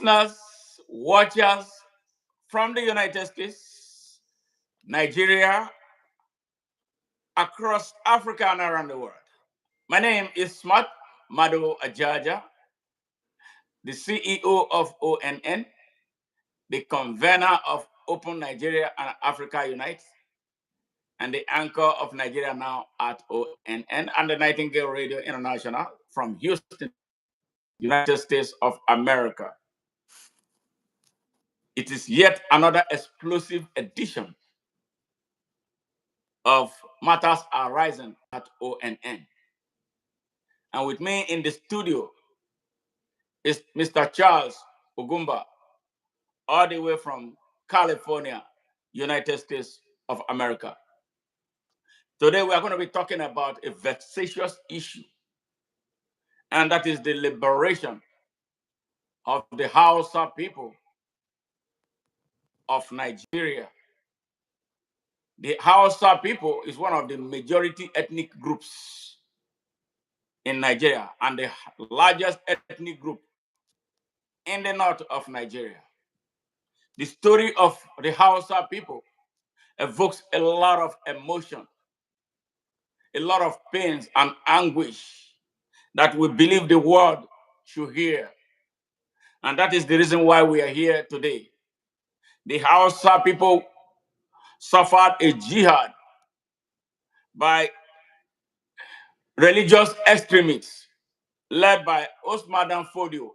listeners, watchers from the United States, Nigeria, across Africa and around the world. My name is Smart Mado Ajaja, the CEO of ONN, the convener of Open Nigeria and Africa Unite, and the anchor of Nigeria Now at ONN and the Nightingale Radio International from Houston, United States of America. It is yet another explosive edition of Matters Arising at ONN. And with me in the studio is Mr. Charles Ugwumba, all the way from California, United States of America. Today we are going to be talking about a vexatious issue, and that is the liberation of the Hausa people of Nigeria. The Hausa people is one of the majority ethnic groups in Nigeria and the largest ethnic group in the north of Nigeria. The story of the Hausa people evokes a lot of emotion, a lot of pains and anguish that we believe the world should hear. And that is the reason why we are here today. The Hausa people suffered a jihad by religious extremists led by Osman Fodio.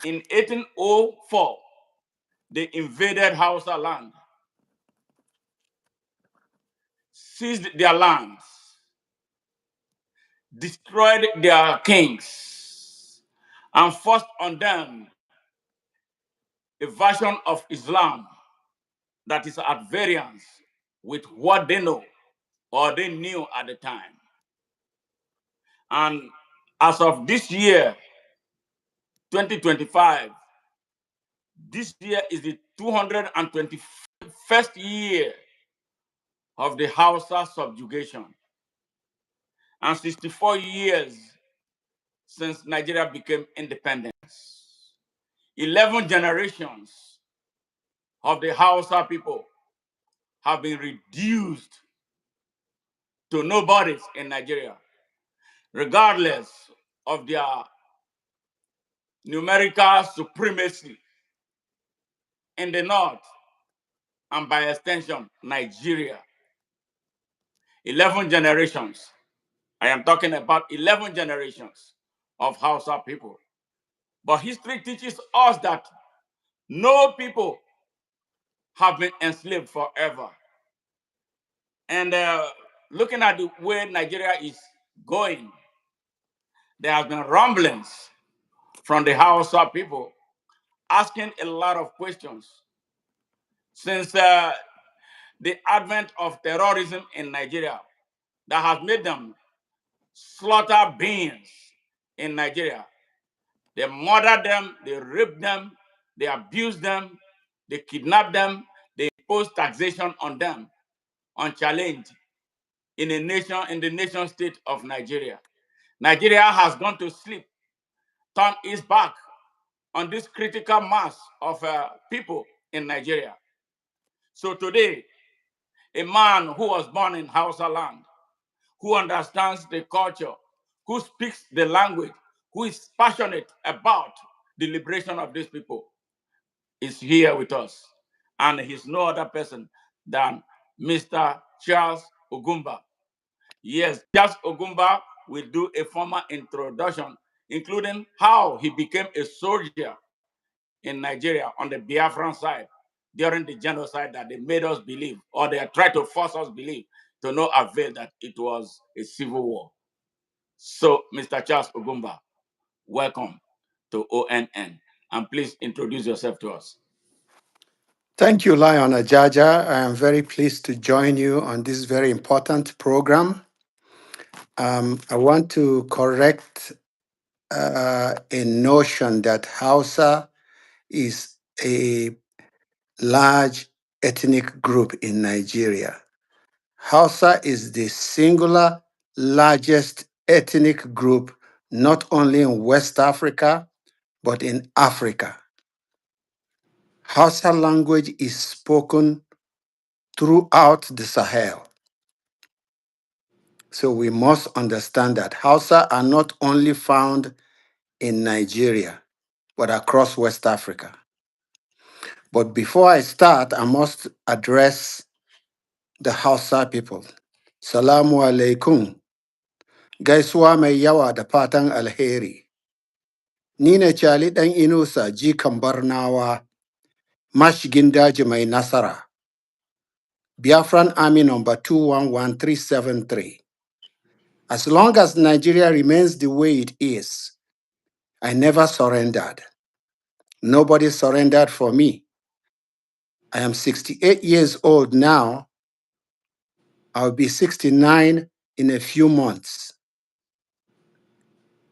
In 1804, they invaded Hausa land, seized their lands, destroyed their kings, and forced on them a version of Islam that is at variance with what they know or they knew at the time. And as of this year, 2025, this year is the 221st year of the Hausa subjugation, and 64 years since Nigeria became independent. 11 generations of the Hausa people have been reduced to nobodies in Nigeria, regardless of their numerical supremacy in the north and by extension, Nigeria. 11 generations. I am talking about 11 generations of Hausa people. But history teaches us that no people have been enslaved forever. And looking at the way Nigeria is going, there have been rumblings from the Hausa people asking a lot of questions since the advent of terrorism in Nigeria that has made them slaughter beings in Nigeria. They murder them, they rape them, they abuse them, they kidnap them, they impose taxation on them, unchallenged in the nation state of Nigeria. Nigeria has gone to sleep, turned its back on this critical mass of people in Nigeria. So today, a man who was born in Hausa land, who understands the culture, who speaks the language, who is passionate about the liberation of these people, is here with us. And he's no other person than Mr. Charles Ugwumba. Yes, Charles Ugwumba will do a formal introduction, including how he became a soldier in Nigeria on the Biafran side during the genocide that they made us believe, or they tried to force us believe, to no avail, that it was a civil war. So, Mr. Charles Ugwumba, welcome to ONN, and please introduce yourself to us. Thank you, Lion Ajaja. I am very pleased to join you on this very important program. I want to correct a notion that Hausa is a large ethnic group in Nigeria. Hausa is the singular largest ethnic group not only in West Africa, but in Africa. Hausa language is spoken throughout the Sahel. So we must understand that Hausa are not only found in Nigeria, but across West Africa. But before I start, I must address the Hausa people. Salamu alaikum. Gaisuwa mai yawa da fatan alheri. Ni ne Cali ɗan Inusa jikan Barnawa, mashigin daji mai nasara. Biafran Army number 211373. As long as Nigeria remains the way it is, I never surrendered. Nobody surrendered for me. I am 68 years old now. I'll be 69 in a few months.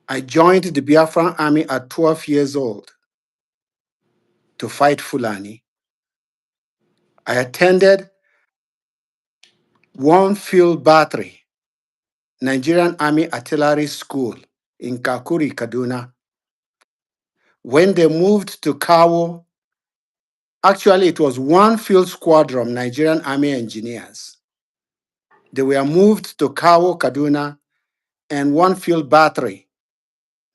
I joined the Biafran Army at 12 years old to fight Fulani. I attended One Field Battery, Nigerian Army Artillery School in Kakuri, Kaduna. When they moved to Kawo, actually it was One Field Squadron, Nigerian Army Engineers. They were moved to Kawo, Kaduna, and One Field Battery,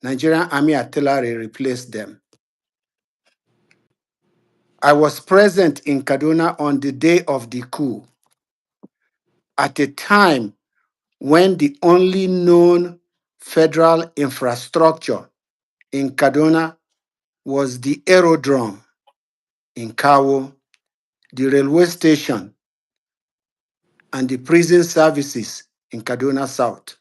Nigerian Army Artillery, replaced them. I was present in Kaduna on the day of the coup, at a time when the only known federal infrastructure in Kaduna was the aerodrome in Kawo, the railway station, and the prison services in Kaduna South.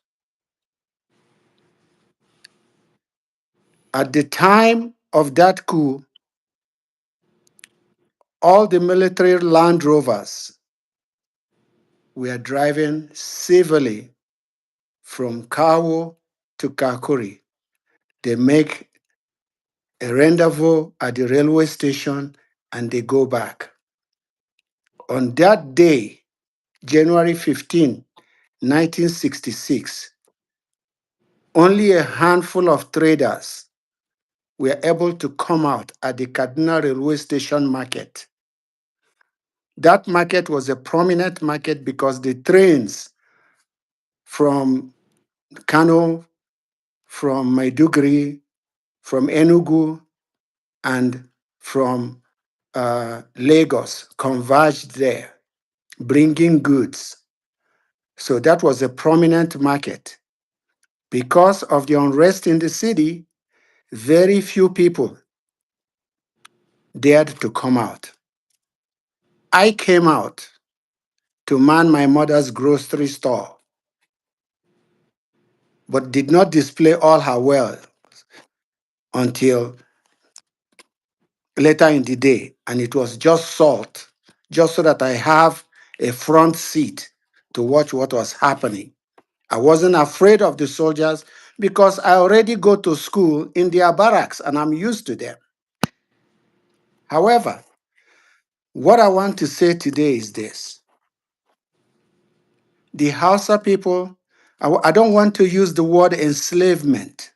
At the time of that coup, all the military Land Rovers were driving civilly from Kawo to Kakuri. They make a rendezvous at the railway station and they go back. On that day, January 15, 1966, only a handful of traders were able to come out at the Kaduna railway station market. That market was a prominent market because the trains from Kano, from Maiduguri, from Enugu, and from Lagos converged there, bringing goods. So that was a prominent market. Because of the unrest in the city, very few people dared to come out. I came out to man my mother's grocery store, but did not display all her wealth until later in the day. And it was just salt, just so that I have a front seat to watch what was happening. I wasn't afraid of the soldiers because I already go to school in their barracks and I'm used to them. However, what I want to say today is this. The Hausa people, I don't want to use the word enslavement.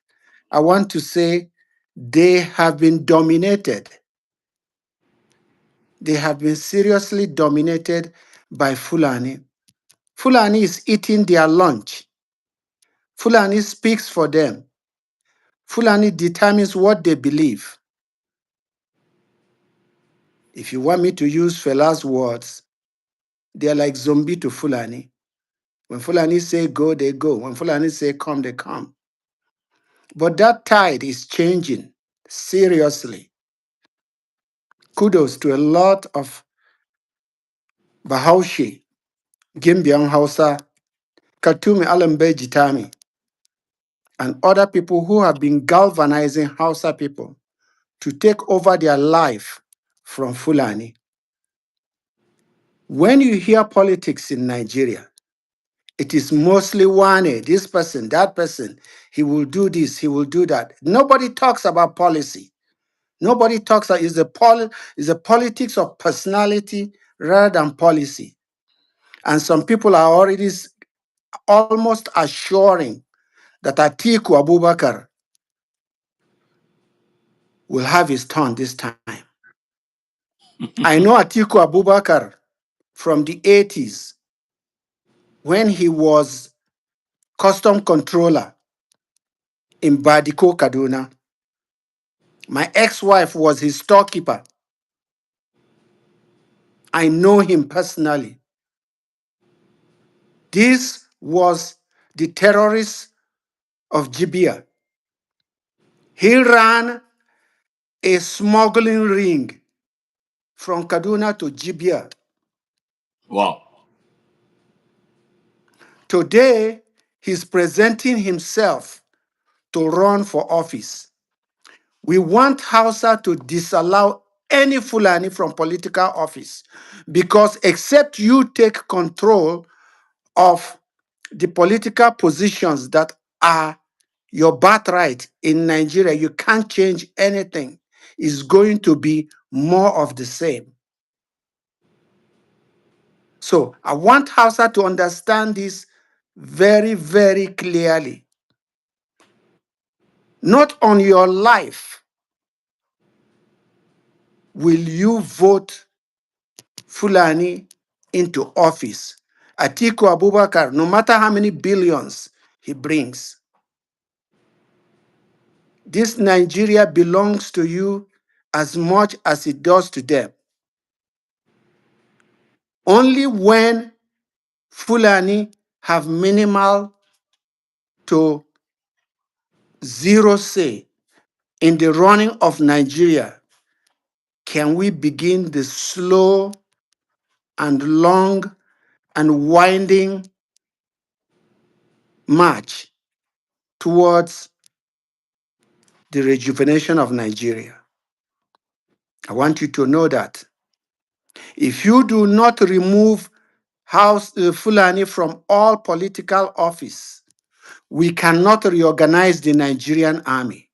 I want to say they have been dominated. They have been seriously dominated by Fulani. Fulani is eating their lunch. Fulani speaks for them. Fulani determines what they believe. If you want me to use Fela's words, they are like zombie to Fulani. When Fulani say go, they go. When Fulani say come, they come. But that tide is changing seriously. Kudos to a lot of Bahaushe, Gimbian Hausa, Katumi Alambe Jitami, and other people who have been galvanizing Hausa people to take over their life from Fulani. When you hear politics in Nigeria, it is mostly one, this person, that person, he will do this, he will do that. Nobody talks about policy. Nobody talks about it's a politics of personality rather than policy. And some people are already almost assuring that Atiku Abubakar will have his turn this time. I know Atiku Abubakar from the 80s when he was custom controller in Badiko, Kaduna. My ex-wife was his storekeeper. I know him personally. This was the terrorist of Jibia. He ran a smuggling ring from Kaduna to Jibia. Wow. Today, he's presenting himself to run for office. We want Hausa to disallow any Fulani from political office because except you take control of the political positions that are your birthright in Nigeria, you can't change anything. It's going to be more of the same. So I want Hausa to understand this very, very clearly. Not on your life will you vote Fulani into office. Atiku Abubakar, no matter how many billions he brings, this Nigeria belongs to you as much as it does to them. Only when Fulani have minimal to zero say in the running of Nigeria can we begin the slow and long and winding march towards the rejuvenation of Nigeria. I want you to know that if you do not remove Fulani from all political office, we cannot reorganize the Nigerian army.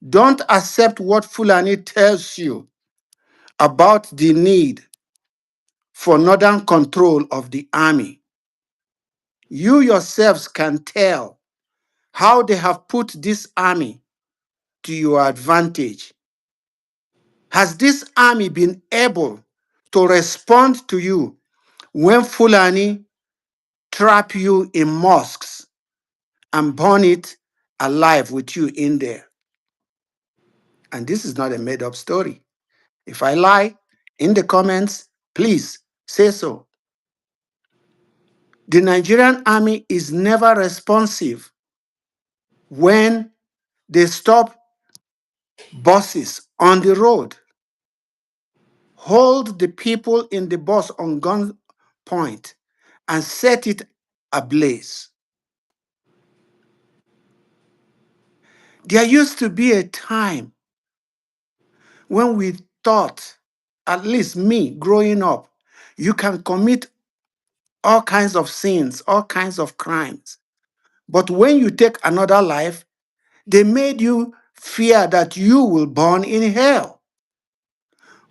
Don't accept what Fulani tells you about the need for northern control of the army. You yourselves can tell how they have put this army to your advantage. Has this army been able to respond to you when Fulani trap you in mosques and burn it alive with you in there? And this is not a made-up story. If I lie, in the comments, please say so. The Nigerian army is never responsive when they stop buses on the road, hold the people in the bus on gunpoint, and set it ablaze. There used to be a time when we thought, at least me growing up, you can commit all kinds of sins, all kinds of crimes. But when you take another life, they made you fear that you will burn in hell.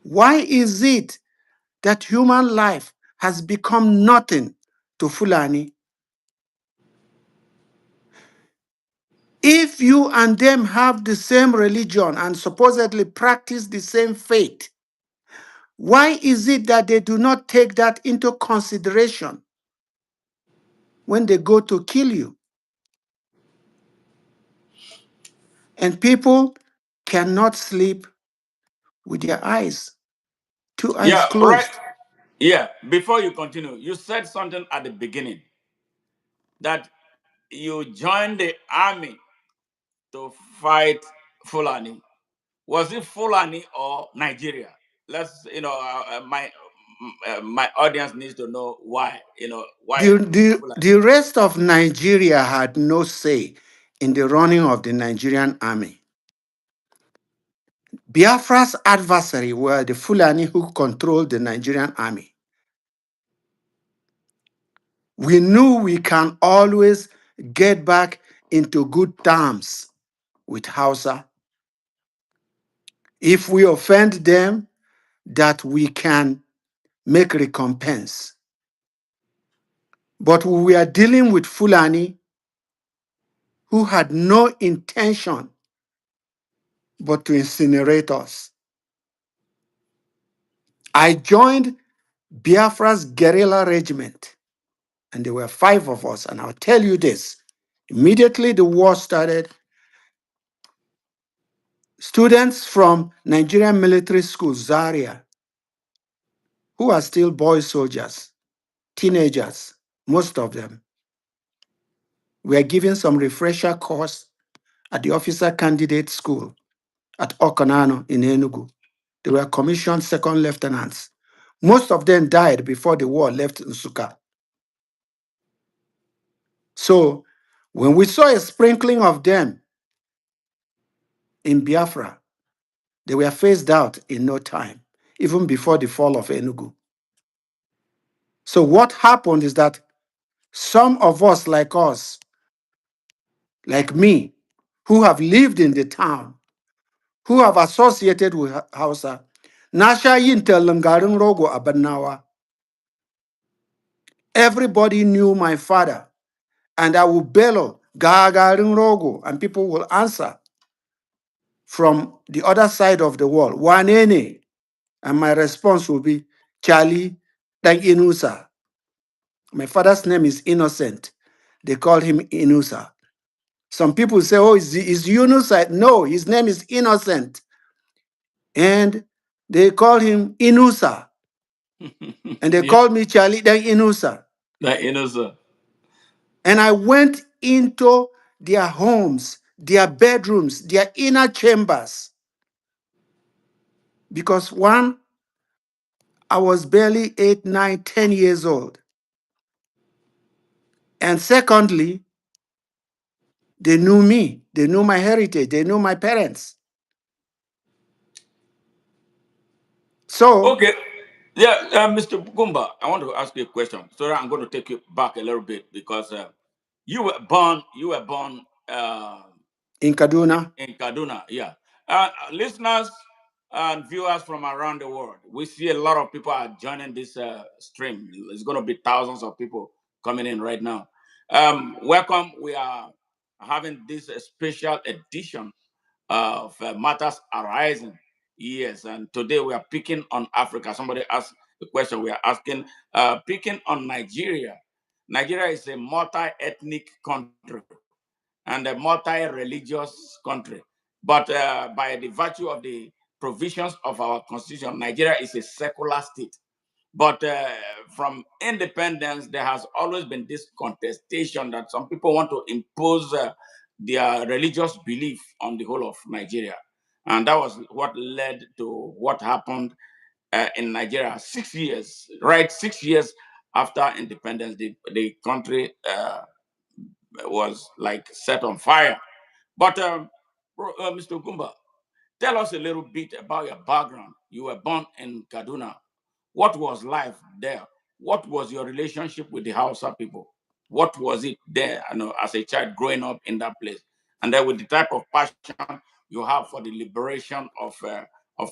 Why is it that human life has become nothing to Fulani? If you and them have the same religion and supposedly practice the same faith, why is it that they do not take that into consideration when they go to kill you? And people cannot sleep with their two eyes Yeah, right. closed. Yeah, before you continue, you said something at the beginning that you joined the army to fight Fulani. Was it Fulani or Nigeria? Let's, my audience needs to know why, why Fulani. The rest of Nigeria had no say in the running of the Nigerian army. Biafra's adversary were the Fulani who controlled the Nigerian army. We knew we can always get back into good terms with Hausa. If we offend them, that we can make recompense. But we were dealing with Fulani who had no intention but to incinerate us. I joined Biafra's guerrilla regiment, and there were 5 of us. And I'll tell you this, immediately the war started, students from Nigerian military school, Zaria, who are still boy soldiers, teenagers, most of them, were given some refresher course at the officer candidate school at Okonano in Enugu. They were commissioned second lieutenants. Most of them died before the war left Nsukka. So when we saw a sprinkling of them in Biafra, they were phased out in no time, even before the fall of Enugu. So what happened is that some of us, like me, who have lived in the town, who have associated with Hausa, Nasha Yintel Ngarin Rogo Abanawa, everybody knew my father, and I will bellow Gagarin Rogo, and people will answer from the other side of the wall, Wanene, and my response will be Charlie Dang Inusa. My father's name is Innocent. They call him Inusa. Some people say, oh, is Yunusa? No, his name is Innocent. And they call him Inusa. And they Yeah, called me Charlie Dang Inusa. that sir. And I went into their homes, their bedrooms, their inner chambers. Because one, I was barely 8, 9, 10 years old. And secondly, they knew me. They knew my heritage. They knew my parents. So Okay. Yeah, Mr. Gumba, I want to ask you a question. So I'm going to take you back a little bit because you were born in Kaduna, in Kaduna. Yeah. Listeners and viewers from around the world, we see a lot of people are joining this stream. It's going to be thousands of people coming in right now. Welcome. We are having this special edition of matters arising. Yes, and today we are picking on Africa. Somebody asked the question we are asking, picking on Nigeria. Nigeria is a multi-ethnic country and a multi-religious country. But by the virtue of the provisions of our constitution, Nigeria is a secular state. But from independence, there has always been this contestation that some people want to impose their religious belief on the whole of Nigeria. And that was what led to what happened in Nigeria 6 years, right? 6 years after independence, the country was like set on fire. But Mr. Gumba, tell us a little bit about your background. You were born in Kaduna. What was life there? What was your relationship with the Hausa people? What was it there, as a child growing up in that place? And then with the type of passion you have for the liberation of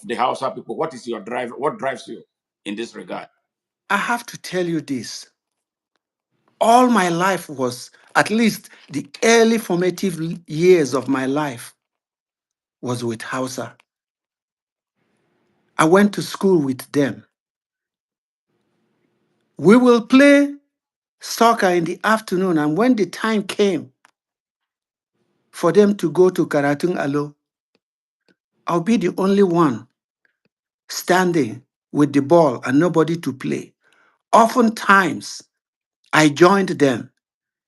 the Hausa people, what is your drive? What drives you in this regard? I have to tell you this. All my life was, at least the early formative years of my life, was with Hausa. I went to school with them. We will play soccer in the afternoon, and when the time came for them to go to Karatun Alo, I'll be the only one standing with the ball and nobody to play. Oftentimes, I joined them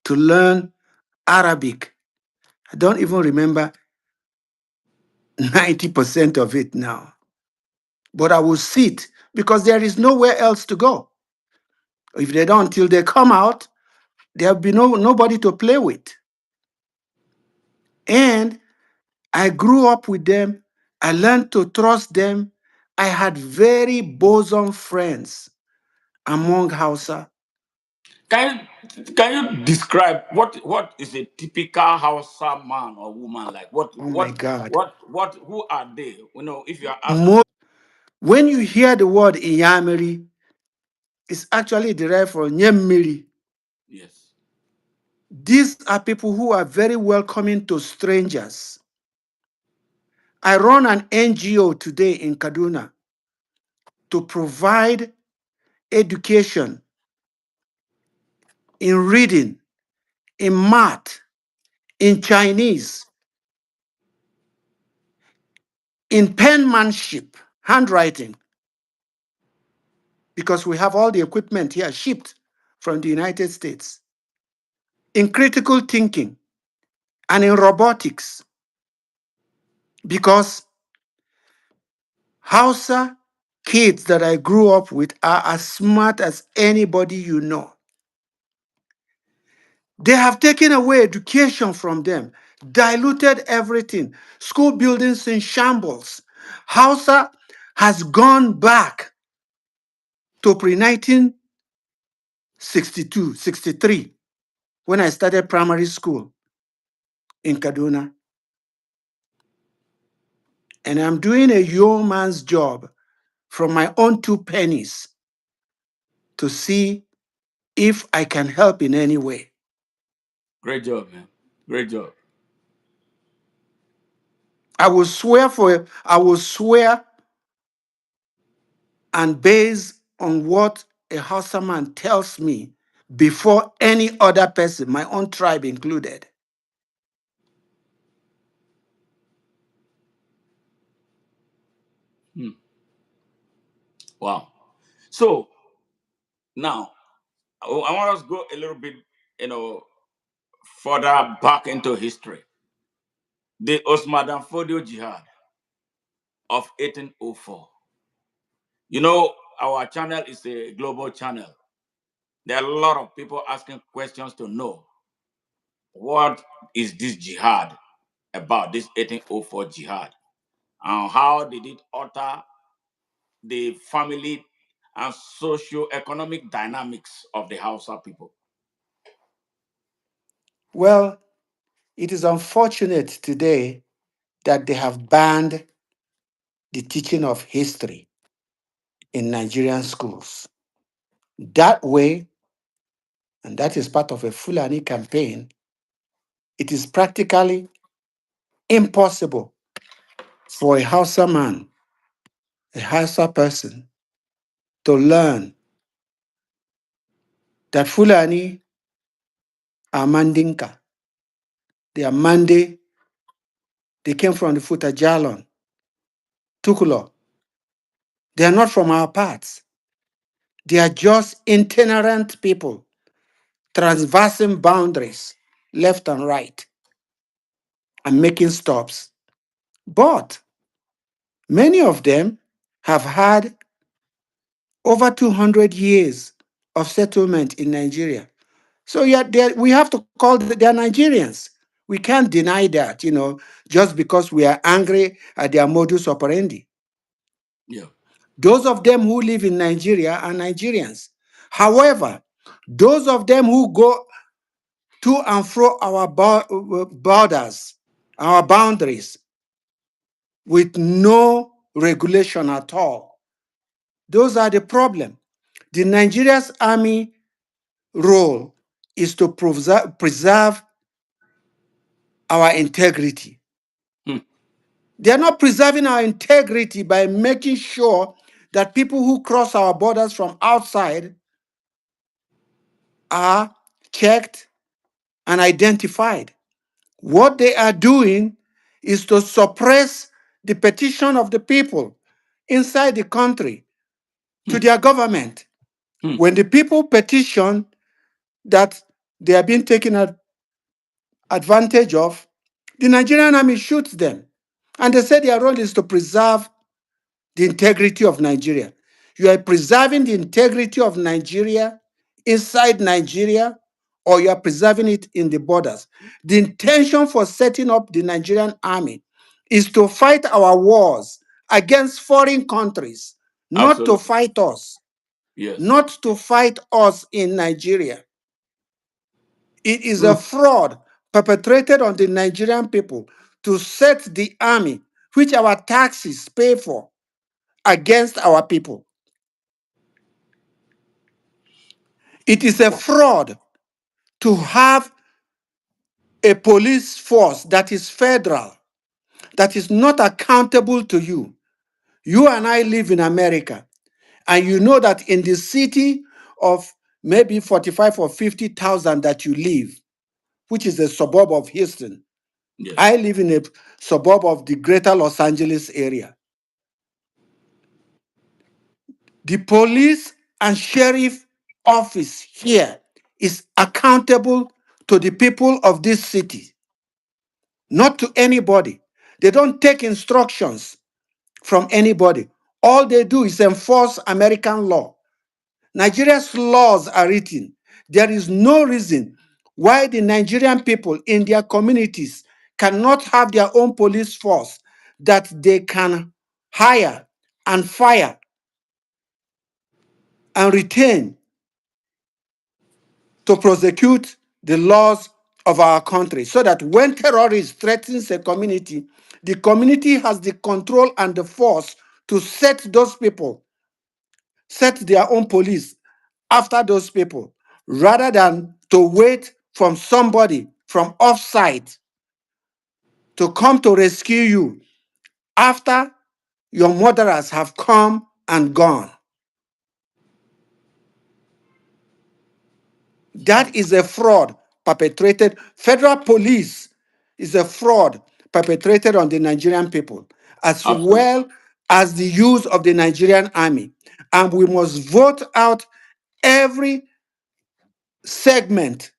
to learn Arabic. I don't even remember 90% of it now. But I will sit because there is nowhere else to go. If they don't, till they come out, there'll be nobody to play with. And I grew up with them. I learned to trust them. I had very bosom friends among Hausa. Can you describe what is a typical Hausa man or woman like? What Oh my what God. what who are they? If you are asked. Mo- when you hear the word Inyamiri, it's actually derived from Nyemmiri. Yes. These are people who are very welcoming to strangers. I run an NGO today in Kaduna. to provide education in reading, in math, in Chinese, in penmanship, handwriting, because we have all the equipment here shipped from the United States, in critical thinking, and in robotics, because Hausa kids that I grew up with are as smart as anybody you know. They have taken away education from them, diluted everything, school buildings in shambles. Hausa has gone back to pre-1962, 63, when I started primary school in Kaduna. And I'm doing a yeoman's job from my own 2 pennies to see if I can help in any way. Great job, man. Great job. I will swear and based on what a Hausa man tells me before any other person, my own tribe included. Wow. So now I want us to go a little bit, further back into history. The Osman Dan Fodio Jihad of 1804. Our channel is a global channel. There are a lot of people asking questions to know what is this jihad about, this 1804 jihad, and how did it alter the family and socio-economic dynamics of the Hausa people. Well, it is unfortunate today that they have banned the teaching of history in Nigerian schools. That way, and that is part of a Fulani campaign, it is practically impossible for a Hausa man, a Hausa person, to learn that Fulani are Mandinka. They are Mande. They came from the Futajalon, Tukulo. They are not from our parts. They are just itinerant people, transversing boundaries left and right and making stops. But many of them have had over 200 years of settlement in Nigeria. So yeah, we have to call them, they're Nigerians. We can't deny that, just because we are angry at their modus operandi. Yeah. Those of them who live in Nigeria are Nigerians. However, those of them who go to and fro our borders, our boundaries, with no regulation at all, those are the problem. The Nigeria's army role is to preserve our integrity. Hmm. They are not preserving our integrity by making sure that people who cross our borders from outside are checked and identified. What they are doing is to suppress the petition of the people inside the country to their government. Hmm. When the people petition that they are being taken advantage of, the Nigerian army shoots them. And they say their role is to preserve the integrity of Nigeria. You are preserving the integrity of Nigeria inside Nigeria, or you are preserving it in the borders. The intention for setting up the Nigerian army is to fight our wars against foreign countries, not to Absolutely. fight us, Yes. not to fight us in Nigeria. It is a Hmm. fraud perpetrated on the Nigerian people to set the army, which our taxes pay for, against our people. It is a fraud to have a police force that is federal, that is not accountable to you. You and I live in America. And you know that in the city of maybe 45 or 50,000 that you live, which is a suburb of Houston, Yes. I live in a suburb of the greater Los Angeles area. The police and sheriff office here is accountable to the people of this city, not to anybody. They don't take instructions from anybody. All they do is enforce American law. Nigeria's laws are written. There is no reason why the Nigerian people in their communities cannot have their own police force that they can hire and fire and retain to prosecute the laws of our country, so that when terrorists threatens a community, the community has the control and the force to set those people, set their own police after those people, rather than to wait from somebody from offsite to come to rescue you after your murderers have come and gone. That is a fraud perpetrated. Federal police is a fraud perpetrated on the Nigerian people, as Absolutely. well as the use of the Nigerian army. And we must vote out every segment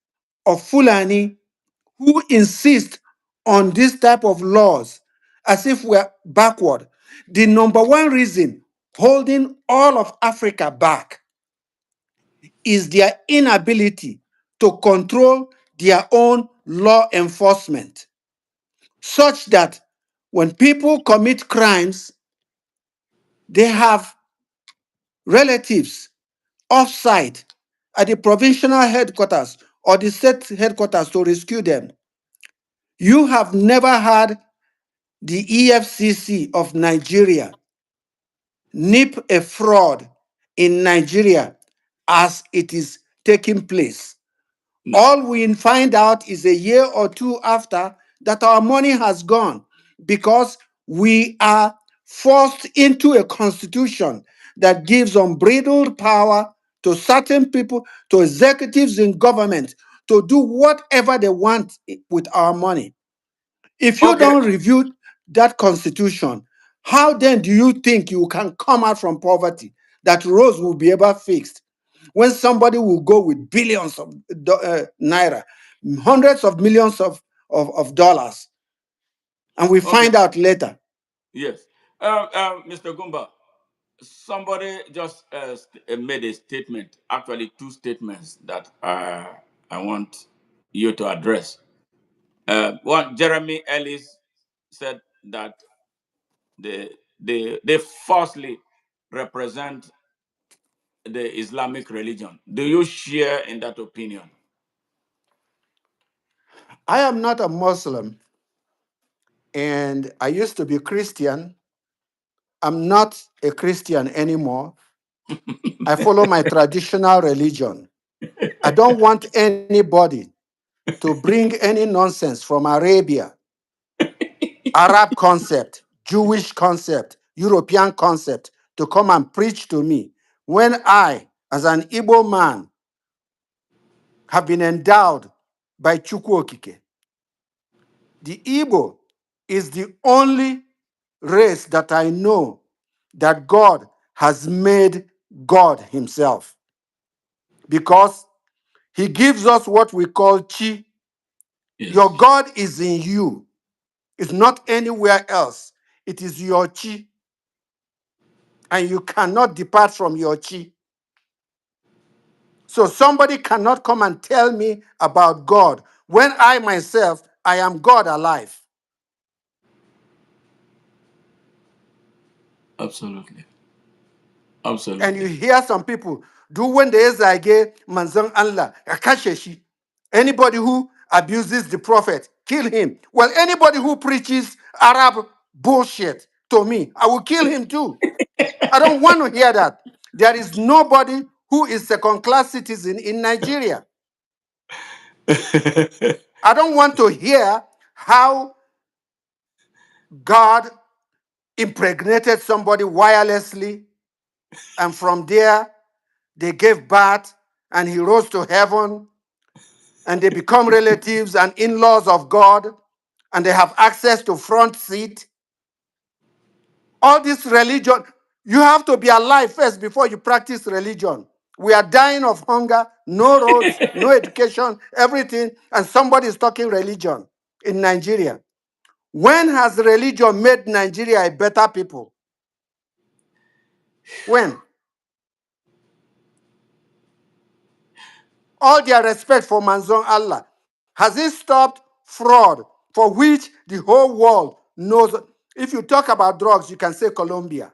of Fulani who insist on this type of laws as if we're backward. The number one reason holding all of Africa back is their inability to control their own law enforcement, such that when people commit crimes, they have relatives off-site at the provincial headquarters or the state headquarters to rescue them. You have never had the EFCC of Nigeria nip a fraud in Nigeria as it is taking place. No. All we find out is a year or two after that our money has gone, because we are forced into a constitution that gives unbridled power to certain people, to executives in government, to do whatever they want with our money. If you Okay. don't review that constitution, how then do you think you can come out from poverty that roads will be ever fixed? When somebody will go with billions of naira, hundreds of millions of dollars, and we Okay. find out later. Yes. Mr. Gumba, somebody just made a statement, actually two statements that I want you to address. One, Jeremy Ellis said that they falsely represent the Islamic religion. Do you share in that opinion? I am not a Muslim, and I used to be Christian. I'm not a Christian anymore. I follow my traditional religion. I don't want anybody to bring any nonsense from Arabia, Arab concept, Jewish concept, European concept to come and preach to me when I, as an Igbo man, have been endowed by Chukwu Okike. The Igbo is the only race that I know that God has made God himself, because he gives us what we call chi. Yes. Your God is in you. It's not anywhere else. It is your chi, and you cannot depart from your chi. So somebody cannot come and tell me about God when I myself, I am God alive. Absolutely. And you Absolutely. hear some people do when they zage manzon Allah, a kashe shi. Anybody who abuses the prophet, kill him. Well, anybody who preaches Arab bullshit to me, I will kill him too. I don't want to hear that. There is nobody who is second-class citizen in Nigeria. I don't want to hear how God impregnated somebody wirelessly and from there they gave birth, and he rose to heaven, and they become relatives and in-laws of God, and they have access to front seat. All this religion, you have to be alive first before you practice religion. We are dying of hunger, no roads, no education, everything, and somebody is talking religion in Nigeria. When has religion made Nigeria a better people? When? All their respect for Manzon Allah. Has it stopped fraud for which the whole world knows? If you talk about drugs, you can say Colombia.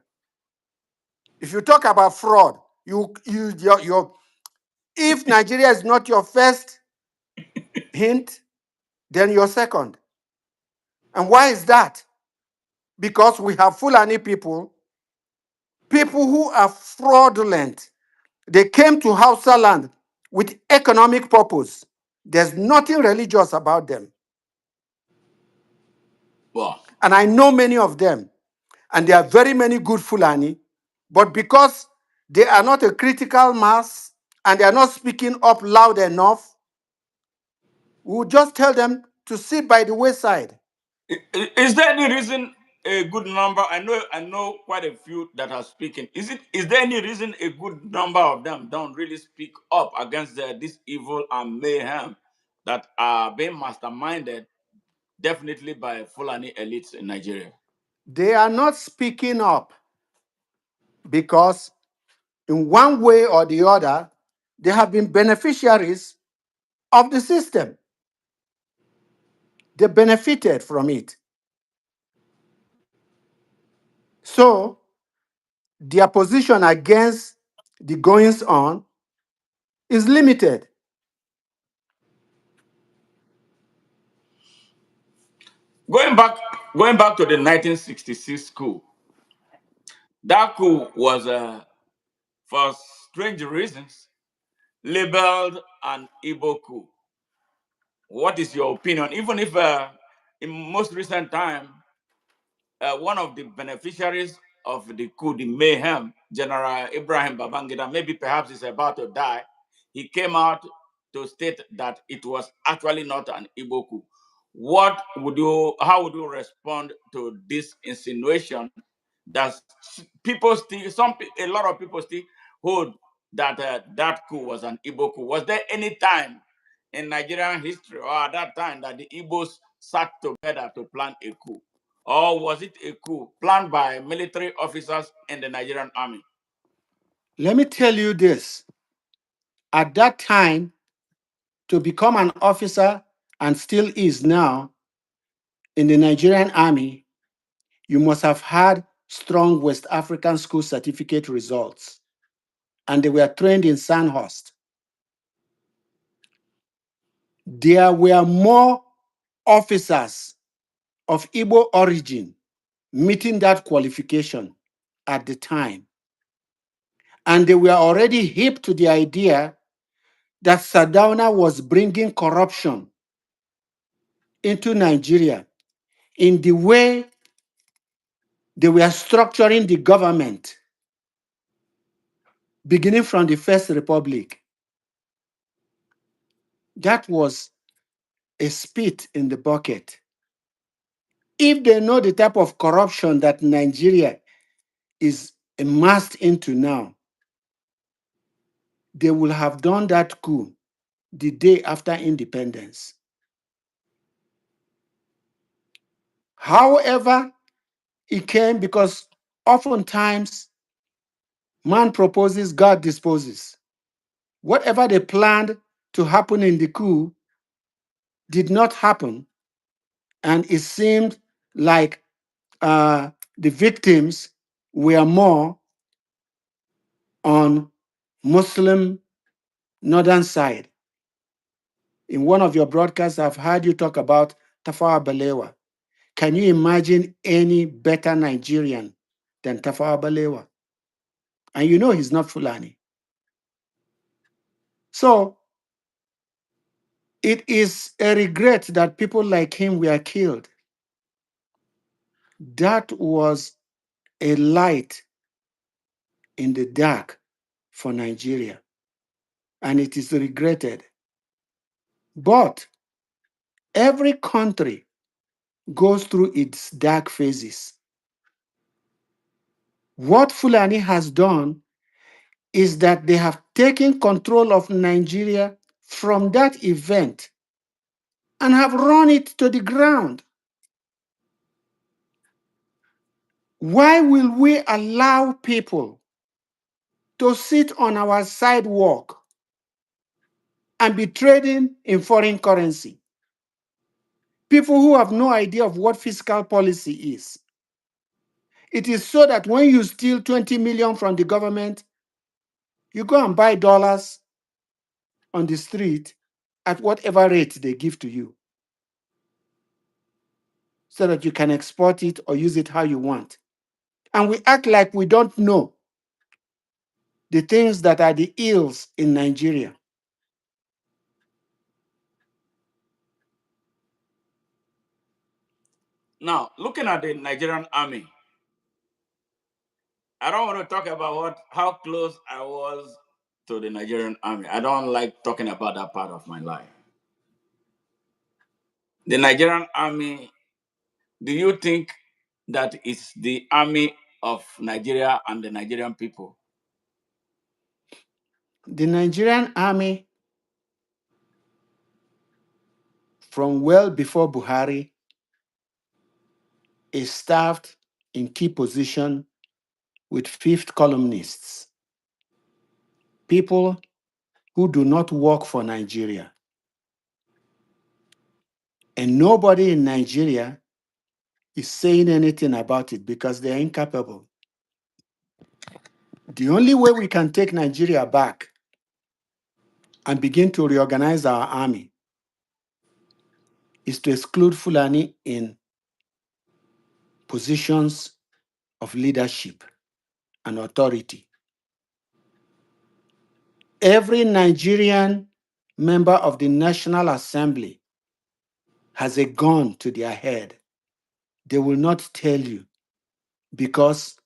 If you talk about fraud, if Nigeria is not your first hint, then your second. And why is that? Because we have Fulani people who are fraudulent. They came to Hausa land with economic purpose. There's nothing religious about them. Wow. And I know many of them. And there are very many good Fulani. But because they are not a critical mass and they are not speaking up loud enough, we'll just tell them to sit by the wayside. Is there any reason a good number? I know quite a few that are speaking. Is there any reason a good number of them don't really speak up against this evil and mayhem that are being masterminded definitely by Fulani elites in Nigeria? They are not speaking up because, in one way or the other, they have been beneficiaries of the system. They benefited from it. So, their position against the goings on is limited. Going back, going back to the 1966 coup. That coup was, for strange reasons, labeled an Igbo coup. What is your opinion? Even if, in most recent time, one of the beneficiaries of the coup, the mayhem, General Ibrahim Babangida, maybe perhaps is about to die, he came out to state that it was actually not an Igbo coup. How would you respond to this insinuation that people still, a lot of people still hold that that coup was an Igbo coup? Was there any time in Nigerian history or at that time that the Igbos sat together to plan a coup? Or was it a coup planned by military officers in the Nigerian army? Let me tell you this. At that time, to become an officer, and still is now, in the Nigerian army, you must have had strong West African school certificate results. And they were trained in Sandhurst. There were more officers of Igbo origin meeting that qualification at the time. And they were already hip to the idea that Sardauna was bringing corruption into Nigeria in the way they were structuring the government, beginning from the First Republic. That was a spit in the bucket. If they know the type of corruption that Nigeria is immersed into now, they will have done that coup the day after independence. However, it came because oftentimes man proposes, God disposes. Whatever they planned to happen in the coup did not happen, and it seemed like the victims were more on Muslim northern side. In one of your broadcasts, I've heard you talk about Tafawa Balewa. Can you imagine any better Nigerian than Tafawa Balewa? And you know he's not Fulani. So it is a regret that people like him were killed. That was a light in the dark for Nigeria, and it is regretted. But every country goes through its dark phases. What Fulani has done is that they have taken control of Nigeria from that event and have run it to the ground. Why will we allow people to sit on our sidewalk and be trading in foreign currency? People who have no idea of what fiscal policy is. It is so that when you steal 20 million from the government, you go and buy dollars on the street at whatever rate they give to you, so that you can export it or use it how you want. And we act like we don't know the things that are the ills in Nigeria. Now, looking at the Nigerian army, I don't want to talk about how close I was to the Nigerian army. I don't like talking about that part of my life. The Nigerian army, do you think that it's the army of Nigeria and the Nigerian people? The Nigerian army, from well before Buhari, is staffed in key position with fifth columnists, people who do not work for Nigeria. And nobody in Nigeria is saying anything about it because they are incapable. The only way we can take Nigeria back and begin to reorganize our army is to exclude Fulani in positions of leadership and authority. Every Nigerian member of the National Assembly has a gun to their head. They will not tell you because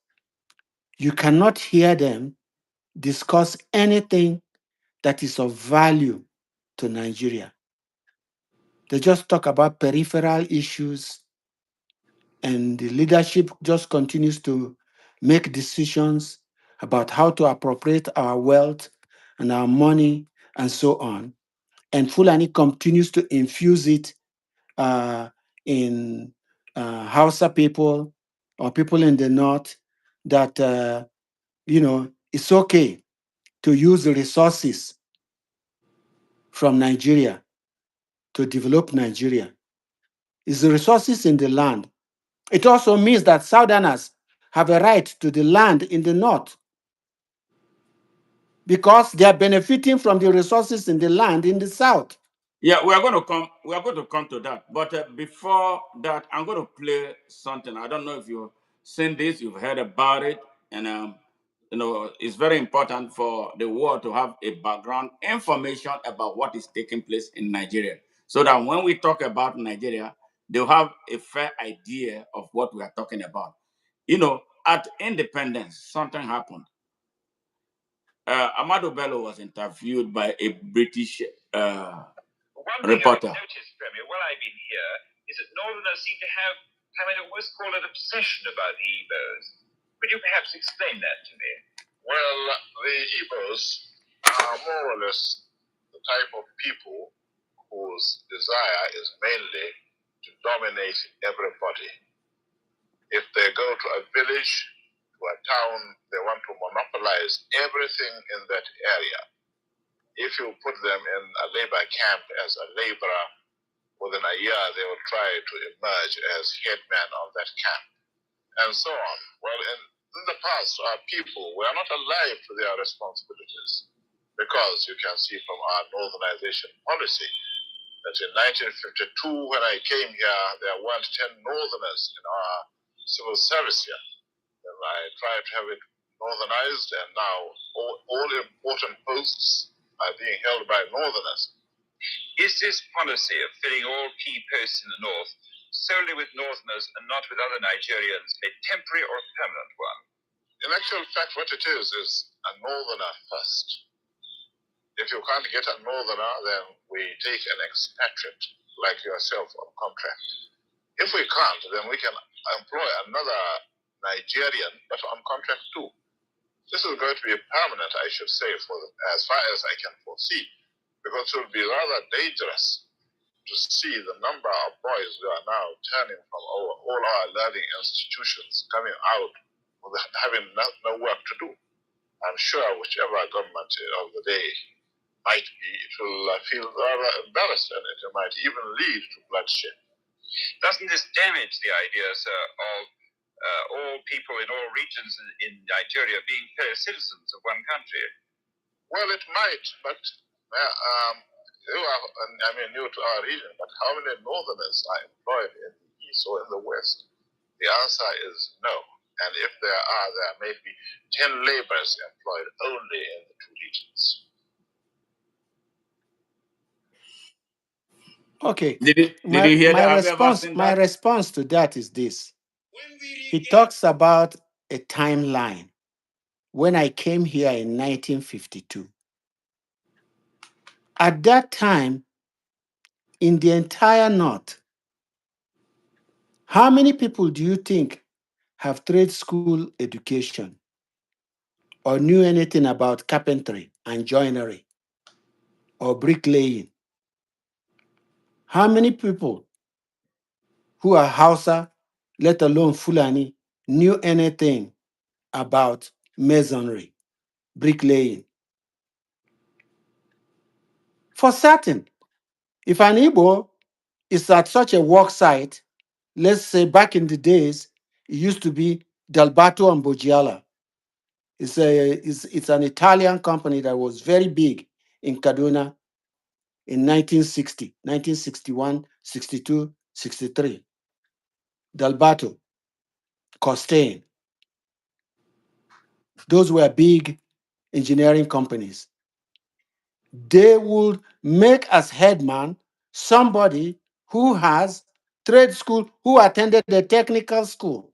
you cannot hear them discuss anything that is of value to Nigeria. They just talk about peripheral issues, and the leadership just continues to make decisions about how to appropriate our wealth and our money and so on. And Fulani continues to infuse it in Hausa people or people in the north that, it's okay to use the resources from Nigeria to develop Nigeria. It's the resources in the land. It also means that Southerners have a right to the land in the north because they are benefiting from the resources in the land in the south. Yeah, we are going to come. We are going to come to that. But before that, I'm going to play something. I don't know if you've seen this, you've heard about it, and it's very important for the world to have a background information about what is taking place in Nigeria, so that when we talk about Nigeria, they'll have a fair idea of what we are talking about. At independence, something happened. Ahmadu Bello was interviewed by a British reporter. I've noticed, Premier, while I've been here, is that Northerners seem to have, I might almost call it obsession about the Igbos. Could you perhaps explain that to me? Well, the Igbos are more or less the type of people whose desire is mainly to dominate everybody. If they go to a village, to a town, they want to monopolize everything in that area. If you put them in a labor camp as a laborer, within a year they will try to emerge as headmen of that camp, and so on. Well, in the past, our people were not alive to their responsibilities, because you can see from our northernization policy that in 1952, when I came here, there weren't 10 northerners in our civil service here. And I tried to have it northernized, and now all important posts are being held by northerners. Is this policy of filling all key posts in the north solely with northerners and not with other Nigerians a temporary or permanent one? In actual fact, what it is a northerner first. If you can't get a northerner, then we take an expatriate like yourself on contract. If we can't, then we can employ another Nigerian, but on contract too. This is going to be permanent, I should say, as far as I can foresee, because it will be rather dangerous to see the number of boys who are now turning from all our learning institutions coming out with having no work to do. I'm sure whichever government of the day might be, it will feel rather embarrassed, and it might even lead to bloodshed. Doesn't this damage the idea, sir, of all people in all regions in Nigeria being fair citizens of one country? Well, it might, but you are, new to our region, but how many northerners are employed in the east or in the west? The answer is no. And if there may be 10 laborers employed only in the two regions. Okay. Did you hear that? Have you ever seen My that? response to that is this. He talks about a timeline when I came here in 1952. At that time, in the entire North, how many people do you think have trade school education or knew anything about carpentry and joinery or bricklaying? How many people who are Hausa, let alone Fulani, knew anything about masonry, bricklaying? For certain, if an Igbo is at such a work site, let's say back in the days, it used to be Dalbato and Bogiala. It's an Italian company that was very big in Kaduna in 1960, 1961, 62, 63. Dalbato, Costain. Those were big engineering companies. They would make as headman somebody who has trade school, who attended the technical school,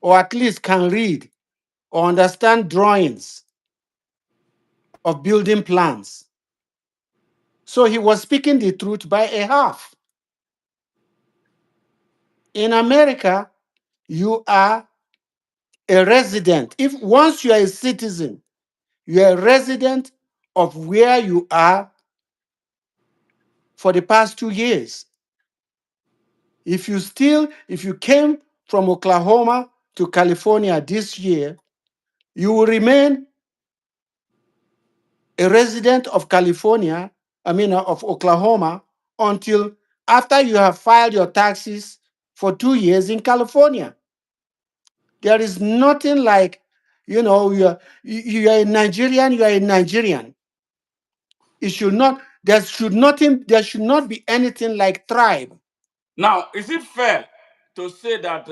or at least can read or understand drawings of building plans. So he was speaking the truth by a half. In America, you are a resident. If once you are a citizen, you are a resident of where you are for the past 2 years. If you came from Oklahoma to California this year, you will remain a resident of of Oklahoma until after you have filed your taxes for 2 years in California. There is nothing like, you are a Nigerian, you are a Nigerian. There should not be anything like tribe. Now, is it fair to say that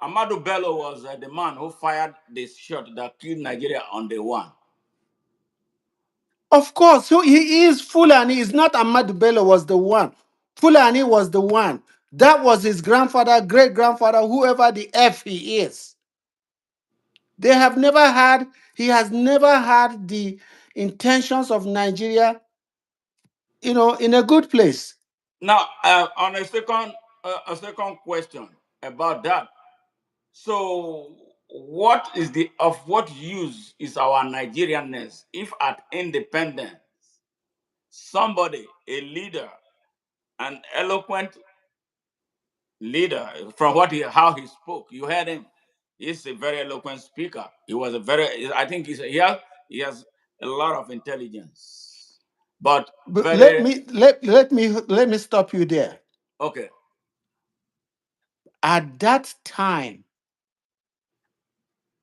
Ahmadu Bello was the man who fired the shot that killed Nigeria on day one? Of course, so he is Fulani. It's not Ahmadu Bello was the one. Fulani was the one. That was his grandfather, great grandfather, whoever the F he is. He has never had the intentions of Nigeria, in a good place. Now, on a second question about that. So, what use is our Nigerianness if at independence somebody, a leader, an eloquent leader, from how he spoke, you heard him. He's a very eloquent speaker. I think he has a lot of intelligence, but But very let me stop you there. okay. At that time,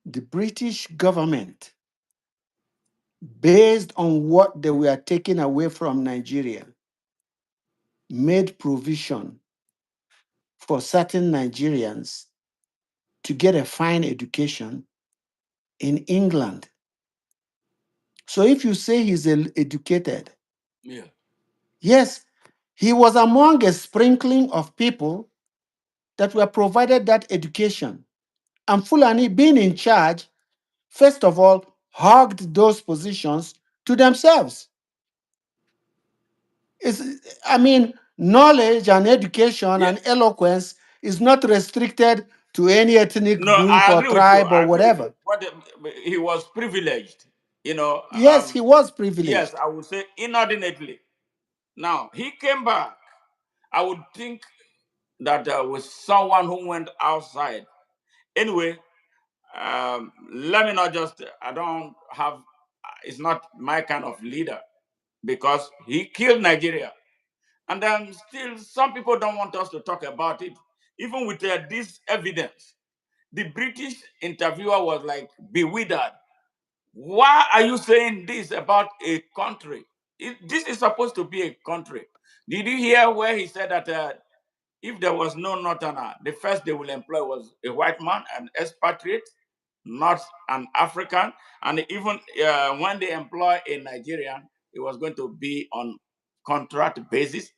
the British government, based on what they were taking away from Nigeria, made provision for certain Nigerians to get a fine education in England. So if you say he's educated, Yeah. yes, he was among a sprinkling of people that were provided that education. And Fulani being in charge, first of all, hugged those positions to themselves. I mean, knowledge and education Yeah. and eloquence is not restricted to any ethnic No, group I or agree with you. tribe I or agree with you. whatever. But he was privileged. You know, Yes, he was yes, privileged. I would say inordinately. Now, he came back. I would think that with someone who went outside. Anyway, let me not just, I don't have, it's not my kind of leader because he killed Nigeria. And then still, some people don't want us to talk about it, even with this evidence. The British interviewer was like bewildered. Why are you saying this about a country? This is supposed to be a country. Did you hear where he said that if there was no northerner, the first they will employ was a white man, an expatriate, not an African, and even when they employ a Nigerian, it was going to be on contract basis.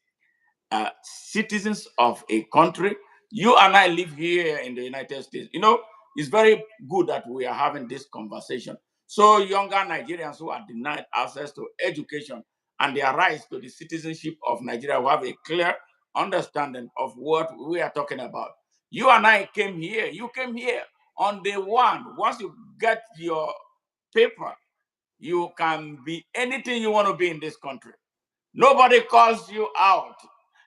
Citizens of a country. You and I live here in the United States. You know, it's very good that we are having this conversation. So younger Nigerians who are denied access to education and their rights to the citizenship of Nigeria will have a clear understanding of what we are talking about. You and I came here. You came here on day one. Once you get your paper, you can be anything you want to be in this country. Nobody calls you out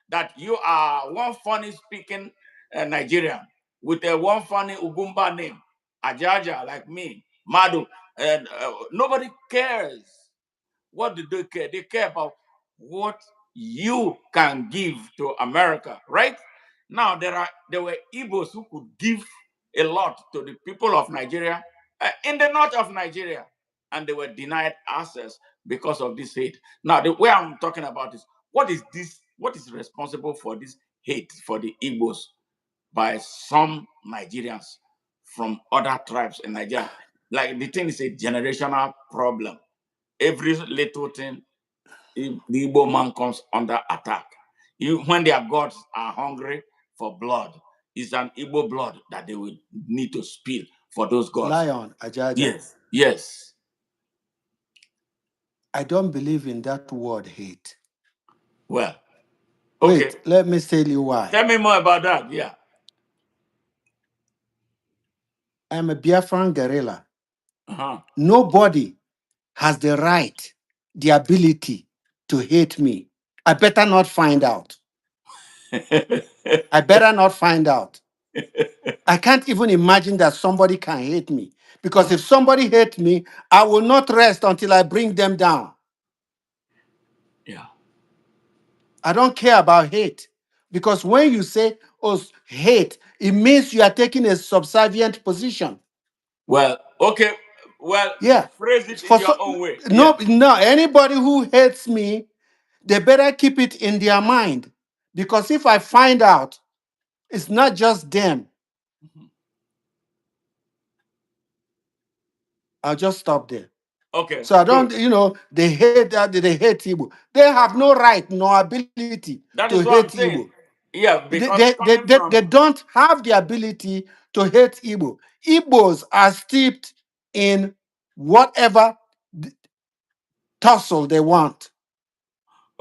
that you are one funny speaking Nigerian with a one funny Ugwumba name, Ajaja like me, Madu, and nobody cares. What do they care? They care about what you can give to America, right? Now there were Igbos who could give a lot to the people of Nigeria in the north of Nigeria, and they were denied access because of this hate. Now the way I'm talking about is what is this? What is responsible for this hate for the Igbos by some Nigerians from other tribes in Nigeria? Like the thing is a generational problem. Every little thing, the Igbo man comes under attack. When their gods are hungry for blood, it's an Igbo blood that they will need to spill for those gods. Lion, Ajaja. Yes, yes. I don't believe in that word hate. Well, okay. Wait, let me tell you why. Tell me more about that. Yeah. I'm a Biafran guerrilla. Uh-huh. Nobody has the right, the ability to hate me. I better not find out. I better not find out. I can't even imagine that somebody can hate me. Because if somebody hates me, I will not rest until I bring them down. Yeah. I don't care about hate. Because when you say, oh, hate, it means you are taking a subservient position. Well, okay. Well, Yeah. phrase it in For your so, own way. Yeah. no, no, anybody who hates me, they better keep it in their mind. Because if I find out, it's not just them, I'll just stop there. Okay, So I good. don't, they hate that, they hate Igbo. They have no right, no ability to That is hate what I'm Igbo. saying. Yeah, They, because they, they, coming they, they from don't have the ability to hate Igbo. Igbos are steeped in whatever tussle they want.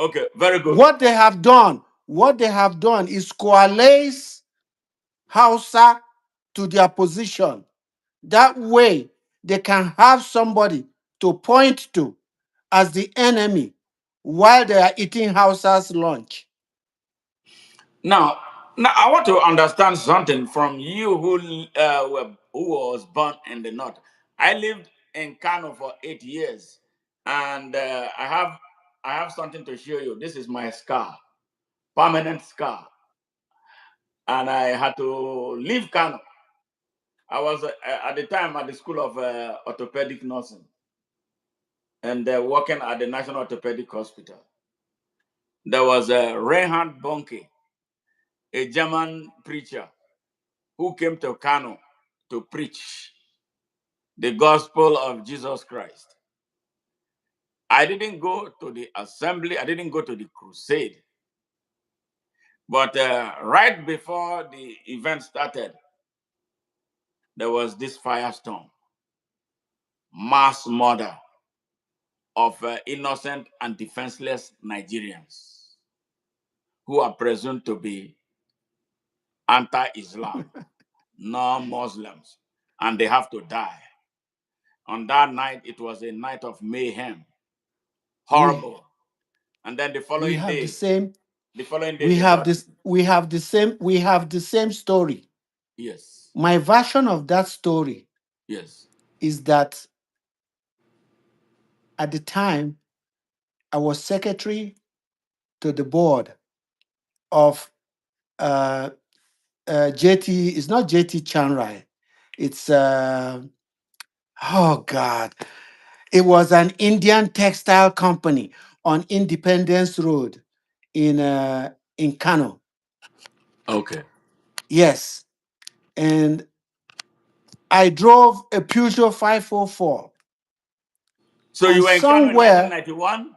okay, very good. What they have done is coalesce Hausa to their position. That way, they can have somebody to point to as the enemy while they are eating Hausa's lunch. Now, now I want to understand something from you who was born in the north. I lived in Kano for 8 years, and I have something to show you. This is my scar, permanent scar, and I had to leave Kano. I was at the time at the School of Orthopedic Nursing and working at the National Orthopedic Hospital. There was Reinhard Bonke, a German preacher who came to Kano to preach the gospel of Jesus Christ. I didn't go to the assembly, I didn't go to the crusade. But right before the event started, there was this firestorm. mass murder of innocent and defenseless Nigerians who are presumed to be anti-Islam, non-Muslims, and they have to die. On that night, it was a night of mayhem, horrible. And then the We following have the day, same. We they have got, this. We have the same. We have the same story. yes, My version of that story yes, is that at the time I was secretary to the board of JT. It's not JT Chanrai. It's oh God. It was an Indian textile company on Independence Road in Kano. okay. Yes, and I drove a Peugeot 504, So you and were in Kano in somewhere 1991?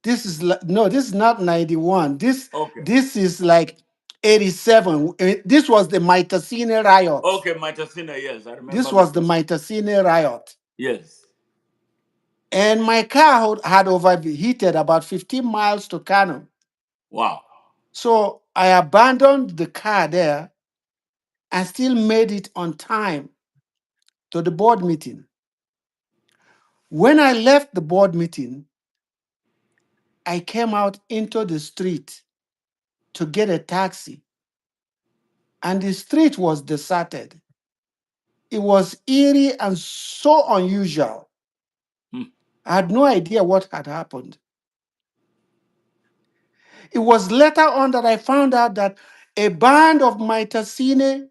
this is no, this is not 91. Okay. This is like 87. This was the Maitasine riot. Okay, Matasina, yes, I remember This was the Matasina. Maitasine riot. Yes. And my car had overheated about 15 miles to Kano. Wow. So I abandoned the car there and still made it on time to the board meeting. When I left the board meeting, I came out into the street to get a taxi, and the street was deserted. It was eerie and so unusual. Hmm. I had no idea what had happened. It was later on that I found out that a band of Maitasine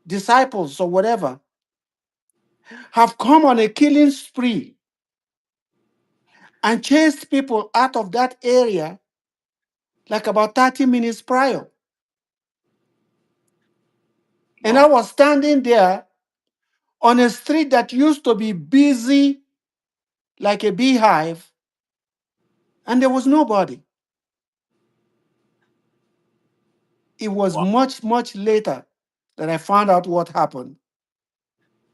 disciples or whatever have come on a killing spree and chased people out of that area like about 30 minutes prior. And I Wow. was standing there on a street that used to be busy like a beehive, and there was nobody. It was Wow. much, much later that I found out what happened.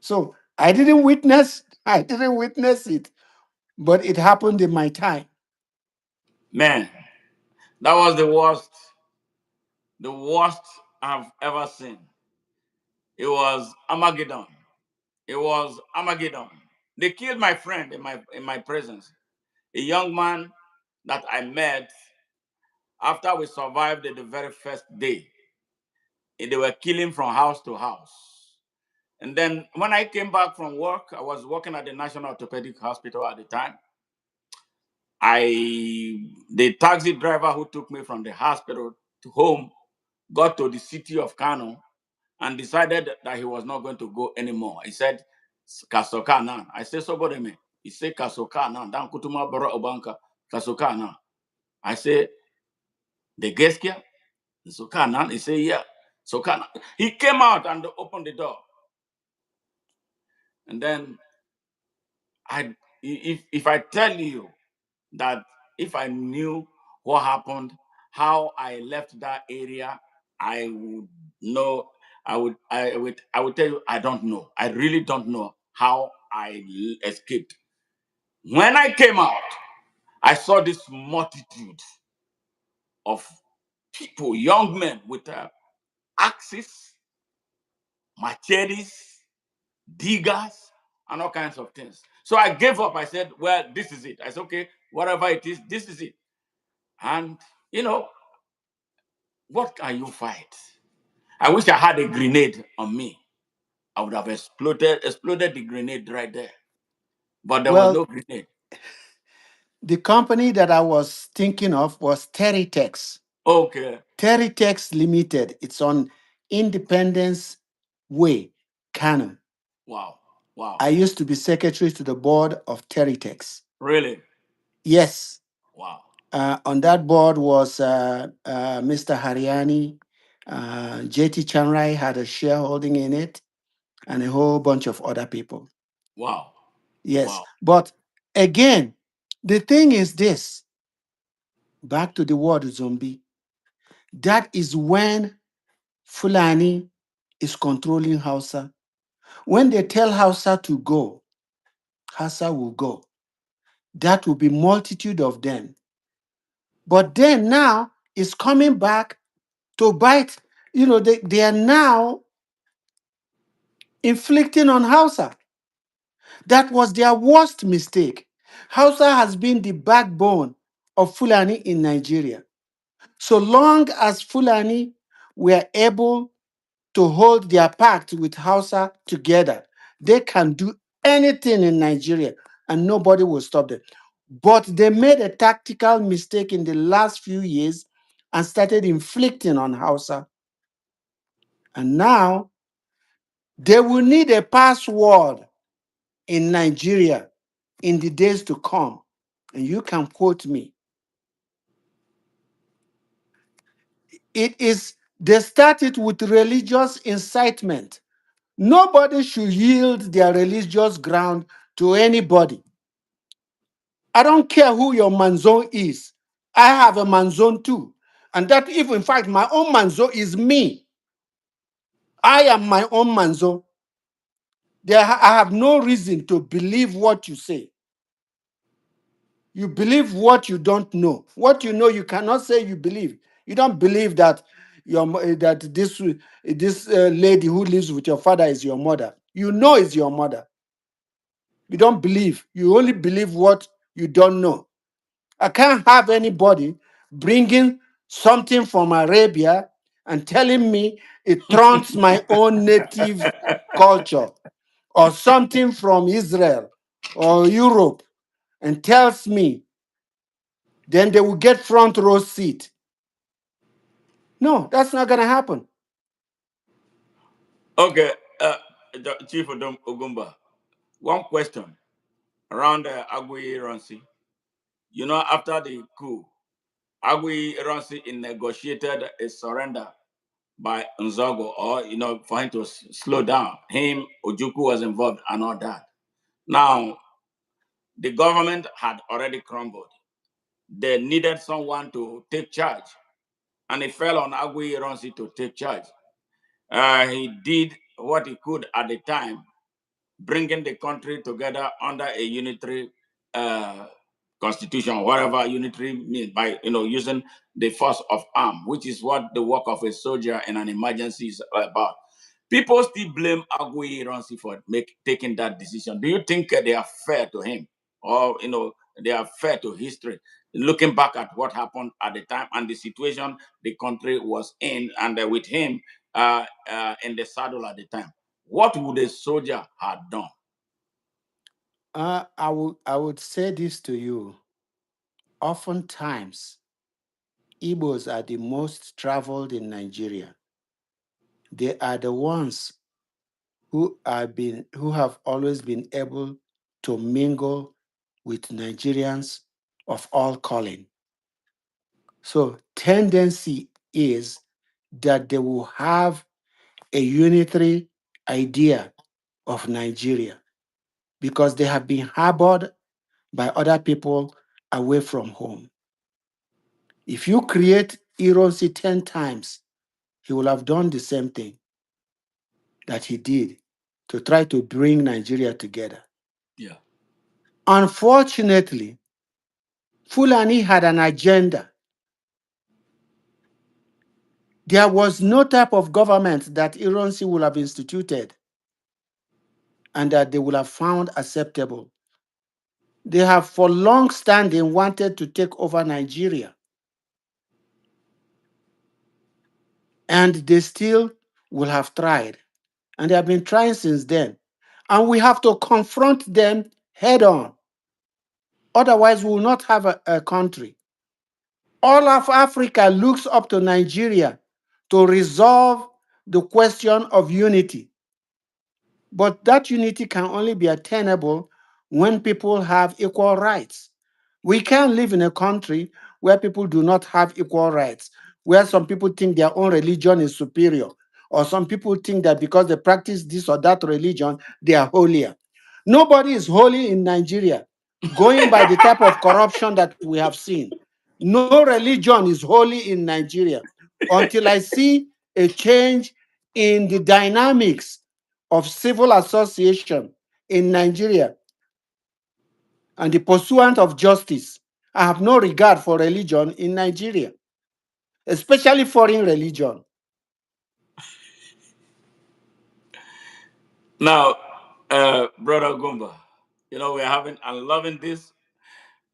So I didn't witness it, but it happened in my time. Man, that was the worst I've ever seen. It was Armageddon. It was Armageddon. They killed my friend in my presence, a young man that I met after we survived the very first day. And they were killing from house to house. And then when I came back from work, I was working at the National Orthopedic Hospital at the time. The taxi driver who took me from the hospital to home got to the city of Kano and decided that he was not going to go anymore. He said, Kasoka nan. I said, so what me? He said, Kasoka nan. Dan kutuma bara obanka. Kasoka nan. I said, the Geskia? Soka nan. He said, yeah. Soka nan. He came out and opened the door. And then if I tell you that if I knew what happened, how I left that area, I would know. I would tell you I don't know. I really don't know how I escaped. When I came out, I saw this multitude of people, young men with axes, machetes, diggers, and all kinds of things. So I gave up. I said, well, this is it. I said, okay, whatever it is, this is it. And, you know, what can you fight? I wish I had a grenade on me. I would have exploded the grenade right there. But there was Well, no grenade. the company that I was thinking of was Teritex. Okay. Teritex Limited. It's on Independence Way, Kano. Wow. Wow. I used to be secretary to the board of Teritex. Really? Yes. Wow. On that board was Mr. Hariani. JT Chanrai had a shareholding in it, and a whole bunch of other people. Wow. Yes. Wow. But again, the thing is this, back to the word zombie. That is when Fulani is controlling Hausa. When they tell Hausa to go, Hausa will go. That will be multitude of them. But then now it's coming back to bite. They are now inflicting on Hausa. That was their worst mistake. Hausa has been the backbone of Fulani in Nigeria. So long as Fulani were able to hold their pact with Hausa together, they can do anything in Nigeria and nobody will stop them. But they made a tactical mistake in the last few years and started inflicting on Hausa. And now they will need a password in Nigeria in the days to come. And you can quote me. They started with religious incitement. Nobody should yield their religious ground to anybody. I don't care who your manzo is. I have a manzo too. And that if in fact my own manzo is me. I am my own manzo. I have no reason to believe what you say. You believe what you don't know. What you know, you cannot say you believe. You don't believe that this lady who lives with your father is your mother. You know it's your mother. You don't believe. You only believe what you don't know. I can't have anybody bringing something from Arabia and telling me it trumps my own native culture, or something from Israel or Europe and tells me, then they will get front row seat. No, that's not going to happen. Okay, Chief Ugumba, one question around Aguiyi Ironsi. After the coup, Aguiyi Ironsi negotiated a surrender by Nzogo, or for him to slow down. Him, Ojukwu was involved and all that. Now, the government had already crumbled. They needed someone to take charge, and it fell on Aguiyi Ironsi to take charge. He did what he could at the time, bringing the country together under a unitary constitution, whatever unitary means, by using the force of arm, which is what the work of a soldier in an emergency is about. People still blame Aguiyi Ironsi for taking that decision. Do you think they are fair to him, or they are fair to history, looking back at what happened at the time and the situation the country was in, and with him in the saddle at the time? What would a soldier have done? I would say this to you. Oftentimes, Igbos are the most traveled in Nigeria. They are the ones who have always been able to mingle with Nigerians of all calling. So tendency is that they will have a unitary idea of Nigeria because they have been harbored by other people away from home. If you create Ironsi 10 times, he will have done the same thing that he did to try to bring Nigeria together. Yeah. Unfortunately, Fulani had an agenda. There was no type of government that Ironsi would have instituted and that they would have found acceptable. They have for long standing wanted to take over Nigeria. And they still will have tried. And they have been trying since then. And we have to confront them head on. Otherwise, we will not have a country. All of Africa looks up to Nigeria to resolve the question of unity. But that unity can only be attainable when people have equal rights. We can't live in a country where people do not have equal rights, where some people think their own religion is superior, or some people think that because they practice this or that religion, they are holier. Nobody is holy in Nigeria, going by the type of corruption that we have seen. No religion is holy in Nigeria until I see a change in the dynamics of civil association in Nigeria and the pursuant of justice. I have no regard for religion in Nigeria, especially foreign religion. Now, Brother Agumba, I'm loving this.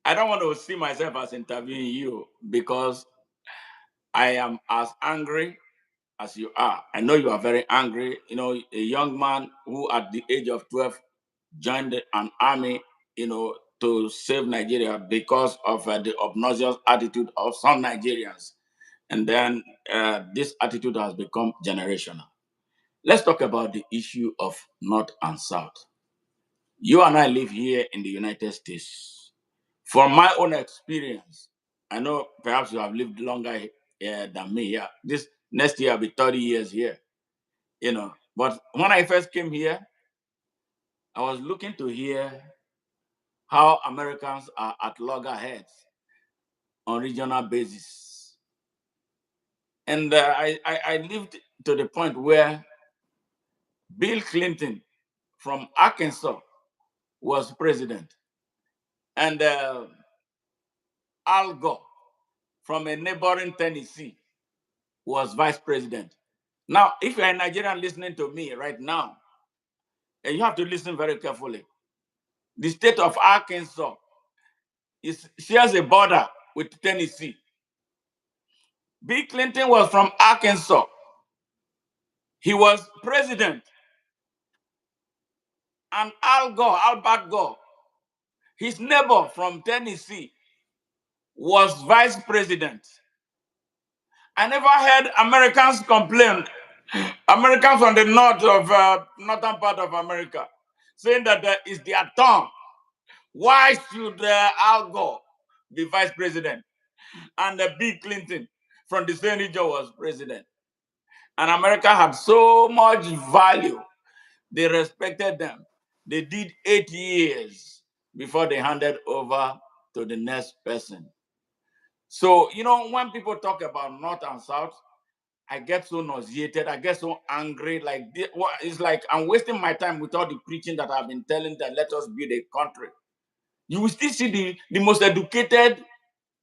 I don't want to see myself as interviewing you because I am as angry as you are. I know you are very angry. A young man who at the age of 12 joined an army, to save Nigeria because of the obnoxious attitude of some Nigerians. And then this attitude has become generational. Let's talk about the issue of North and South. You and I live here in the United States. From my own experience, I know perhaps you have lived longer than me here. This next year I'll be 30 years here, But when I first came here, I was looking to hear how Americans are at loggerheads on regional basis. And I lived to the point where Bill Clinton from Arkansas was president, and Al Gore from a neighboring Tennessee was vice president. Now, if you're a Nigerian listening to me right now, and you have to listen very carefully, the state of Arkansas shares a border with Tennessee. Bill Clinton was from Arkansas. He was president. And Albert Gore, his neighbor from Tennessee, was vice president. I never heard Americans complain, Americans from the northern part of America, saying that it's their turn. Why should Al Gore be vice president? And Bill Clinton from the same region was president. And America had so much value. They respected them. They did 8 years before they handed over to the next person. So, when people talk about North and South, I get so nauseated. I get so angry. It's like I'm wasting my time with all the preaching that I've been telling that let us build a country. You will still see the most educated.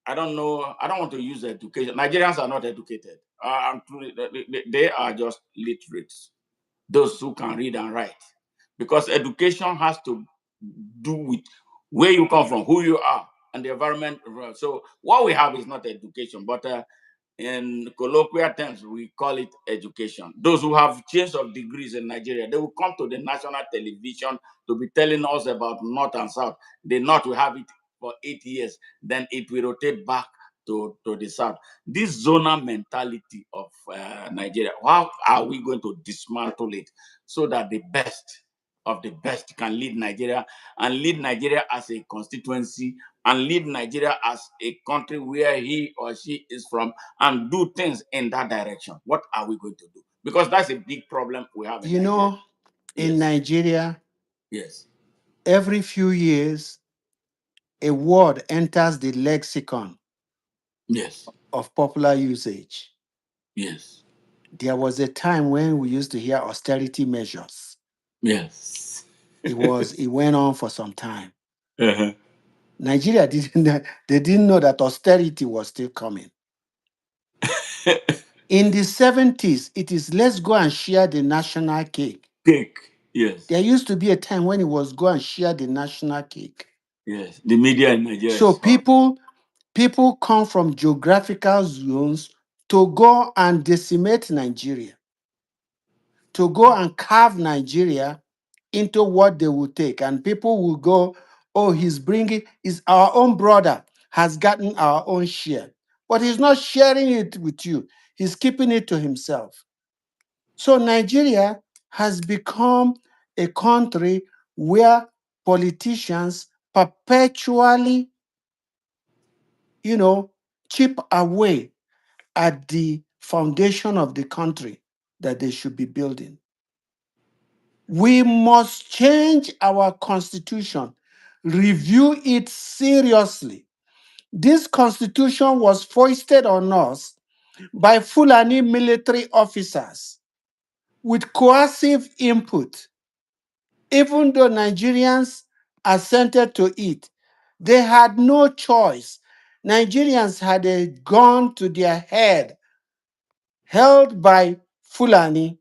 I don't know. I don't want to use education. Nigerians are not educated. They are just literate. Those who can read and write. Because education has to do with where you come from, who you are, and the environment. So what we have is not education, but in colloquial terms, we call it education. Those who have change of degrees in Nigeria, they will come to the national television to be telling us about North and South. The North will have it for 8 years, then it will rotate back to the South. This zonal mentality of Nigeria, how are we going to dismantle it so that the best of the best can lead Nigeria and lead Nigeria as a constituency and lead Nigeria as a country where he or she is from and do things in that direction? What are we going to do? Because that's a big problem we have in Nigeria. In Nigeria, Yes. every few years, a word enters the lexicon Yes. of popular usage. Yes. There was a time when we used to hear austerity measures. Yes. It went on for some time. Uh-huh. Nigeria didn't know that austerity was still coming. In the 70s, it is let's go and share the national cake. Cake. Yes. There used to be a time when it was go and share the national cake. Yes. The media in Nigeria. So people come from geographical zones to go and decimate Nigeria, to go and carve Nigeria into what they will take. And people will go, oh, is our own brother has gotten our own share. But he's not sharing it with you. He's keeping it to himself. So Nigeria has become a country where politicians perpetually, chip away at the foundation of the country that they should be building. We must change our constitution, review it seriously. This constitution was foisted on us by Fulani military officers. with coercive input. Even though Nigerians assented to it, they had no choice. Nigerians had a gun to their head held by Fulani.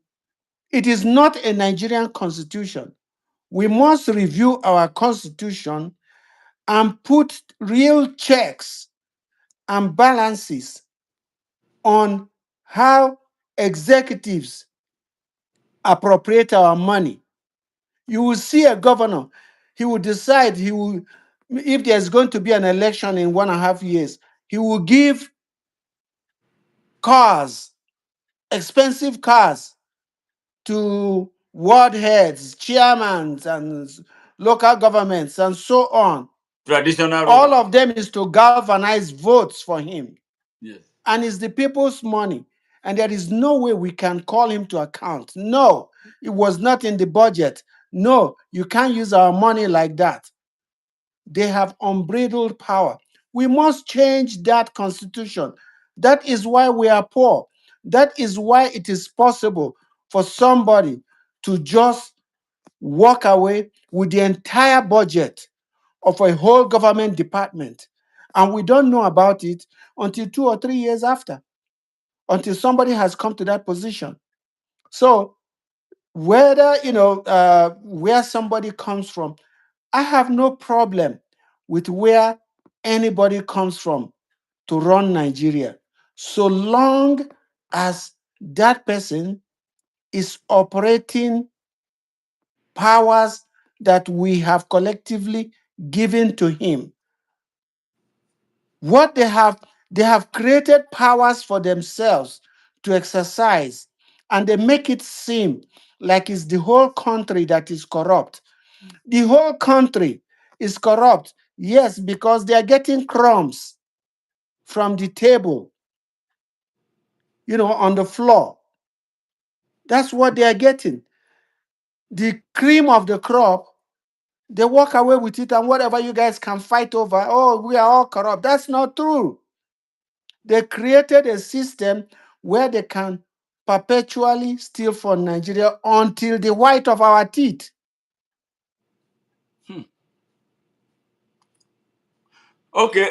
It is not a Nigerian constitution. We must review our constitution and put real checks and balances on how executives appropriate our money. You will see a governor, he will decide if there's going to be an election in 1.5 years, he will give cars, expensive cars, to ward heads, chairmans, and local governments, and so on. Traditional All rulers. of them is to galvanize votes for him. Yes. And it's the people's money. And there is no way we can call him to account. No, it was not in the budget. No, you can't use our money like that. They have unbridled power. We must change that constitution. That is why we are poor. That is why it is possible for somebody to just walk away with the entire budget of a whole government department. And we don't know about it until 2 or 3 years after, until somebody has come to that position. So whether, where somebody comes from, I have no problem with where anybody comes from to run Nigeria, so long as that person is operating powers that we have collectively given to him. What they have created powers for themselves to exercise, and they make it seem like it's the whole country that is corrupt. The whole country is corrupt, yes, because they are getting crumbs from the table, on the floor. That's what they are getting. The cream of the crop, they walk away with it, and whatever you guys can fight over, oh, we are all corrupt. That's not true. They created a system where they can perpetually steal from Nigeria until the white of our teeth. Okay,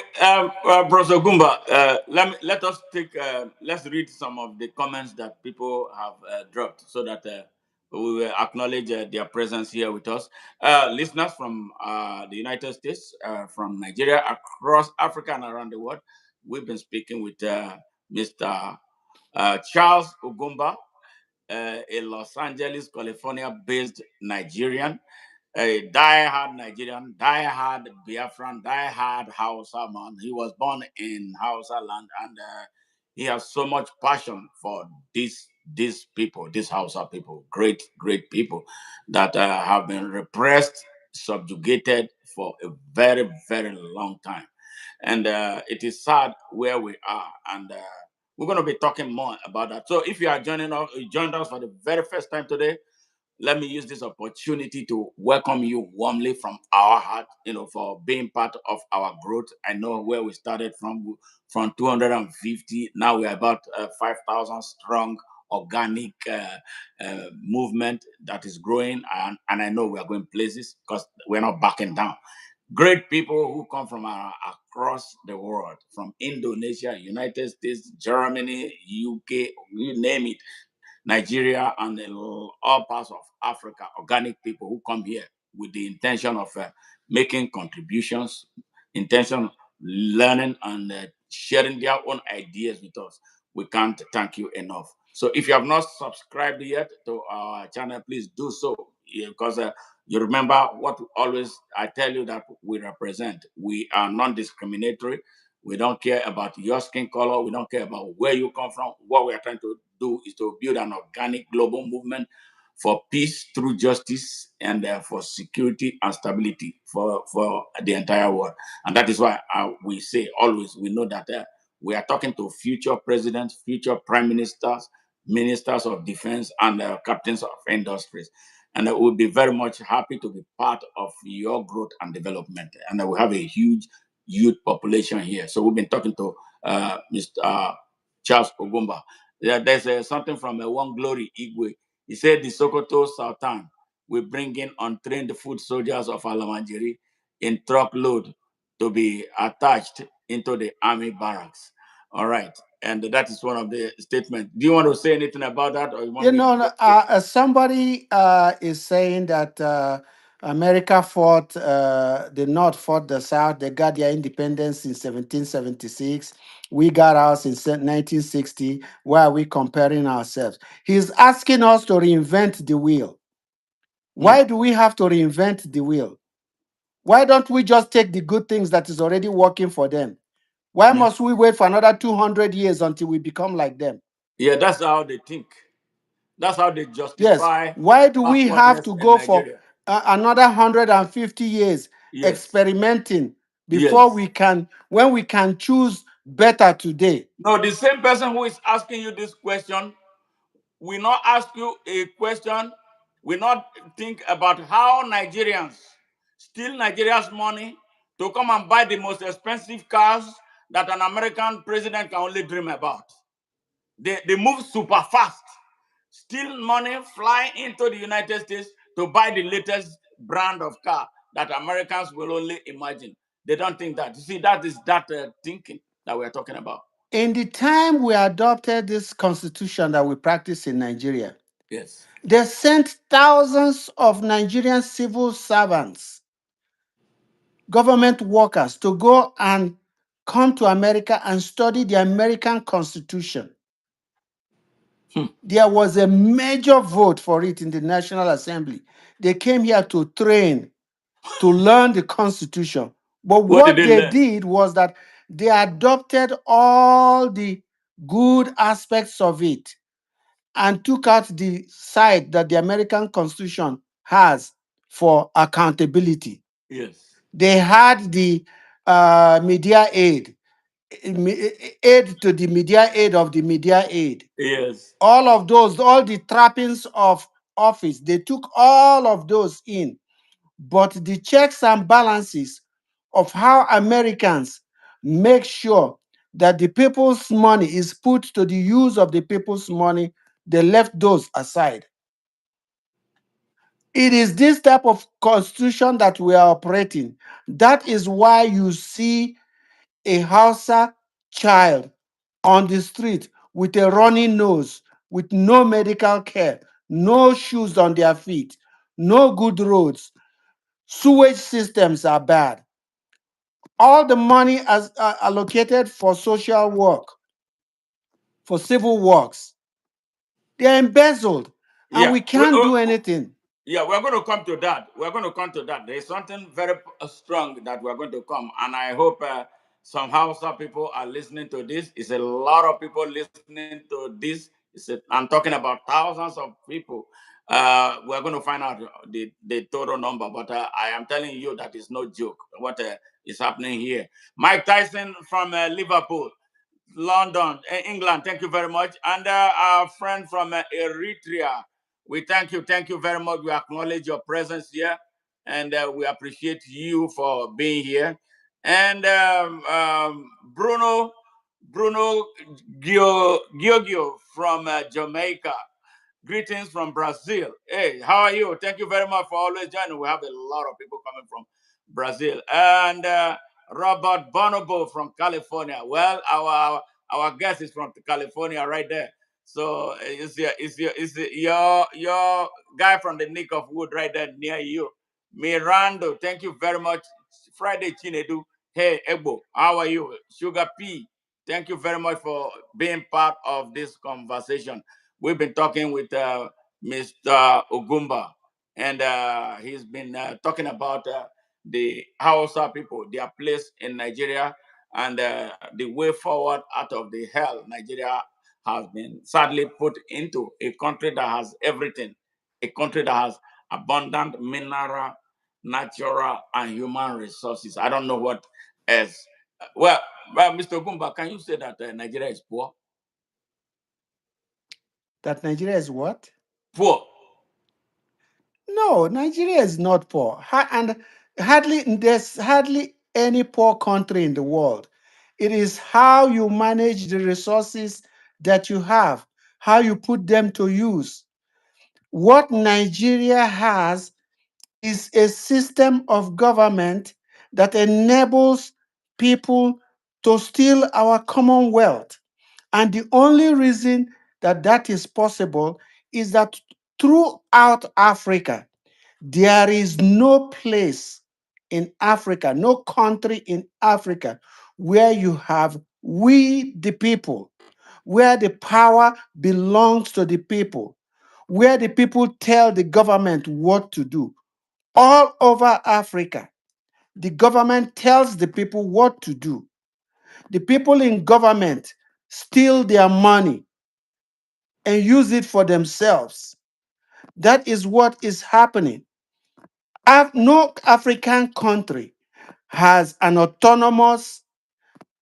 Professor Gumba, let us let's read some of the comments that people have dropped so that we will acknowledge their presence here with us. Listeners from the United States, from Nigeria, across Africa and around the world, we've been speaking with Mr. Charles Ugwumba, a Los Angeles, California-based Nigerian, a die-hard Nigerian, die-hard Biafran, die-hard Hausa man. He was born in Hausa land, and he has so much passion for these people, these Hausa people, great people that have been repressed, subjugated for a very, very long time. And it is sad where we are, and we're going to be talking more about that. So if you are joined us for the very first time today, let me use this opportunity to welcome you warmly from our heart, for being part of our growth. I know where we started from 250. Now we're about 5,000 strong organic movement that is growing. And I know we are going places because we're not backing down. Great people who come from across the world, from Indonesia, United States, Germany, UK, you name it. Nigeria and all parts of Africa, organic people who come here with the intention of making contributions, intention of learning and sharing their own ideas with us. We can't thank you enough. So if you have not subscribed yet to our channel, please do so, because you remember what always I tell you that we represent. We are non-discriminatory. We don't care about your skin color. We don't care about where you come from. What we are trying to do is to build an organic global movement for peace through justice and for security and stability for the entire world. And that is why we say always, we know that we are talking to future presidents, future prime ministers, ministers of defense, and captains of industries. And we'll be very much happy to be part of your growth and development. And we have a huge youth population here. So we've been talking to Mr. Charles Agumba. There's something from One Glory Igwe. He said the Sokoto Sultan will bring in untrained foot soldiers of Alamanjiri in truckload to be attached into the army barracks. All right. And that is one of the statements. Do you want to say anything about that, or you want You me know, to? somebody is saying that America fought, the North fought the South. They got their independence in 1776. We got ours in 1960. Why are we comparing ourselves? He's asking us to reinvent the wheel. Why do we have to reinvent the wheel? Why don't we just take the good things that is already working for them? Why must we wait for another 200 years until we become like them? Yeah, that's how they think. That's how they Yes. justify Why do we have backwardness to in go for Nigeria. another 150 years Yes. experimenting before Yes. we can, when we can choose better today? No, the same person who is asking you this question will not ask you a question, will not think about how Nigerians steal Nigeria's money to come and buy the most expensive cars that an American president can only dream about. They move super fast, steal money, fly into the United States to buy the latest brand of car that Americans will only imagine. They don't think that. You see, that is that thinking that we're talking about. In the time we adopted this constitution that we practice in Nigeria, Yes. they sent thousands of Nigerian civil servants, government workers, to go and come to America and study the American Constitution. There was a major vote for it in the National Assembly. They came here to train, to learn the Constitution. But What did what they they learn? did was that they adopted all the good aspects of it and took out the side that the American Constitution has for accountability. Yes. They had the media aid to the media aid of the media aid. Yes. All of those, all the trappings of office, they took all of those in. But the checks and balances of how Americans make sure that the people's money is put to the use of the people's money, they left those aside. It is this type of constitution that we are operating. That is why you see a Hausa child on the street with a runny nose, with no medical care, no shoes on their feet, no good roads. Sewage systems are bad. All the money as allocated for social work, for civil works, they're embezzled, and Yeah. we can't do anything. Yeah, we're going to come to that. We're going to come to that. There's something very strong that we're going to come, and I hope some Hausa people are listening to this. It's a lot of people listening to this. I'm talking about thousands of people. We're going to find out the total number, but I am telling you that it's no joke what is happening here. Mike Tyson from Liverpool. London, England. Thank you very much. And our friend from Eritrea, we thank you very much. We acknowledge your presence here, and we appreciate you for being here. And Bruno Giorgio from Jamaica. Greetings from Brazil. Hey, how are you? Thank you very much for always joining. We have a lot of people coming from Brazil. And Robert Bonobo from California. Well, our guest is from California right there. So your guy from the Nick of Wood right there near you. Mirando, thank you very much. Friday Chinedu. Hey, Ebo, how are you? Sugar P, thank you very much for being part of this conversation. We've been talking with Mr. Ugwumba, and he's been talking about the Hausa people, their place in Nigeria, and the way forward out of the hell Nigeria has been sadly put into a country that has everything, a country that has abundant mineral, natural, and human resources. I don't know what else. Well, Mr. Ugwumba, can you say that Nigeria is poor? That Nigeria is what? Poor. No, Nigeria is not poor. And there's hardly any poor country in the world. It is how you manage the resources that you have, how you put them to use. what Nigeria has is a system of government that enables people to steal our commonwealth. And the only reason that that is possible is that throughout Africa, there is no place in Africa, no country in Africa where you have we the people, where the power belongs to the people, where the people tell the government what to do. All over Africa, the government tells the people what to do. The people in government steal their money and use it for themselves. That is what is happening. No African country has an autonomous,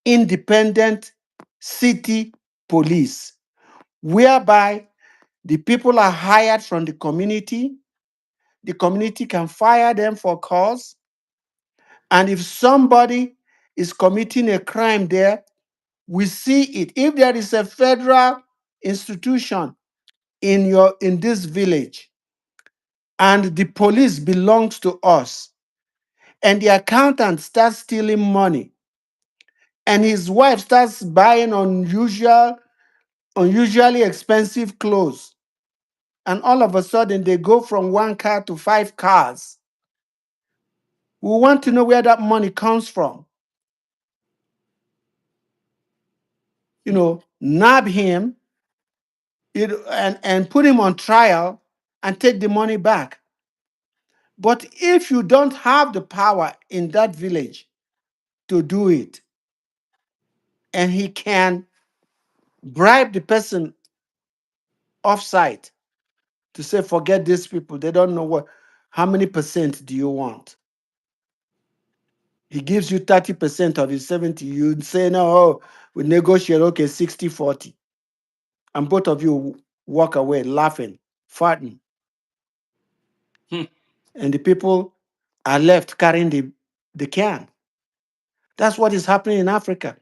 independent city police whereby the people are hired from the community can fire them for cause, and if somebody is committing a crime there, we see it. If there is a federal institution in this village and the police belongs to us, and the accountant starts stealing money, and his wife starts buying unusually expensive clothes, and all of a sudden they go from 1 car to 5 cars, we want to know where that money comes from. Nab him and put him on trial and take the money back. But if you don't have the power in that village to do it, and he can bribe the person off-site to say, forget these people, they don't know how many percent do you want? He gives you 30% of his 70. You say, no, we negotiate, okay, 60-40. And both of you walk away laughing, farting. And the people are left carrying the can. That's what is happening in Africa.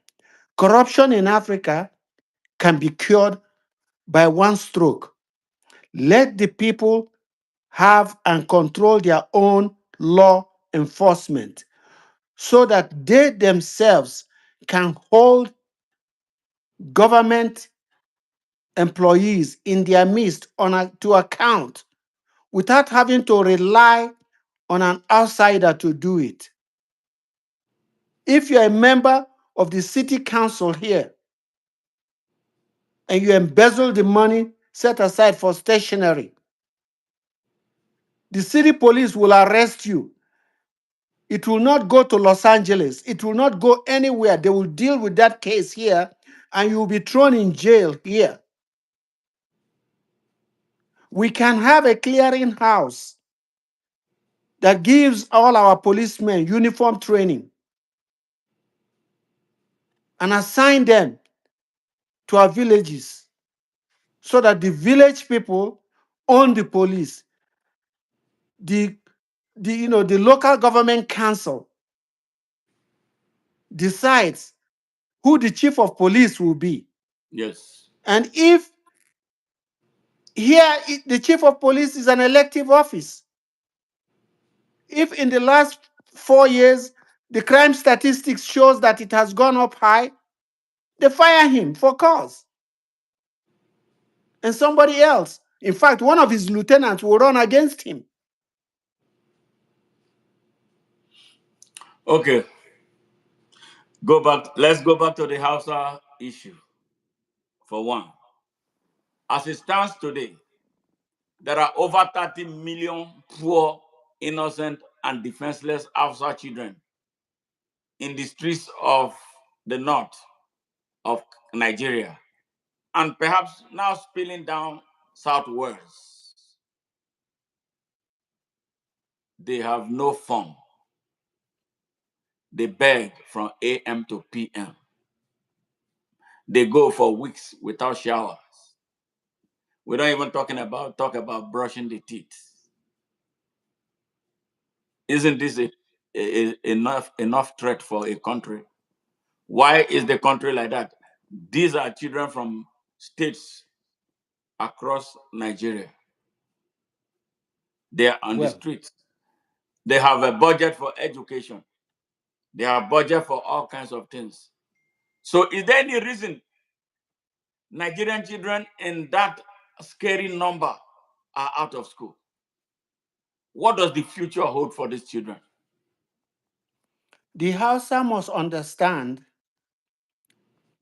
Corruption in Africa can be cured by one stroke. Let the people have and control their own law enforcement so that they themselves can hold government employees in their midst to account without having to rely on an outsider to do it. If you're a member of the city council here and you embezzle the money set aside for stationery, the city police will arrest you. It will not go to Los Angeles. It will not go anywhere. They will deal with that case here and you will be thrown in jail here. We can have a clearinghouse that gives all our policemen uniform training and assign them to our villages so that the village people own the police. The local government council decides who the chief of police will be. Yes. And if here the chief of police is an elective office, if in the last 4 years the crime statistics shows that it has gone up high, they fire him for cause. And somebody else, in fact, one of his lieutenants will run against him. Okay. Let's go back to the Hausa issue. For one, as it stands today, there are over 30 million poor, innocent, and defenseless Hausa children in the streets of the north of Nigeria, and perhaps now spilling down southwards. They have no phone. They beg from AM to PM. They go for weeks without showers. We don't even talk about brushing the teeth. Isn't this enough threat for a country? Why is the country like that? These are children from states across Nigeria. They are on the Well, streets. They have a budget for education. They have budget for all kinds of things. So is there any reason Nigerian children in that scary number are out of school? What does the future hold for these children? the Hausa must understand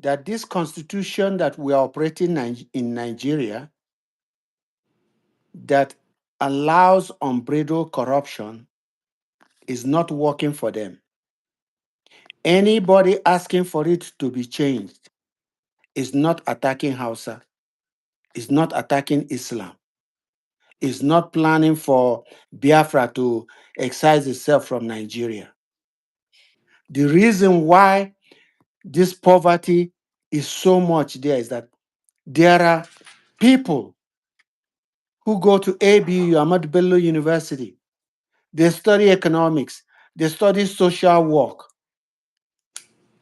that this constitution that we are operating in Nigeria that allows unbridled corruption is not working for them. Anybody asking for it to be changed is not attacking Hausa, is not attacking Islam, is not planning for Biafra to excise itself from Nigeria. The reason why this poverty is so much there is that there are people who go to ABU, Ahmadu Bello University. They study economics. They study social work.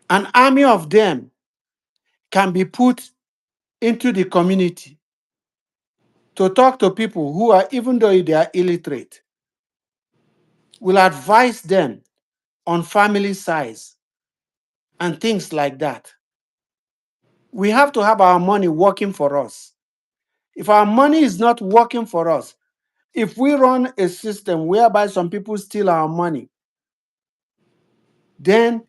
An army of them can be put into the community to talk to people who are, even though they are illiterate, will advise them on family size and things like that. We have to have our money working for us. If our money is not working for us, if we run a system whereby some people steal our money, then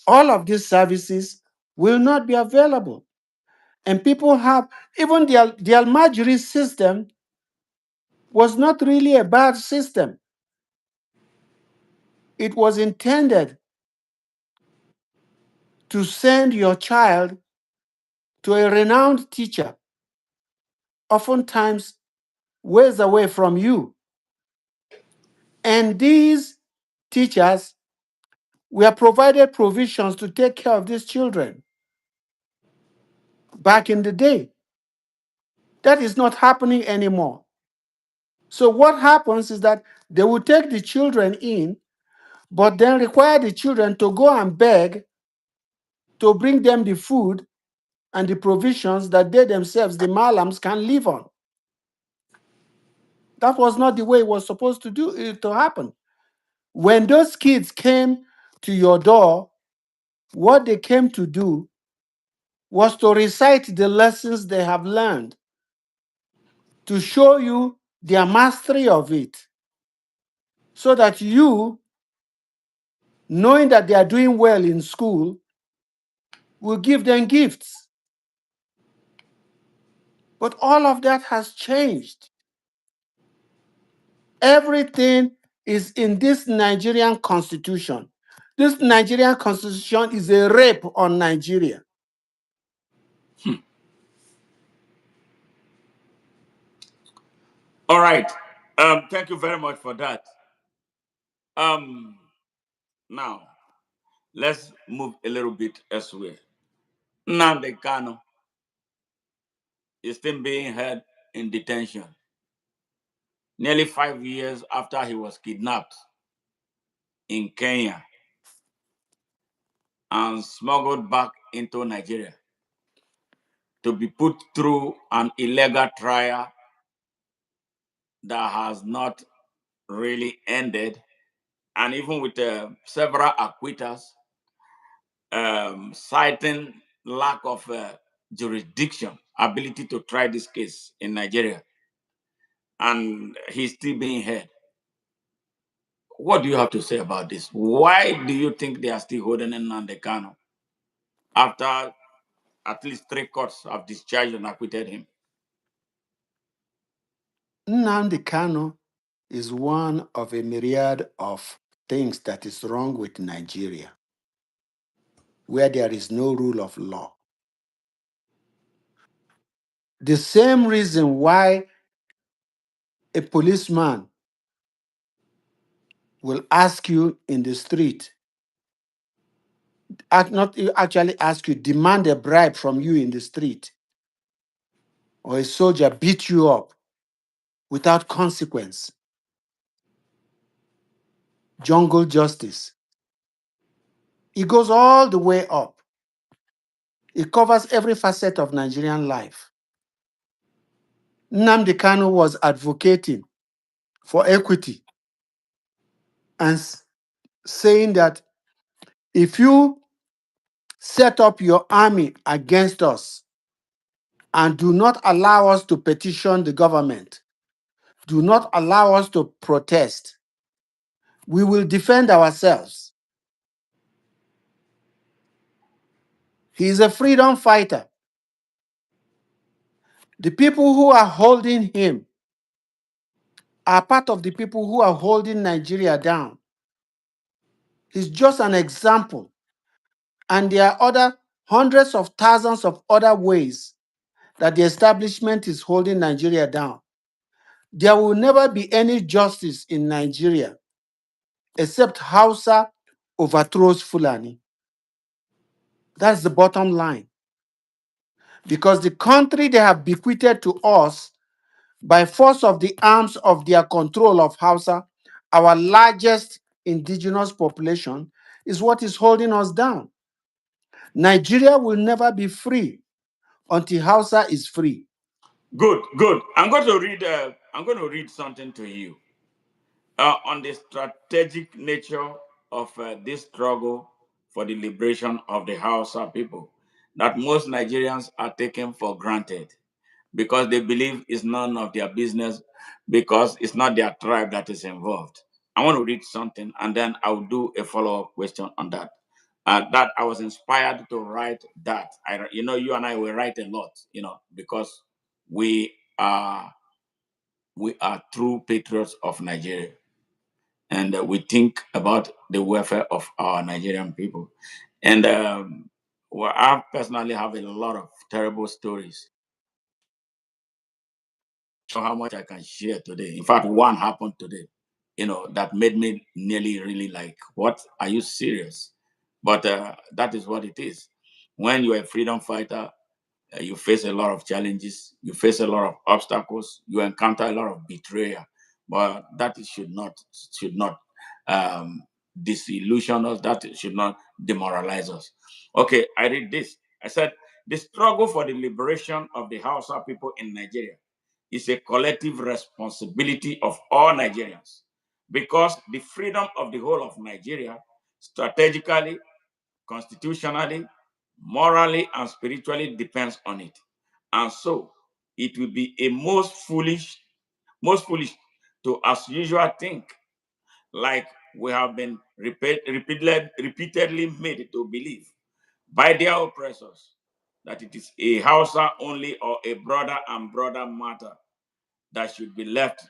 all of these services will not be available. And people have, even the Almajiri system was not really a bad system. It was intended to send your child to a renowned teacher, oftentimes ways away from you. And these teachers were provided provisions to take care of these children back in the day. That is not happening anymore. So what happens is that they will take the children in, but then require the children to go and beg to bring them the food and the provisions that they themselves, the Malams, can live on. That was not the way it was supposed to happen. When those kids came to your door, what they came to do was to recite the lessons they have learned, to show you their mastery of it, so that you, knowing that they are doing well in school, will give them gifts. But all of that has changed. Everything is in this Nigerian constitution. This Nigerian constitution is a rape on Nigeria. All right. Thank you very much for that. Now, let's move a little bit elsewhere. Nnamdi Kano is still being held in detention nearly 5 years after he was kidnapped in Kenya and smuggled back into Nigeria to be put through an illegal trial that has not really ended, and even with several acquittals, citing lack of jurisdiction, ability to try this case in Nigeria, and he's still being held. What do you have to say about this? Why do you think they are still holding Nnamdi Kanu after at least 3 courts have discharged and acquitted him? Nnamdi Kanu is one of a myriad of things that is wrong with Nigeria, where there is no rule of law. The same reason why a policeman will ask you in the street, not actually ask you, demand a bribe from you in the street, or a soldier beat you up without consequence. Jungle justice. It goes all the way up. It covers every facet of Nigerian life. Nnamdi Kanu was advocating for equity and saying that if you set up your army against us and do not allow us to petition the government, do not allow us to protest, we will defend ourselves. He is a freedom fighter. The people who are holding him are part of the people who are holding Nigeria down. He's just an example. And there are other hundreds of thousands of other ways that the establishment is holding Nigeria down. There will never be any justice in Nigeria except Hausa overthrows Fulani. That's the bottom line. Because the country they have bequeathed to us by force of the arms of their control of Hausa, our largest indigenous population, is what is holding us down. Nigeria will never be free until Hausa is free. Good, good. I'm going to read. I'm going to read something to you on the strategic nature of this struggle for the liberation of the Hausa people that most Nigerians are taken for granted because they believe it's none of their business because it's not their tribe that is involved. I want to read something and then I'll do a follow-up question on that. That I was inspired to write that. You and I will write a lot, because we are true patriots of Nigeria, and we think about the welfare of our Nigerian people. And well, I personally have a lot of terrible stories. How much I can share today. In fact, one happened today, that made me nearly really like, what? Are you serious? But that is what it is. When you're a freedom fighter, you face a lot of challenges, you face a lot of obstacles, you encounter a lot of betrayal. But that should not disillusion us, that should not demoralize us. Okay, I read this. I said, the struggle for the liberation of the Hausa people in Nigeria is a collective responsibility of all Nigerians because the freedom of the whole of Nigeria, strategically, constitutionally, morally, and spiritually depends on it. And so it will be a most foolish to, as usual, think like we have been repeatedly made to believe by their oppressors that it is a Hausa only or a brother and brother matter that should be left,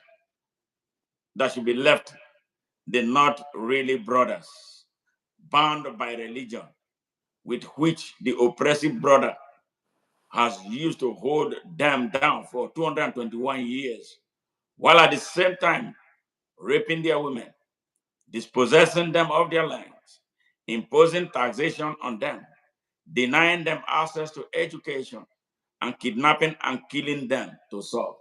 the not really brothers, bound by religion, with which the oppressive brother has used to hold them down for 221 years, while at the same time raping their women, dispossessing them of their lands, imposing taxation on them, denying them access to education, and kidnapping and killing them to solve.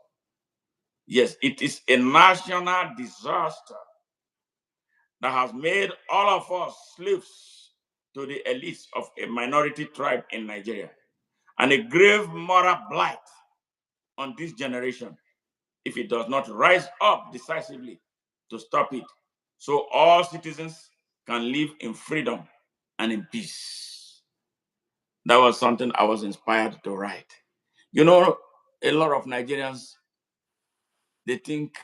Yes, it is a national disaster that has made all of us slaves to the elites of a minority tribe in Nigeria, and a grave moral blight on this generation if it does not rise up decisively to stop it, so all citizens can live in freedom and in peace. That was something I was inspired to write. A lot of Nigerians, they think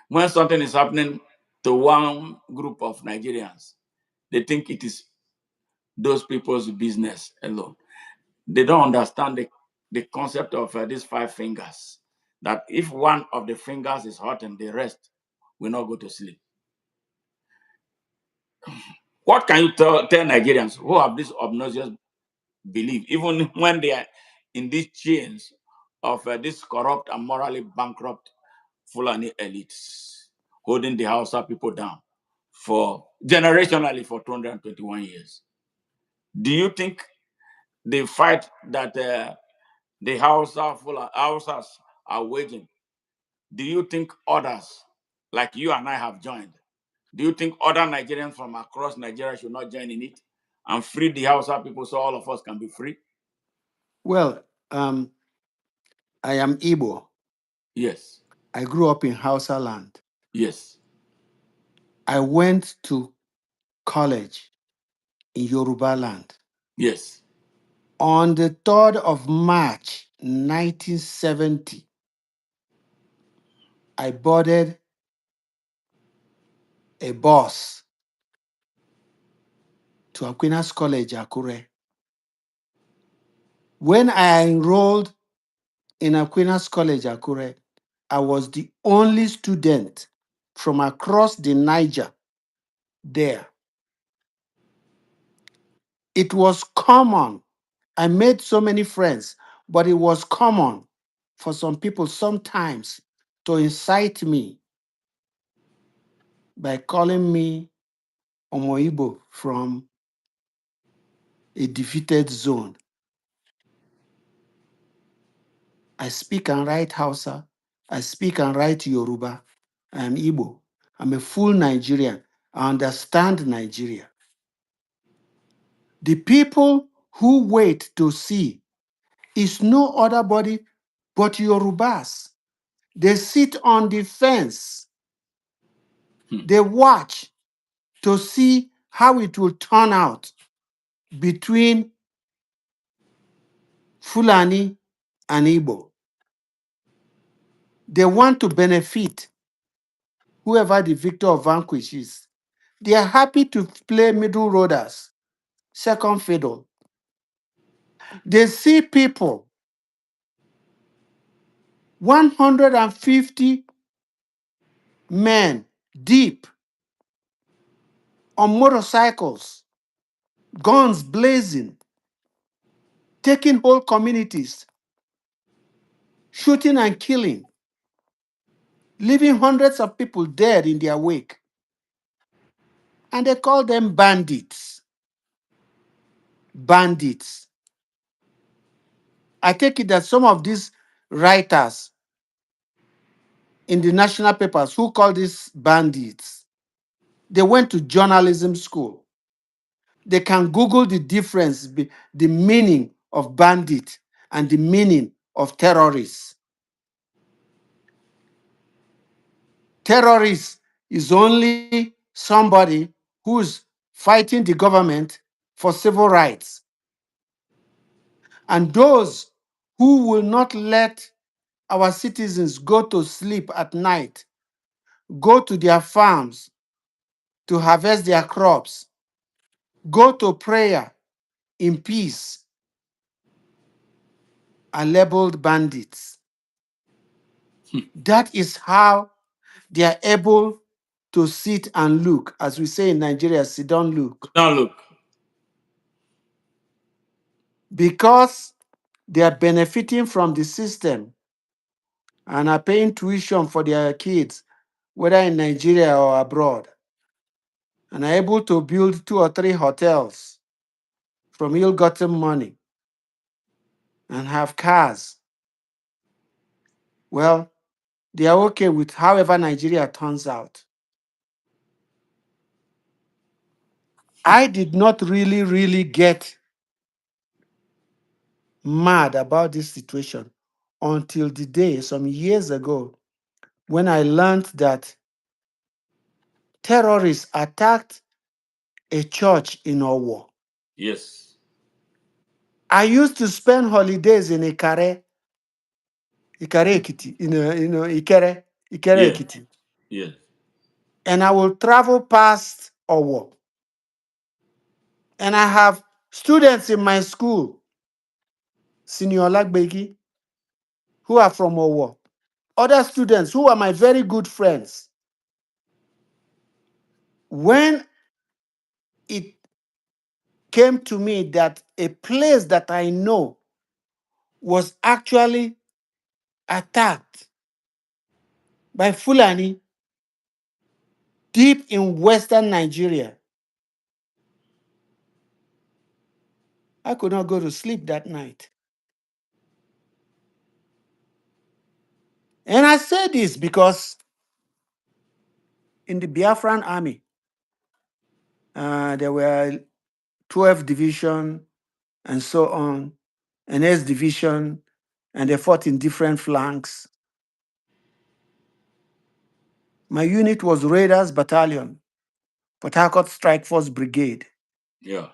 when something is happening to one group of Nigerians, they think it is those people's business alone. They don't understand the concept of these five fingers, that if one of the fingers is hot and the rest will not go to sleep. What can you tell Nigerians who have this obnoxious belief, even when they are in these chains of this corrupt and morally bankrupt Fulani elites, holding the Hausa people down for generationally for 221 years? Do you think the fight that the Hausas are waging, do you think others like you and I have joined? Do you think other Nigerians from across Nigeria should not join in it and free the Hausa people so all of us can be free? Well, I am Igbo. Yes. I grew up in Hausa land. Yes. I went to college in Yoruba land. Yes. On the 3rd of March, 1970, I boarded a bus to Aquinas College, Akure. When I enrolled in Aquinas College, Akure, I was the only student from across the Niger there. It was common. I made so many friends, but it was common for some people sometimes to incite me by calling me Omoibo from a defeated zone. I speak and write Hausa. I speak and write Yoruba. I am Igbo. I'm a full Nigerian. I understand Nigeria. The people who wait to see is no other body but Yorubas. They sit on the fence. They watch to see how it will turn out between Fulani and Igbo. They want to benefit whoever the victor or vanquish is. They are happy to play middle roaders, second fiddle. They see people, 150 men deep on motorcycles, guns blazing, taking whole communities, shooting and killing, leaving hundreds of people dead in their wake. And they call them bandits. Bandits. I take it that some of these writers in the national papers who call these bandits, they went to journalism school. They can Google the difference, the meaning of bandit and the meaning of terrorists. Terrorist is only somebody who's fighting the government for civil rights. And those who will not let our citizens go to sleep at night, go to their farms to harvest their crops, go to prayer in peace, are labeled bandits. That is how they are able to sit and look, as we say in Nigeria, sit down look. Now look. Because they are benefiting from the system and are paying tuition for their kids, whether in Nigeria or abroad, and are able to build 2 or 3 hotels from ill-gotten money and have cars. Well, they are okay with however Nigeria turns out. I did not really get mad about this situation until the day, some years ago, when I learned that terrorists attacked a church in Owo. Yes. I used to spend holidays in Ikare Ekiti, Ikere Yes. Ekiti, Yes. and I will travel past Owo. And I have students in my school, Senior Lagbegi, who are from Owo. Other students who are my very good friends. When it came to me that a place that I know was actually attacked by Fulani deep in western Nigeria, I could not go to sleep that night. And I say this because in the Biafran army, there were 12 division and so on, an S division, and they fought in different flanks. My unit was Raiders Battalion, Port Harcourt Strike Force Brigade. Yeah.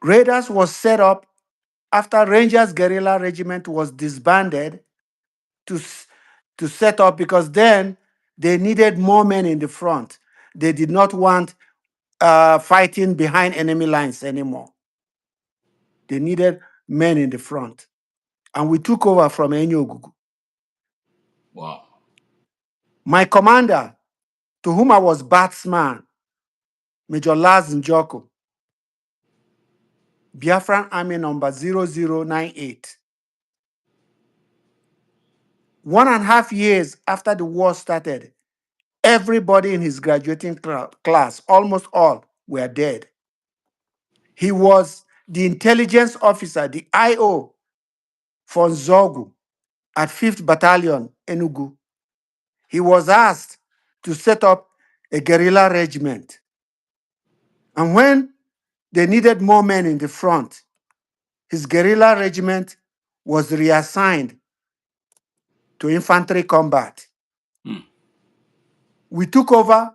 Raiders was set up after Rangers Guerrilla Regiment was disbanded to set up, because then they needed more men in the front. They did not want fighting behind enemy lines anymore. They needed men in the front. And we took over from Enyogugu. Wow. My commander, to whom I was batsman, Major Laz Njoko, Biafran Army number 0098. 1.5 years after the war started, everybody in his graduating class, almost all, were dead. He was the intelligence officer, the IO for Nzogu at 5th Battalion, Enugu. He was asked to set up a guerrilla regiment. And when they needed more men in the front, his guerrilla regiment was reassigned to infantry combat. We took over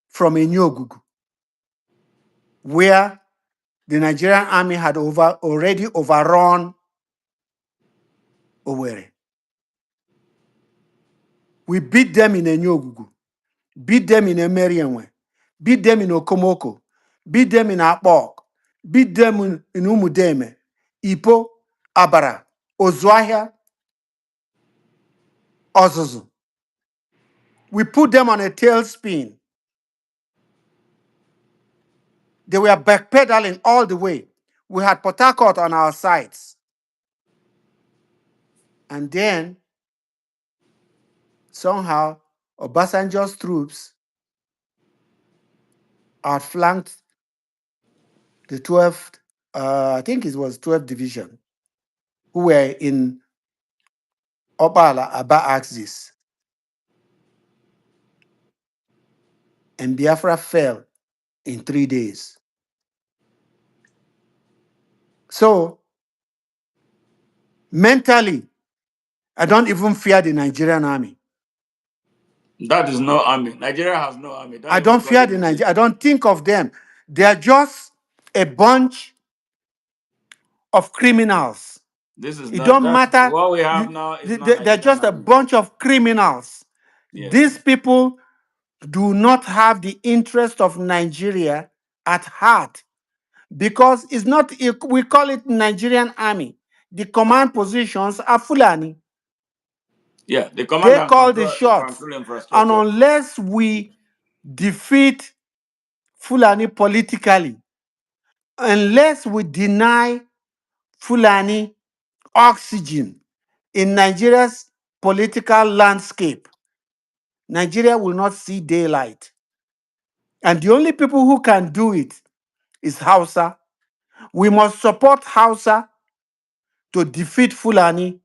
from Enyogugu, where the Nigerian army had already overrun Owerri. We beat them in Enyogugu, beat them in Emerienwe, beat them in Okomoko, beat them in Akpok, beat them in Umudeme, Ipo, Abara, Ozuahia, Ozuzu. We put them on a tailspin. They were backpedaling all the way. We had Port Harcourt on our sides. And then, somehow, Obasanjo's troops outflanked the 12th, I think it was 12th Division, who were in Obala Aba axis. And Biafra fell in 3 days. So, mentally, I don't even fear the Nigerian army. That is no army. Nigeria has no army. I don't fear the Nigerian. I don't think of them. They are just a bunch of criminals. This is It not don't that. matter. What we have now is not They're Nigerian just a army. bunch of criminals. Yes. These people do not have the interest of Nigeria at heart, because it's not, we call it Nigerian army. The command positions are Fulani. Yeah, the command They and call the control shots. And infrastructure. unless we defeat Fulani politically, unless we deny Fulani oxygen in Nigeria's political landscape, Nigeria will not see daylight. And the only people who can do it is Hausa. We must support Hausa to defeat Fulani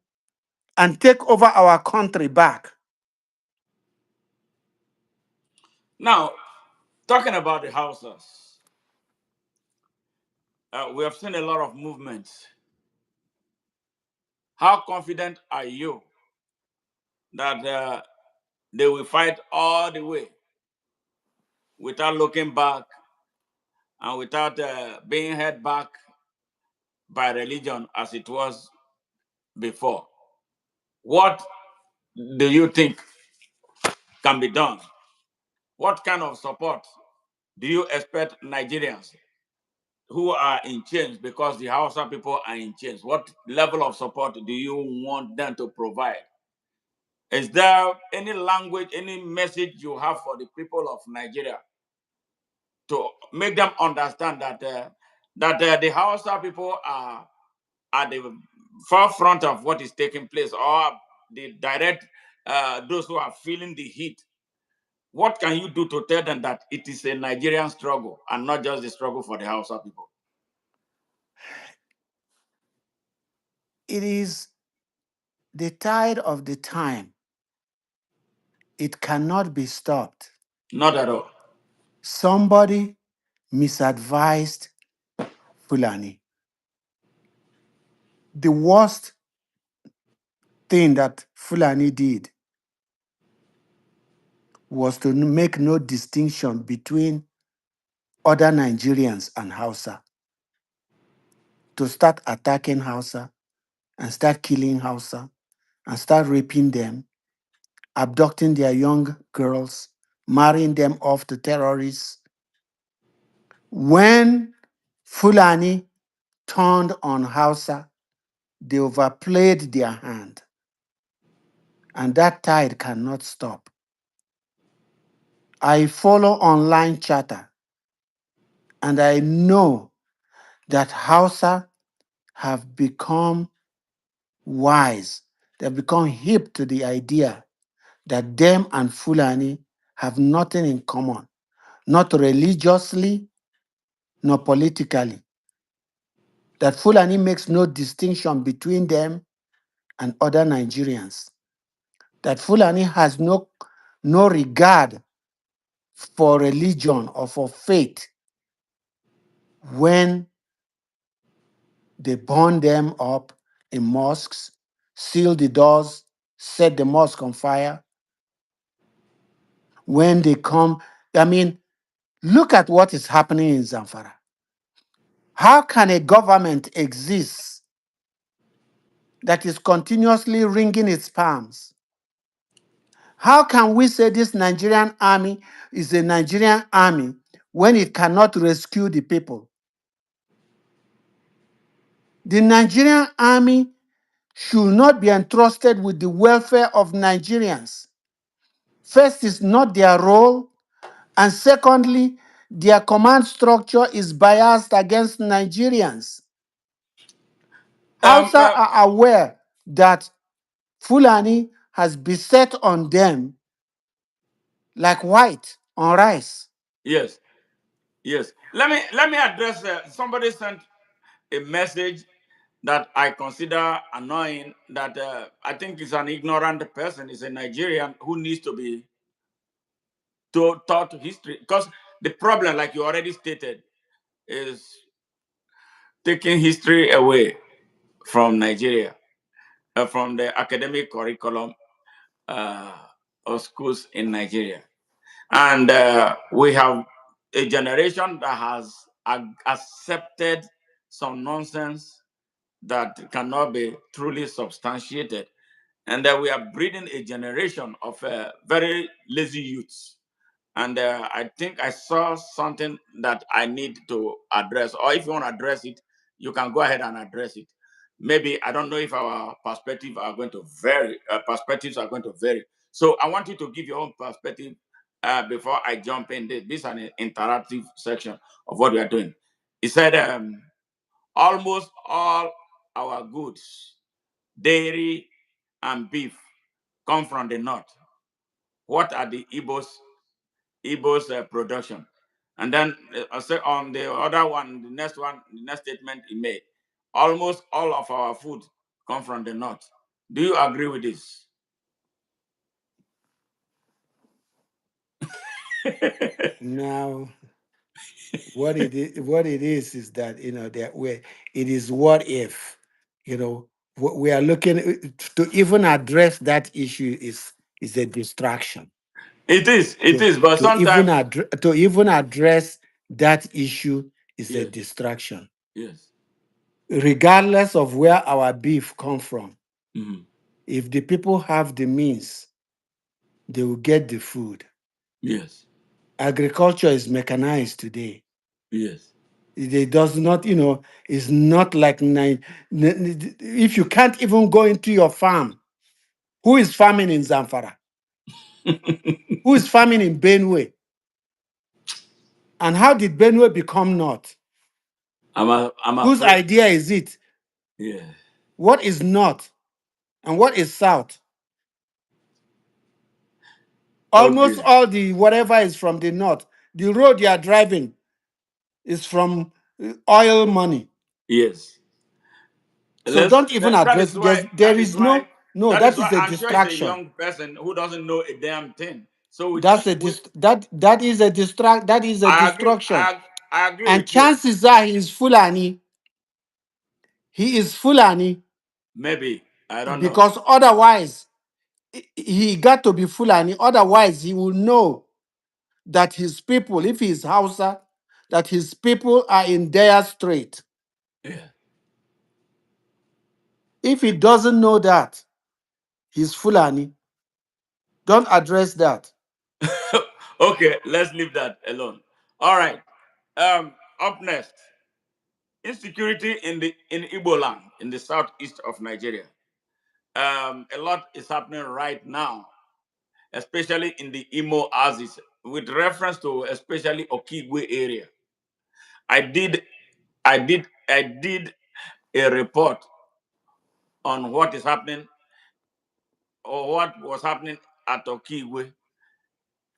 and take over our country back. Now, talking about the Hausas, we have seen a lot of movements. How confident are you that they will fight all the way without looking back and without being held back by religion as it was before? What do you think can be done? What kind of support do you expect Nigerians who are in chains, because the Hausa people are in chains? What level of support do you want them to provide? Is there any language, any message you have for the people of Nigeria to make them understand that the Hausa people are at the forefront of what is taking place, or the direct those who are feeling the heat? What can you do to tell them that it is a Nigerian struggle and not just the struggle for the Hausa people? It is the tide of the time. It cannot be stopped. Not at all. Somebody misadvised Fulani. The worst thing that Fulani did was to make no distinction between other Nigerians and Hausa, to start attacking Hausa and start killing Hausa and start raping them, abducting their young girls, marrying them off to terrorists. When Fulani turned on Hausa, they overplayed their hand, and that tide cannot stop. I follow online chatter, and I know that Hausa have become wise. They've become hip to the idea that them and Fulani have nothing in common, not religiously, nor politically. That Fulani makes no distinction between them and other Nigerians. That Fulani has no regard for religion or for faith when they burn them up in mosques, seal the doors, set the mosque on fire. When they come, I mean, look at what is happening in Zamfara. How can a government exist that is continuously wringing its palms? How can we say this Nigerian army is a Nigerian army when it cannot rescue the people? The Nigerian army should not be entrusted with the welfare of Nigerians. First, it's not their role, and secondly, their command structure is biased against Nigerians. Um, Hausa uh, are aware that Fulani has beset on them like white on rice. yes, yes. Let me address. Somebody sent a message that I consider annoying. That I think is an ignorant person. Is a Nigerian who needs to be taught history, because the problem, like you already stated, is taking history away from Nigeria, from the academic curriculum uh, of schools in Nigeria. And we have a generation that has accepted some nonsense that cannot be truly substantiated. And we are breeding a generation of very lazy youths. And I think I saw something that I need to address. Or if you want to address it, you can go ahead and address it. Maybe I don't know if our perspectives are going to vary. So I want you to give your own perspective before I jump in. This is an interactive section of what we are doing. He said almost all our goods, dairy and beef, come from the north. What are the Igbo's production? And then on the other one, the next statement he made, almost all of our food come from the north. Do you agree with this? Now, what it is that that it is what if, what we are looking to even address that issue is a distraction. It is, but sometimes, To even address that issue is a yes, distraction. yes, Regardless of where our beef come from, mhm, if the people have the means, they will get the food. yes, Agriculture is mechanized today. yes. It does not, it's not like if you can't even go into your farm. Who is farming in Zamfara? Who is farming in Benue? And how did Benue become north? I'm Whose afraid. idea is it? Yeah. What is north and what is south? Almost Okay. all the whatever is from the north. The road you are driving is from oil money. Yes. So don't even That address. is why. There is no. No, That is that why is a I'm sure it's a distraction. young person who doesn't know a damn thing. So we That's teach. a that is a that is a I agree. destruction. I agree And with you. chances are he is Fulani. He is Fulani. Maybe. I don't know. Because otherwise, he got to be Fulani. Otherwise, he will know that his people, if he's Hausa, that his people are in dire strait. Yeah. If he doesn't know that, he's Fulani. Don't address that. Okay, let's leave that alone. All right. Up next, insecurity in Igbo land in the southeast of Nigeria. A lot is happening right now, especially in the Imo Oasis, with reference to especially Okigwe area. I did, I did a report on what is happening or what was happening at Okigwe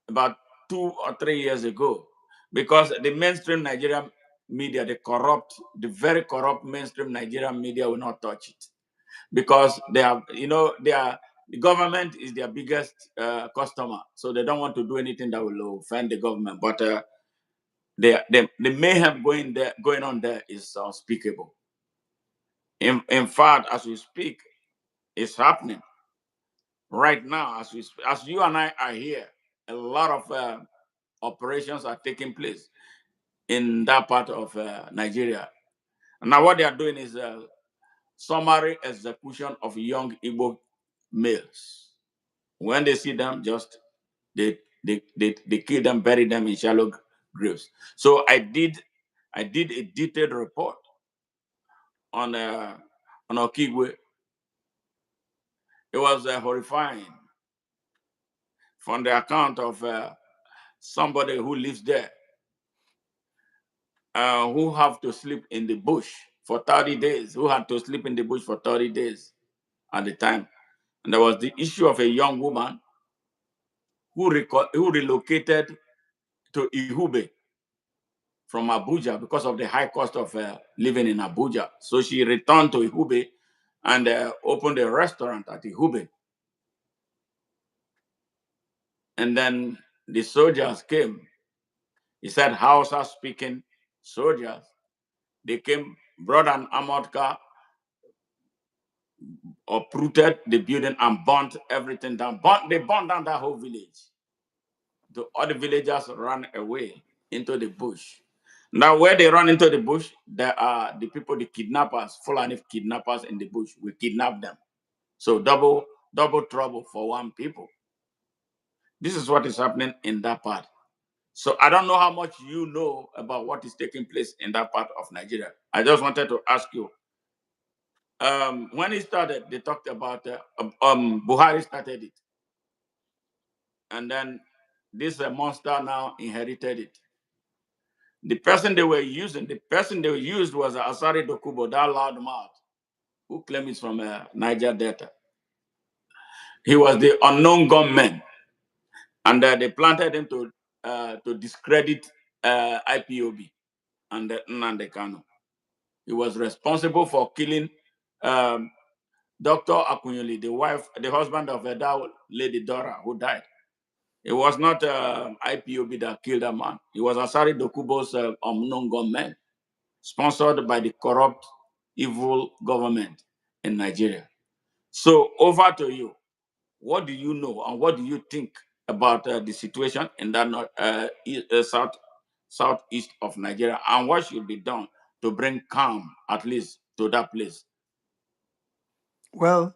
about 2 or 3 years ago, because the mainstream Nigerian media, the very corrupt mainstream Nigerian media will not touch it because they have, the government is their biggest customer, so they don't want to do anything that will offend the government. But the mayhem going on there is unspeakable. In fact, as we speak, it's happening right now. As you and I are here, a lot of operations are taking place in that part of Nigeria. And now what they are doing is summary execution of young Igbo males. When they see them, just they kill them, bury them in shallow graves. So I did a detailed report on Okigwe. It was horrifying from the account of somebody who lives there, who have to sleep in the bush for 30 days, who had to sleep in the bush for 30 days at the time. And there was the issue of a young woman who relocated to Ihube from Abuja because of the high cost of living in Abuja. So she returned to Ihube and opened a restaurant at Ihube. And then the soldiers came. He said Hausa speaking soldiers. They came, brought an armored car, uprooted the building and burnt everything down. They burned down that whole village. All the villagers ran away into the bush. Now, where they run into the bush, there are the people, the kidnappers, Fulani kidnappers in the bush. We kidnap them. So double trouble for one people. This is what is happening in that part. So I don't know how much you know about what is taking place in that part of Nigeria. I just wanted to ask you. When it started, they talked about Buhari started it, and then this monster now inherited it. The person they used was Asari Dokubo, that loudmouth, who claims he's from Niger Delta. He was the unknown gunman, and they planted him to discredit IPOB and Nnamdi Kano. He was responsible for killing Dr. Akunyili, the husband of that lady Dora, who died. It was not IPOB that killed that man. It was Asari Dokubo's unknown gunman, sponsored by the corrupt, evil government in Nigeria. So over to you. What do you know and what do you think about the situation in that southeast of Nigeria, and what should be done to bring calm at least to that place? Well,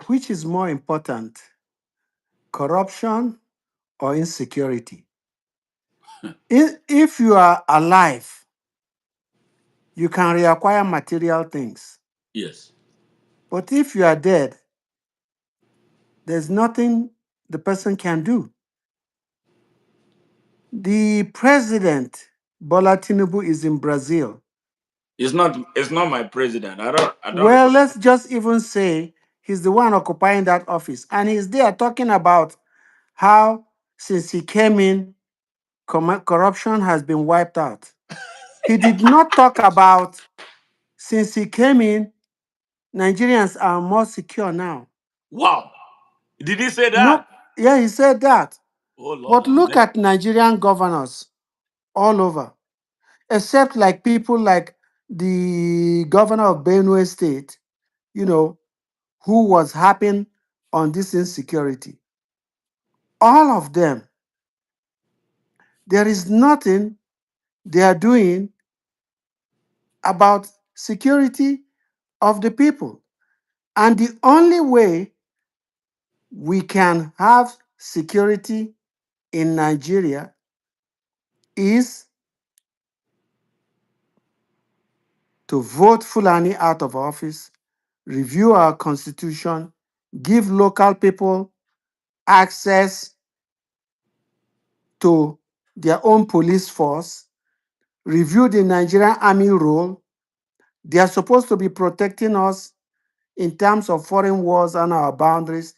which is more important, corruption or insecurity? If you are alive, you can reacquire material things. Yes. But if you are dead, there's nothing the person can do. The president, Bola Tinubu, is in Brazil. It's not my president. I don't Well, recall. let's just even say he's the one occupying that office. And he's there talking about how, since he came in, corruption has been wiped out. He did not talk about, since he came in, Nigerians are more secure now. Wow. Did he say No, that? yeah, he said that. Oh But Lord. look at Nigerian governors all over, except like people like the governor of Benue State, who was harping on this insecurity. All of them, there is nothing they are doing about security of the people. And the only way we can have security in Nigeria is to vote Fulani out of office, review our constitution, give local people access to their own police force, review the Nigerian army role. They are supposed to be protecting us in terms of foreign wars and our boundaries.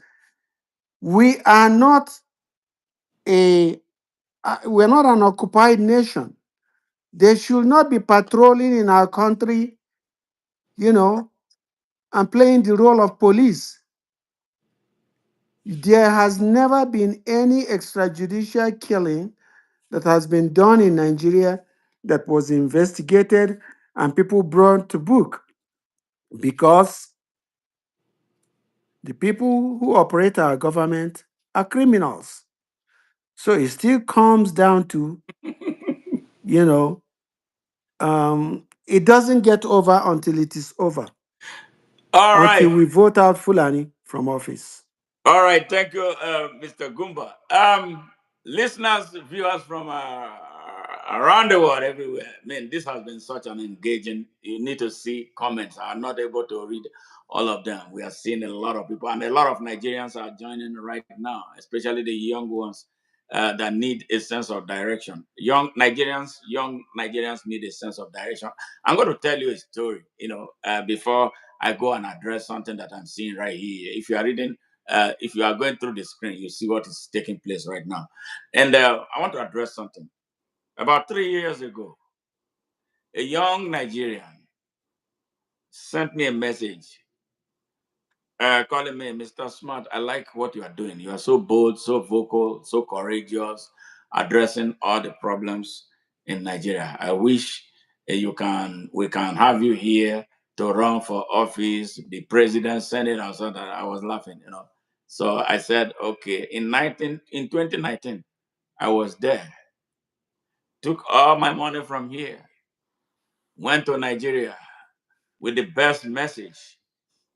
We are not we're not an occupied nation. They should not be patrolling in our country, and playing the role of police. There has never been any extrajudicial killing that has been done in Nigeria that was investigated and people brought to book, because the people who operate our government are criminals. So it still comes down to, it doesn't get over until it is over, All until right. we vote out Fulani from office. All right, thank you, Mr. Gumba. Listeners, viewers from around the world, everywhere. Man, this has been such an engaging. You need to see comments. I'm not able to read all of them. We are seeing a lot of people, and a lot of Nigerians are joining right now, especially the young ones that need a sense of direction. Young Nigerians need a sense of direction. I'm going to tell you a story. Before I go and address something that I'm seeing right here. If you are going through the screen, you see what is taking place right now. And I want to address something. About 3 years ago, a young Nigerian sent me a message calling me, Mr. Smart. I like what you are doing. You are so bold, so vocal, so courageous, addressing all the problems in Nigeria. I wish we can have you here to run for office, the president, senate, and so that. I was laughing. So I said, okay. In 2019, I was there. Took all my money from here, went to Nigeria with the best message.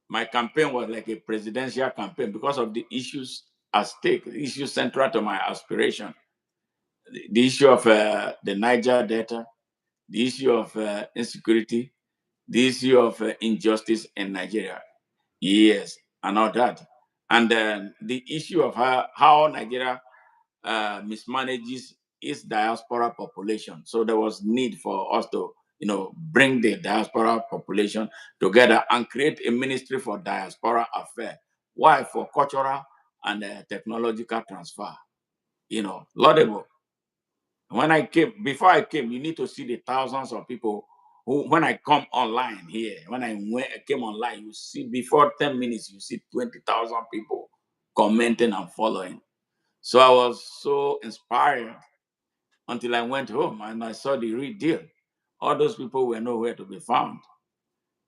My campaign was like a presidential campaign because of the issues at stake, the issues central to my aspiration. The issue of the Niger Delta, the issue of insecurity, the issue of injustice in Nigeria. Yes, and all that. And then the issue of how Nigeria mismanages its diaspora population. So there was need for us to, bring the diaspora population together and create a ministry for diaspora affairs. Why? For cultural and technological transfer. Laudable. Before I came, you need to see the thousands of people who, when I come online here, when I came online, you see before 10 minutes, you see 20,000 people commenting and following. So I was so inspired until I went home and I saw the real deal. All those people were nowhere to be found.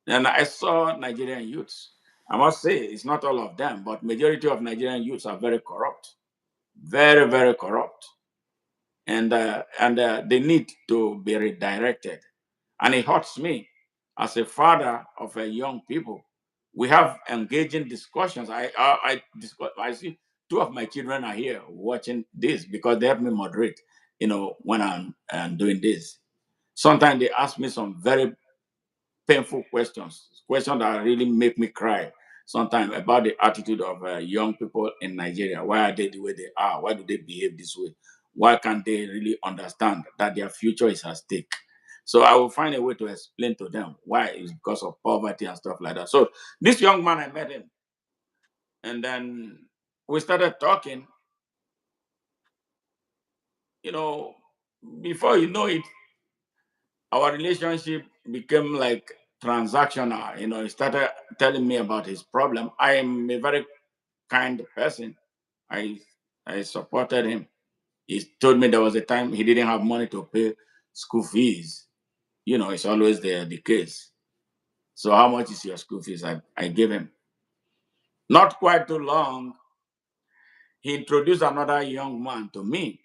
And I saw Nigerian youths. I must say, it's not all of them, but majority of Nigerian youths are very corrupt, very, very corrupt. And they need to be redirected. And it hurts me as a father of a young people. We have engaging discussions. I see two of my children are here watching this because they help me moderate. When I'm doing this. Sometimes they ask me some very painful questions that really make me cry. Sometimes about the attitude of young people in Nigeria. Why are they the way they are? Why do they behave this way? Why can't they really understand that their future is at stake? So I will find a way to explain to them why it's because of poverty and stuff like that. So this young man, I met him, and then we started talking. You know, Before you know it, our relationship became like transactional. He started telling me about his problem. I am a very kind person. I I supported him. He told me there was a time he didn't have money to pay school fees. You know, it's always the case. So how much is your school fees? I gave him. Not quite too long, he introduced another young man to me.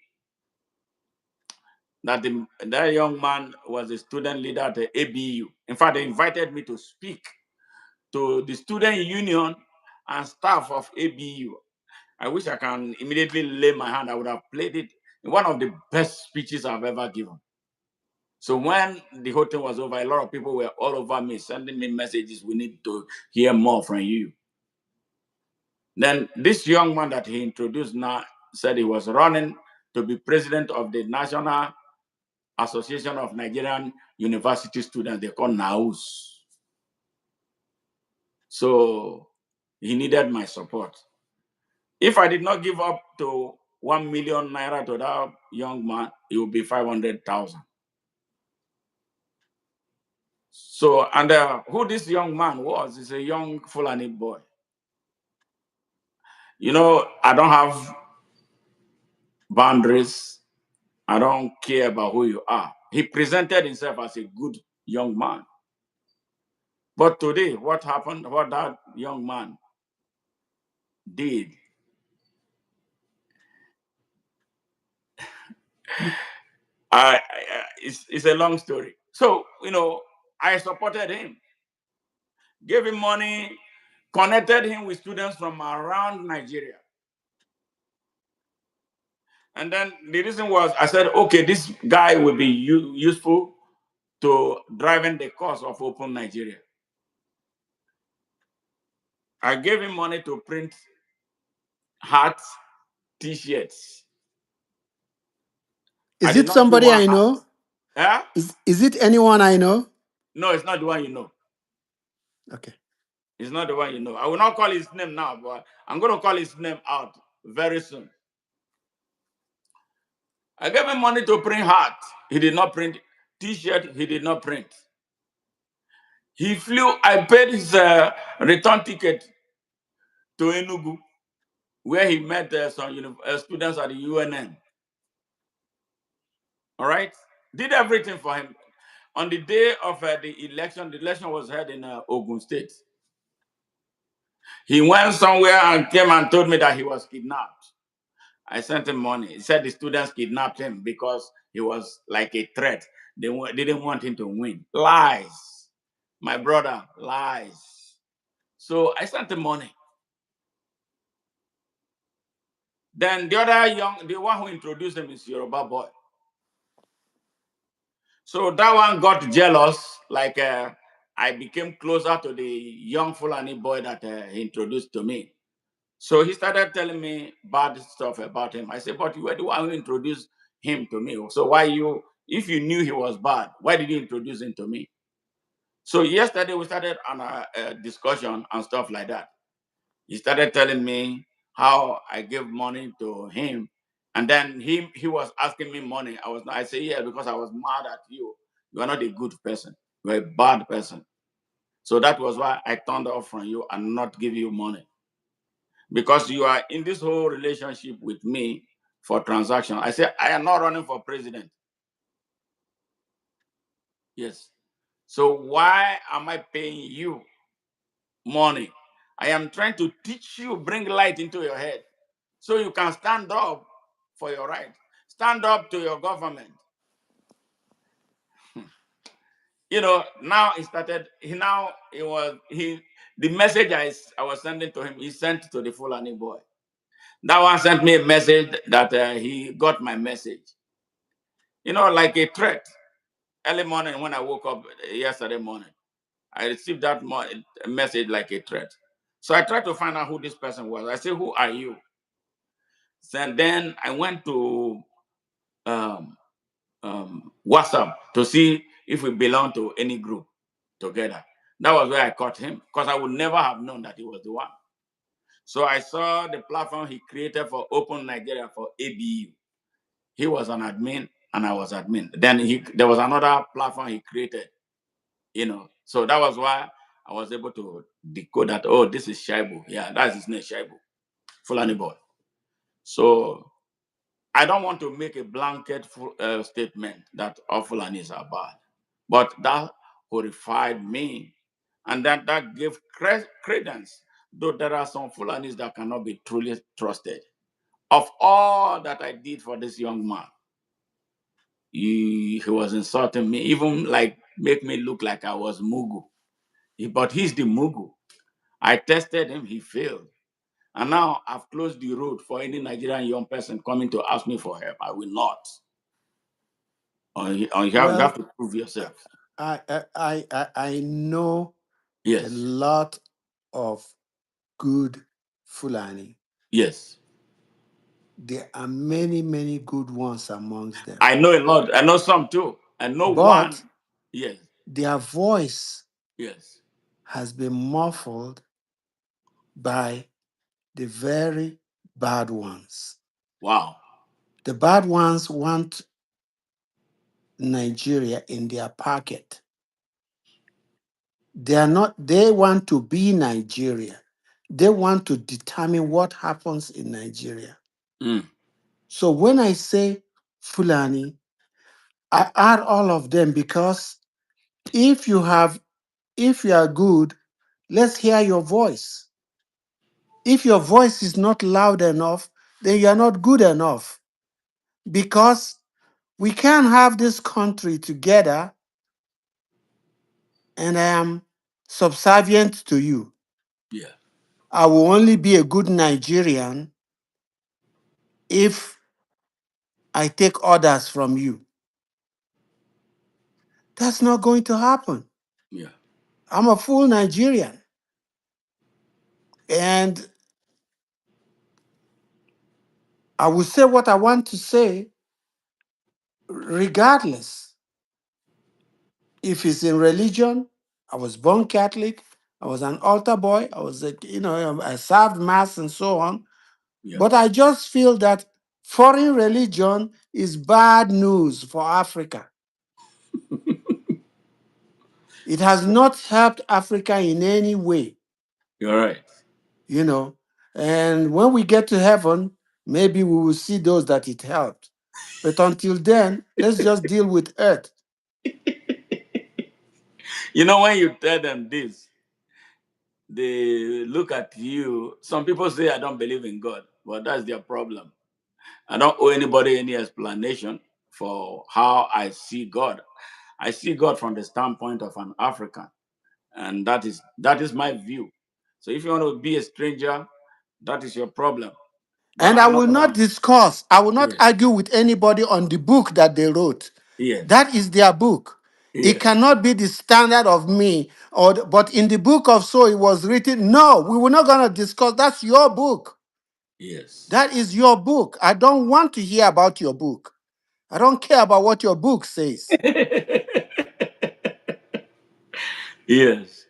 That young man was a student leader at the ABU. In fact, they invited me to speak to the student union and staff of ABU. I wish I can immediately lay my hand. I would have played it in one of the best speeches I've ever given. So when the whole thing was over, a lot of people were all over me, sending me messages. We need to hear more from you. Then this young man that he introduced now said he was running to be president of the National Association of Nigerian University Students. They call NAUS. So he needed my support. If I did not give up to 1 million naira to that young man, it would be 500,000. So, and who this young man was, is a young Fulani boy. You know, I don't have boundaries. I don't care about who you are. He presented himself as a good young man. But today, what happened, what that young man did, it's a long story. So, you know, I supported him, gave him money, connected him with students from around Nigeria. And then the reason was, I said, okay, this guy will be useful to driving the cause of Open Nigeria. I gave him money to print hats, t-shirts. Is it somebody I know? Yeah? Is it anyone I know? No, it's not the one you know. Okay. It's not the one you know. I will not call his name now, but I'm going to call his name out very soon. I gave him money to print hats. He did not print t-shirt. He did not print. He flew. I paid his return ticket to Enugu, where he met some students at the ONN. All right? Did everything for him. On the day of the election was held in Ogun State. He went somewhere and came and told me that he was kidnapped. I sent him money. He said the students kidnapped him because he was like a threat. They didn't want him to win. Lies. My brother, lies. So I sent him money. Then the one who introduced him is Yoruba boy. So that one got jealous, like I became closer to the young Fulani boy that he introduced to me. So he started telling me bad stuff about him. I said, but you were the one who introduced him to me. So if you knew he was bad, why did you introduce him to me? So yesterday we started on a discussion and stuff like that. He started telling me how I gave money to him. And then he was asking me money. I said, yeah, because I was mad at you. You are not a good person. You're a bad person. So that was why I turned off from you and not give you money. Because you are in this whole relationship with me for transaction. I said, I am not running for president. Yes. So why am I paying you money? I am trying to teach you, bring light into your head so you can stand up for your right. Stand up to your government. You know, now he started, the message I was sending to him, he sent to the Fulani boy. That one sent me a message that he got my message. You know, like a threat. Early morning when I woke up yesterday morning, I received that message like a threat. So I tried to find out who this person was. I said, who are you? And then I went to WhatsApp to see if we belong to any group together. That was where I caught him because I would never have known that he was the one. So I saw the platform he created for Open Nigeria for ABU. He was an admin and I was admin. Then there was another platform he created, you know. So that was why I was able to decode that, oh, this is Shaibu. Yeah, that's his name, Shaibu, Fulani boy. So I don't want to make a blanket statement that all Fulanis are bad. But that horrified me. And that gave credence, though there are some Fulanis that cannot be truly trusted. Of all that I did for this young man, he was insulting me, even like make me look like I was Mugu. But he's the Mugu. I tested him, he failed. And now I've closed the road for any Nigerian young person coming to ask me for help. I will not. You have Well, to prove yourself. I know a Yes. lot of good Fulani. Yes. There are many, many good ones amongst them. I know a lot. I know some too. I know one. But Yes. their voice Yes. has been muffled by the very bad ones. Wow. The bad ones want Nigeria in their pocket. They want to be Nigeria. They want to determine what happens in Nigeria. Mm. So when I say Fulani, I add all of them because if you are good, let's hear your voice. If your voice is not loud enough, then you are not good enough. Because we can't have this country together and I am subservient to you. Yeah. I will only be a good Nigerian if I take orders from you. That's not going to happen. Yeah. I'm a full Nigerian. And I will say what I want to say regardless. If it's in religion, I was born Catholic, I was an altar boy, I served mass and so on. Yeah. But I just feel that foreign religion is bad news for Africa. It has not helped Africa in any way, You're right. you know. And when we get to heaven, maybe we will see those that it helped. But until then, let's just deal with earth. You know, when you tell them this, they look at you. Some people say, I don't believe in God, but that's their problem. I don't owe anybody any explanation for how I see God. I see God from the standpoint of an African, and that is my view. So if you want to be a stranger, that is your problem. But And I'm not gonna. I will not Yes, argue with anybody on the book that they wrote. yes, That is their book. It yes, cannot be the standard of me, but in the book of so it was written. No, we were not going to discuss. That's your book. yes. That is your book. I don't want to hear about your book. I don't care about what your book says. Yes.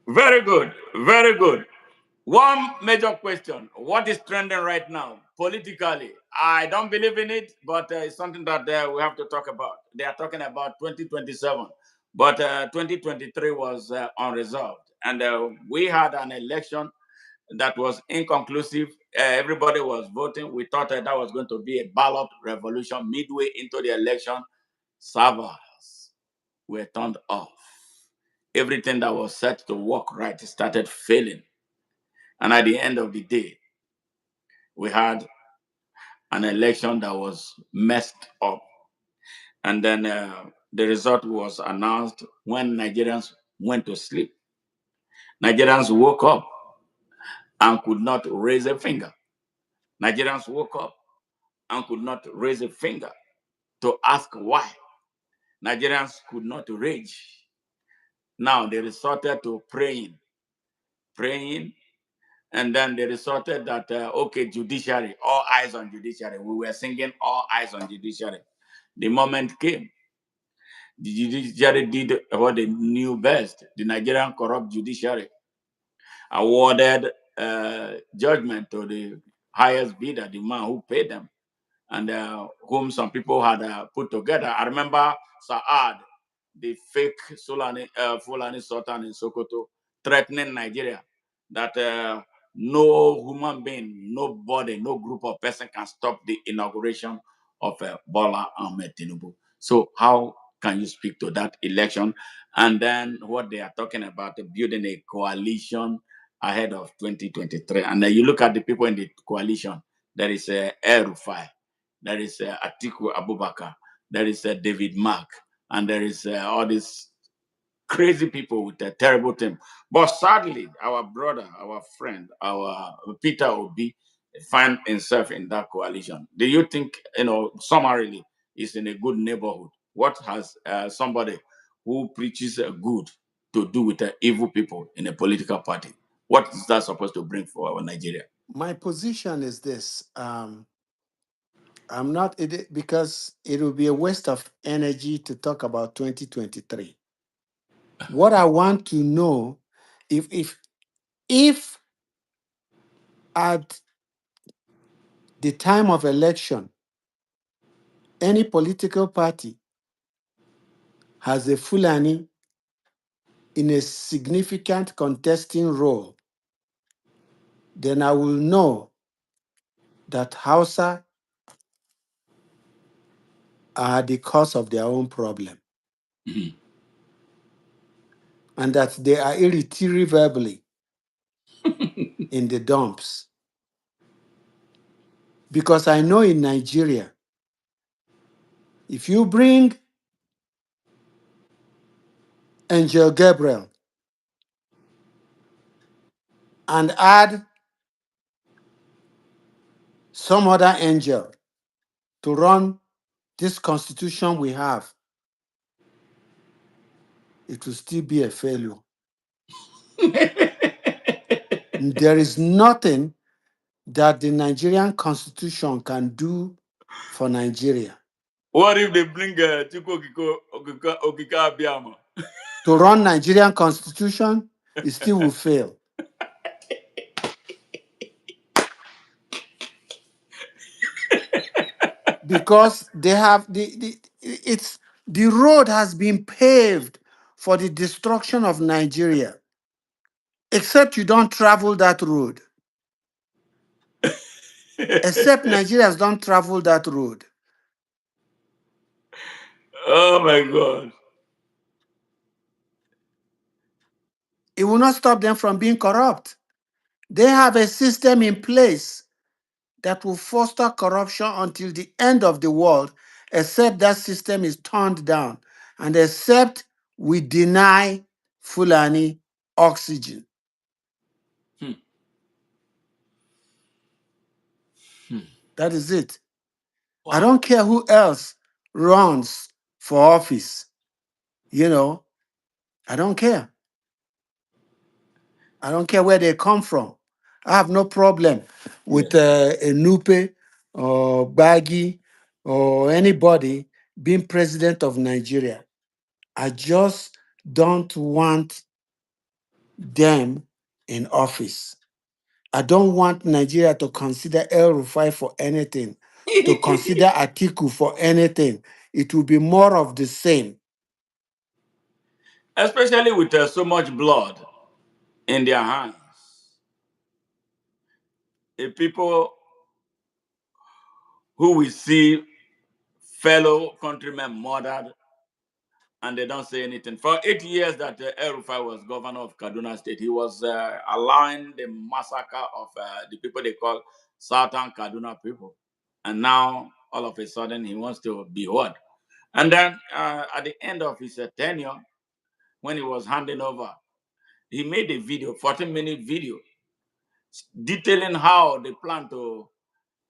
Very good. Very good. One major question: what is trending right now politically? I don't believe in it, but it's something that we have to talk about. They are talking about 2027, but 2023 was unresolved, and we had an election that was inconclusive. Everybody was voting. We thought that was going to be a ballot revolution. Midway into the election, servers were turned off. Everything that was set to work right started failing. And at the end of the day, we had an election that was messed up. And then the result was announced when Nigerians went to sleep. Nigerians woke up and could not raise a finger. Nigerians woke up and could not raise a finger to ask why. Nigerians could not rage. Now they resorted to praying, and then they resorted that, okay, judiciary, all eyes on judiciary. We were singing all eyes on judiciary. The moment came, the judiciary did what they knew best. The Nigerian corrupt judiciary awarded judgment to the highest bidder, the man who paid them, and whom some people had put together. I remember Saad, the fake Fulani Sultan in Sokoto, threatening Nigeria that no human being, nobody, no group of person can stop the inauguration of Bola Ahmed Tinubu. So how can you speak to that election? And then what they are talking about, building a coalition ahead of 2023. And then you look at the people in the coalition. There is El-Rufai, there is Atiku Abubakar, there is David Mark, and there is all these crazy people with a terrible team. But sadly, our brother, our friend, our Peter Obi find himself in that coalition. Do you think, summarily, is in a good neighborhood? What has somebody who preaches good to do with the evil people in a political party? What is that supposed to bring for our Nigeria? My position is this. I'm not, because it will be a waste of energy to talk about 2023. What I want to know, if at the time of election, any political party has a Fulani in a significant contesting role, then I will know that Hausa are the cause of their own problem, Mhm. and that they are irretrievably in the dumps. Because I know in Nigeria, if you bring Angel Gabriel and add some other angel to run this constitution we have, it will still be a failure. There is nothing that the Nigerian constitution can do for Nigeria. What if they bring Chukwu Okika Abiyama? To run Nigerian constitution, it still will fail. Because they have the road has been paved for the destruction of Nigeria. Except you don't travel that road. Except Nigerians don't travel that road. Oh my God. It will not stop them from being corrupt. They have a system in place that will foster corruption until the end of the world, except that system is turned down and except we deny Fulani oxygen. Hmm. Hmm. That is it. Wow. I don't care who else runs for office. I don't care. I don't care where they come from. I have no problem with a Nupe or Baggy or anybody being president of Nigeria. I just don't want them in office. I don't want Nigeria to consider El-Rufai for anything, to consider Atiku for anything. It will be more of the same. Especially with so much blood in their hands. If people who we see fellow countrymen murdered and they don't say anything. For 8 years that El-Rufai was governor of Kaduna State, he was allowing the massacre of the people they call Southern Kaduna people. And now, all of a sudden, he wants to be what? And then at the end of his tenure, when he was handing over, he made a video, 14-minute video, detailing how they plan to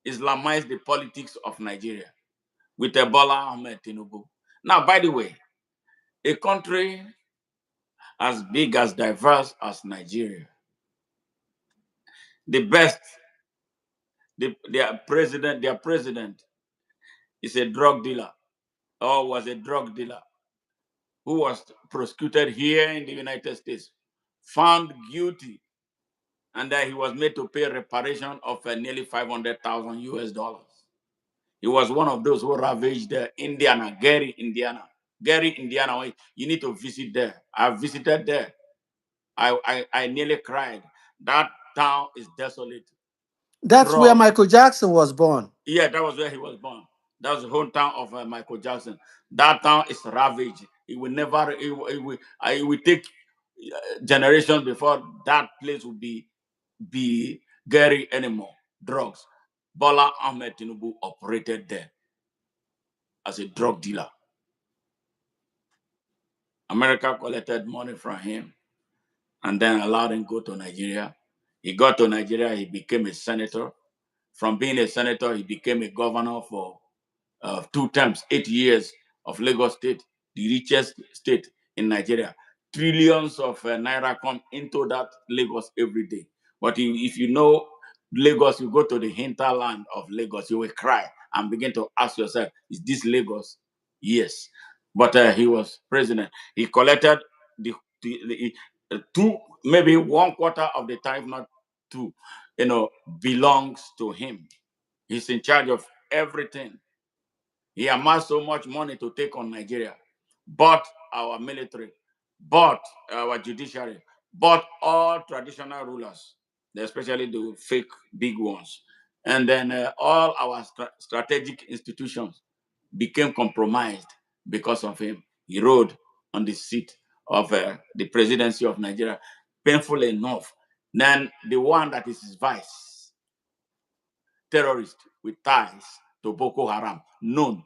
Islamize the politics of Nigeria with Bola Ahmed Tinubu. Now, by the way, a country as big, as diverse as Nigeria, the best, their president is a drug dealer or was a drug dealer who was prosecuted here in the United States, found guilty, and that he was made to pay reparation of nearly 500,000 US dollars. He was one of those who ravaged Indiana, Gary, Indiana. Gary, Indiana, you need to visit there. I visited there. I nearly cried. That town is desolate. That's where Drugs. Michael Jackson was born. Yeah, that was where he was born. That's the hometown of Michael Jackson. That town is ravaged. It will never. It will take generations before that place will be Gary anymore. Drugs. Bola Ahmed Tinubu operated there as a drug dealer. America collected money from him and then allowed him to go to Nigeria. He got to Nigeria, he became a senator. From being a senator, he became a governor for 2 terms, 8 years of Lagos State, the richest state in Nigeria. Trillions of naira come into that Lagos every day. But if you know Lagos, you go to the hinterland of Lagos, you will cry and begin to ask yourself, is this Lagos? Yes. But he was president. He collected two, maybe 1/4 of the time, not two, belongs to him. He's in charge of everything. He amassed so much money to take on Nigeria, bought our military, bought our judiciary, bought all traditional rulers, especially the fake big ones. And then all our strategic institutions became compromised because of him. He rode on the seat of the presidency of Nigeria. Painful enough. Then the one that is his vice, terrorist with ties to Boko Haram, known.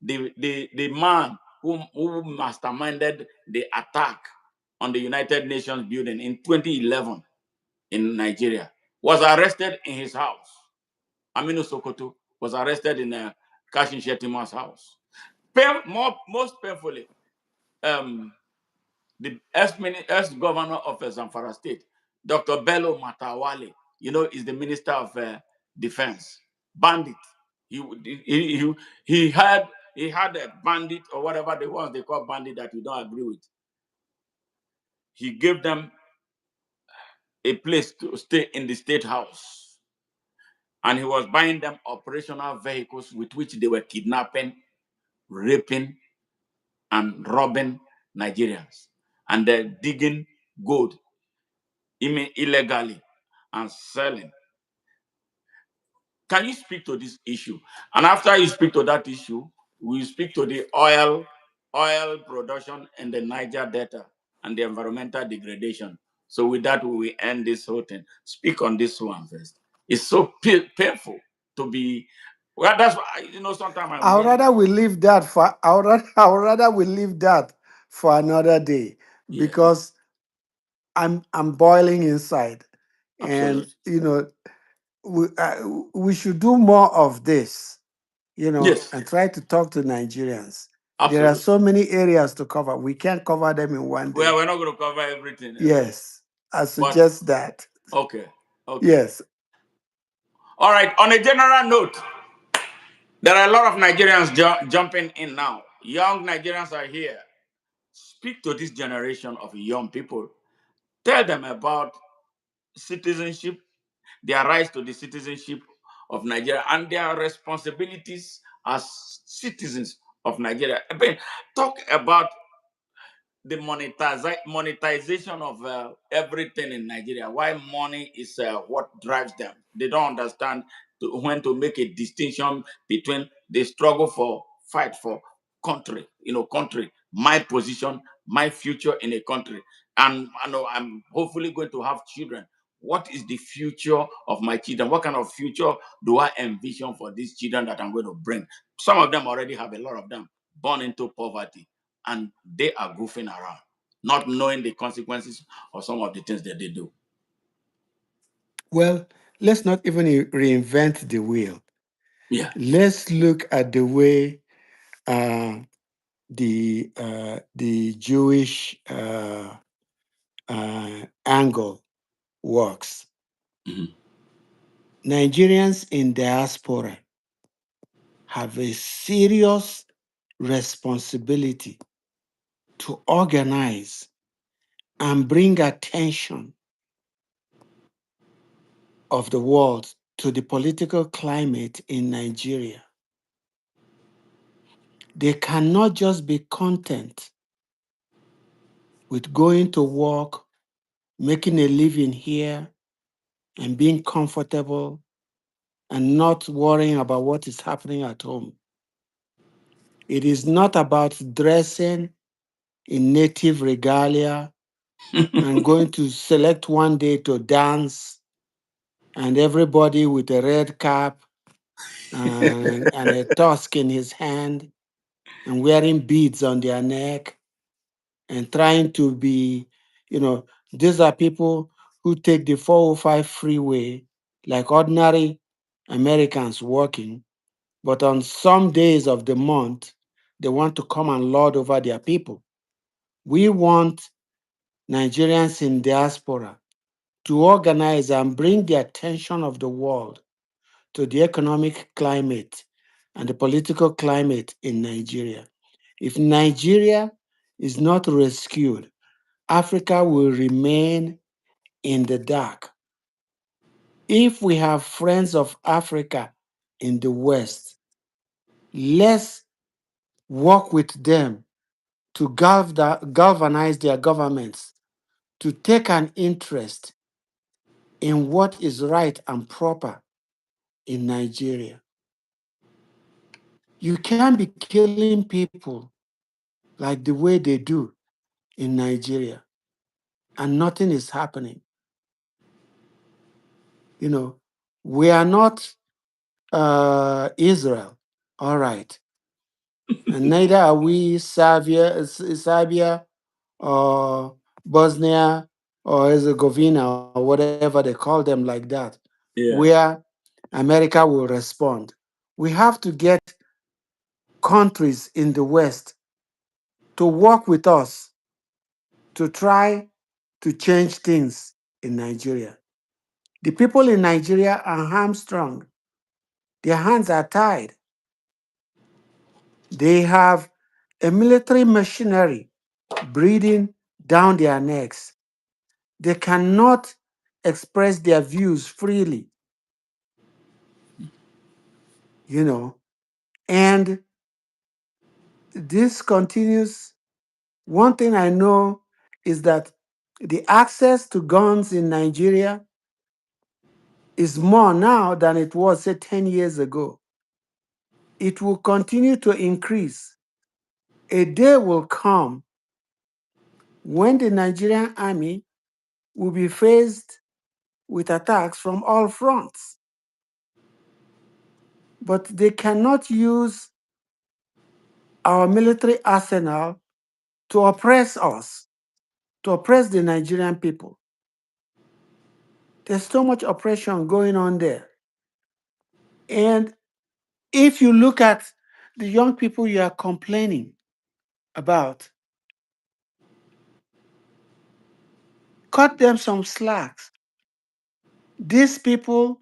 The man who masterminded the attack on the United Nations building in 2011 in Nigeria was arrested in his house. Aminu Sokoto was arrested in Kashin Shettima's house. Most painfully, the ex-governor of Zamfara State, Dr. Bello Matawale, is the Minister of Defense. Bandit. He had a bandit or whatever the ones they call bandit that we don't agree with. He gave them a place to stay in the state house. And he was buying them operational vehicles with which they were kidnapping, raping, and robbing Nigerians. And they're digging gold illegally and selling. Can you speak to this issue? And after you speak to that issue, we speak to the oil production in the Niger Delta and the environmental degradation. So with that, we will end this whole thing. Speak on this one first. It's so painful to be. Well, that's why sometimes I'm I'd worried. rather we leave that for I would rather we leave that for another day, Yeah, because I'm boiling inside, and absolutely. we should do more of this, Yes, and try to talk to Nigerians. There are absolutely. so many areas to cover. We can't cover them in one Well, day. we're not going to cover everything, Yes, I but suggest that. okay, okay. Yes. All right. On a general note, there are a lot of Nigerians jumping in now. Young Nigerians are here. Speak to this generation of young people. Tell them about citizenship, their rights to the citizenship of Nigeria, and their responsibilities as citizens of Nigeria. I mean, talk about the monetization of everything in Nigeria. Why money is what drives them. They don't understand when to make a distinction between the struggle for fight for country, country, my position, my future in a country. And I know I'm hopefully going to have children. What is the future of my children? What kind of future do I envision for these children that I'm going to bring? Some of them already have a lot of them born into poverty, and they are goofing around, not knowing the consequences of some of the things that they do. Well, let's not even reinvent the wheel. Yeah. Let's look at the way the Jewish angle works. Mhm. Nigerians in diaspora have a serious responsibility to organize and bring attention of the world to the political climate in Nigeria. They cannot just be content with going to work, making a living here, and being comfortable and not worrying about what is happening at home. It is not about dressing in native regalia and going to select one day to dance, and everybody with a red cap and a tusk in his hand and wearing beads on their neck and trying to be, these are people who take the 405 freeway like ordinary Americans working, but on some days of the month, they want to come and lord over their people. We want Nigerians in diaspora to organize and bring the attention of the world to the economic climate and the political climate in Nigeria. If Nigeria is not rescued, Africa will remain in the dark. If we have friends of Africa in the West, let's work with them to galvanize their governments to take an interest in what is right and proper in Nigeria. You can't be killing people like the way they do in Nigeria and nothing is happening. We are not Israel, all right, and neither are we Serbia or Bosnia or Herzegovina or whatever they call them like that, Yeah. where America will respond. We have to get countries in the West to work with us to try to change things in Nigeria. The people in Nigeria are hamstrung. Their hands are tied. They have a military machinery breathing down their necks. They cannot express their views freely, And this continues. One thing I know is that the access to guns in Nigeria is more now than it was, say, 10 years ago. It will continue to increase. A day will come when the Nigerian army will be faced with attacks from all fronts. But they cannot use our military arsenal to oppress us, to oppress the Nigerian people. There's so much oppression going on there. And if you look at the young people you are complaining about, cut them some slacks. These people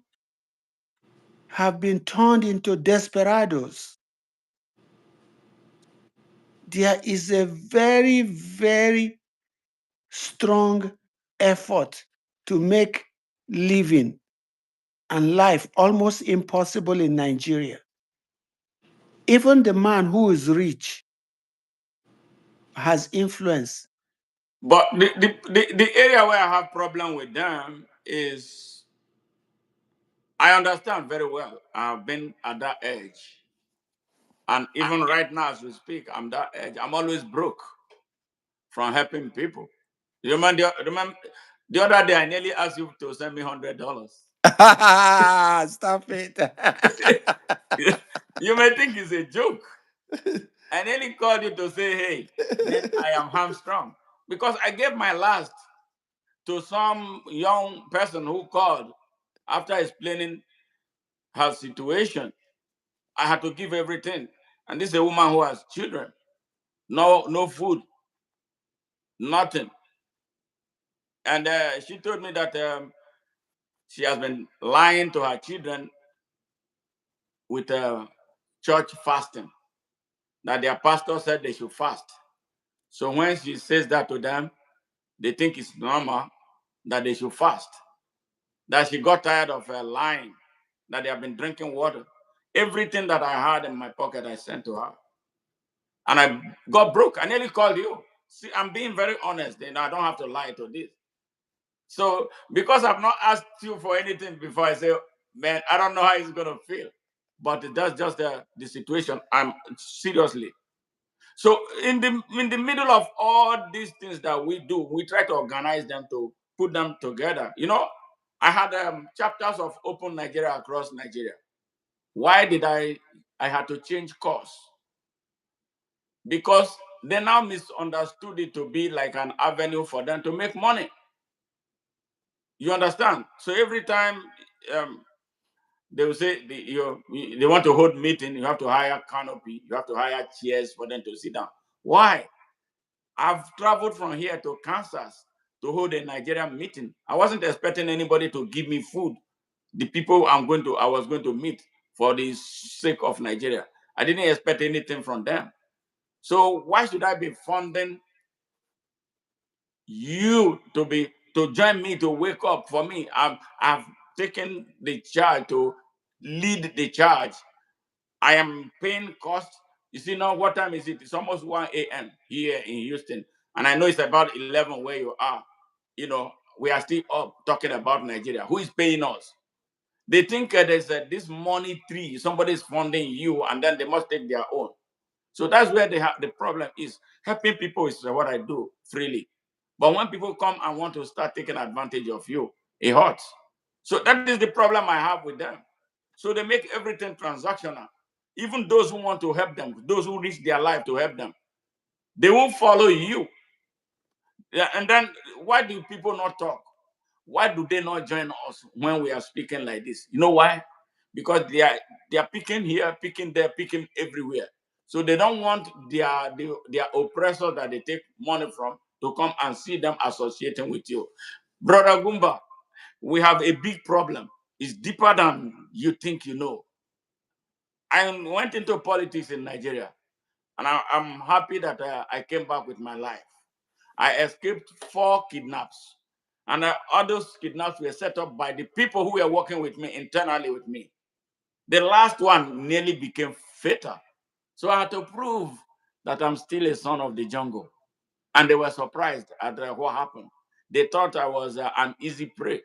have been turned into desperados. There is a very, very strong effort to make living and life almost impossible in Nigeria. Even the man who is rich has influence. But the area where I have problem with them is I understand very well. I've been at that age. And even right now as we speak, I'm that age. I'm always broke from helping people. You remember the other day I nearly asked you to send me $100. Stop it. You may think it's a joke. I nearly called you to say, hey, man, I am hamstrung. Because I gave my last to some young person who called after explaining her situation. I had to give everything. And this is a woman who has children. No food, nothing. And she told me that she has been lying to her children with church fasting, that their pastor said they should fast. So when she says that to them, they think it's normal that they should fast. That she got tired of lying, that they have been drinking water. Everything that I had in my pocket, I sent to her. And I got broke. I nearly called you. See, I'm being very honest. I don't have to lie to this. So because I've not asked you for anything before, I say, man, I don't know how it's gonna feel. but that's just the situation. I'm seriously. So in the middle of all these things that we do, we try to organize them to put them together. I had chapters of Open Nigeria across Nigeria. Why did I had to change course? Because they now misunderstood it to be like an avenue for them to make money. You understand? So every time they will say they want to hold meeting, you have to hire canopy, you have to hire chairs for them to sit down. Why? I've traveled from here to Kansas to hold a Nigerian meeting. I wasn't expecting anybody to give me food. The people I was going to meet for the sake of Nigeria. I didn't expect anything from them. So why should I be funding you to join me to wake up? For me, I've taken the charge to lead the charge. I am paying costs. You see now, what time is it? It's almost 1 a.m. here in Houston. And I know it's about 11 where you are. We are still up talking about Nigeria. Who is paying us? They think there's this money tree. Somebody is funding you, and then they must take their own. So that's where the problem is. Helping people is what I do freely. But when people come and want to start taking advantage of you, it hurts. So that is the problem I have with them. So they make everything transactional. Even those who want to help them, those who risk their life to help them, they won't follow you. Yeah, and then why do people not talk? Why do they not join us when we are speaking like this? You know why? Because they are picking here, picking there, picking everywhere. So they don't want their oppressor that they take money from to come and see them associating with you. Brother Gumba, we have a big problem. It's deeper than you think you know. I went into politics in Nigeria, and I'm happy that I came back with my life. I escaped 4 kidnaps, and all those kidnaps were set up by the people who were working with me internally with me. The last one nearly became fatal. So I had to prove that I'm still a son of the jungle. And they were surprised at what happened. They thought I was an easy prey.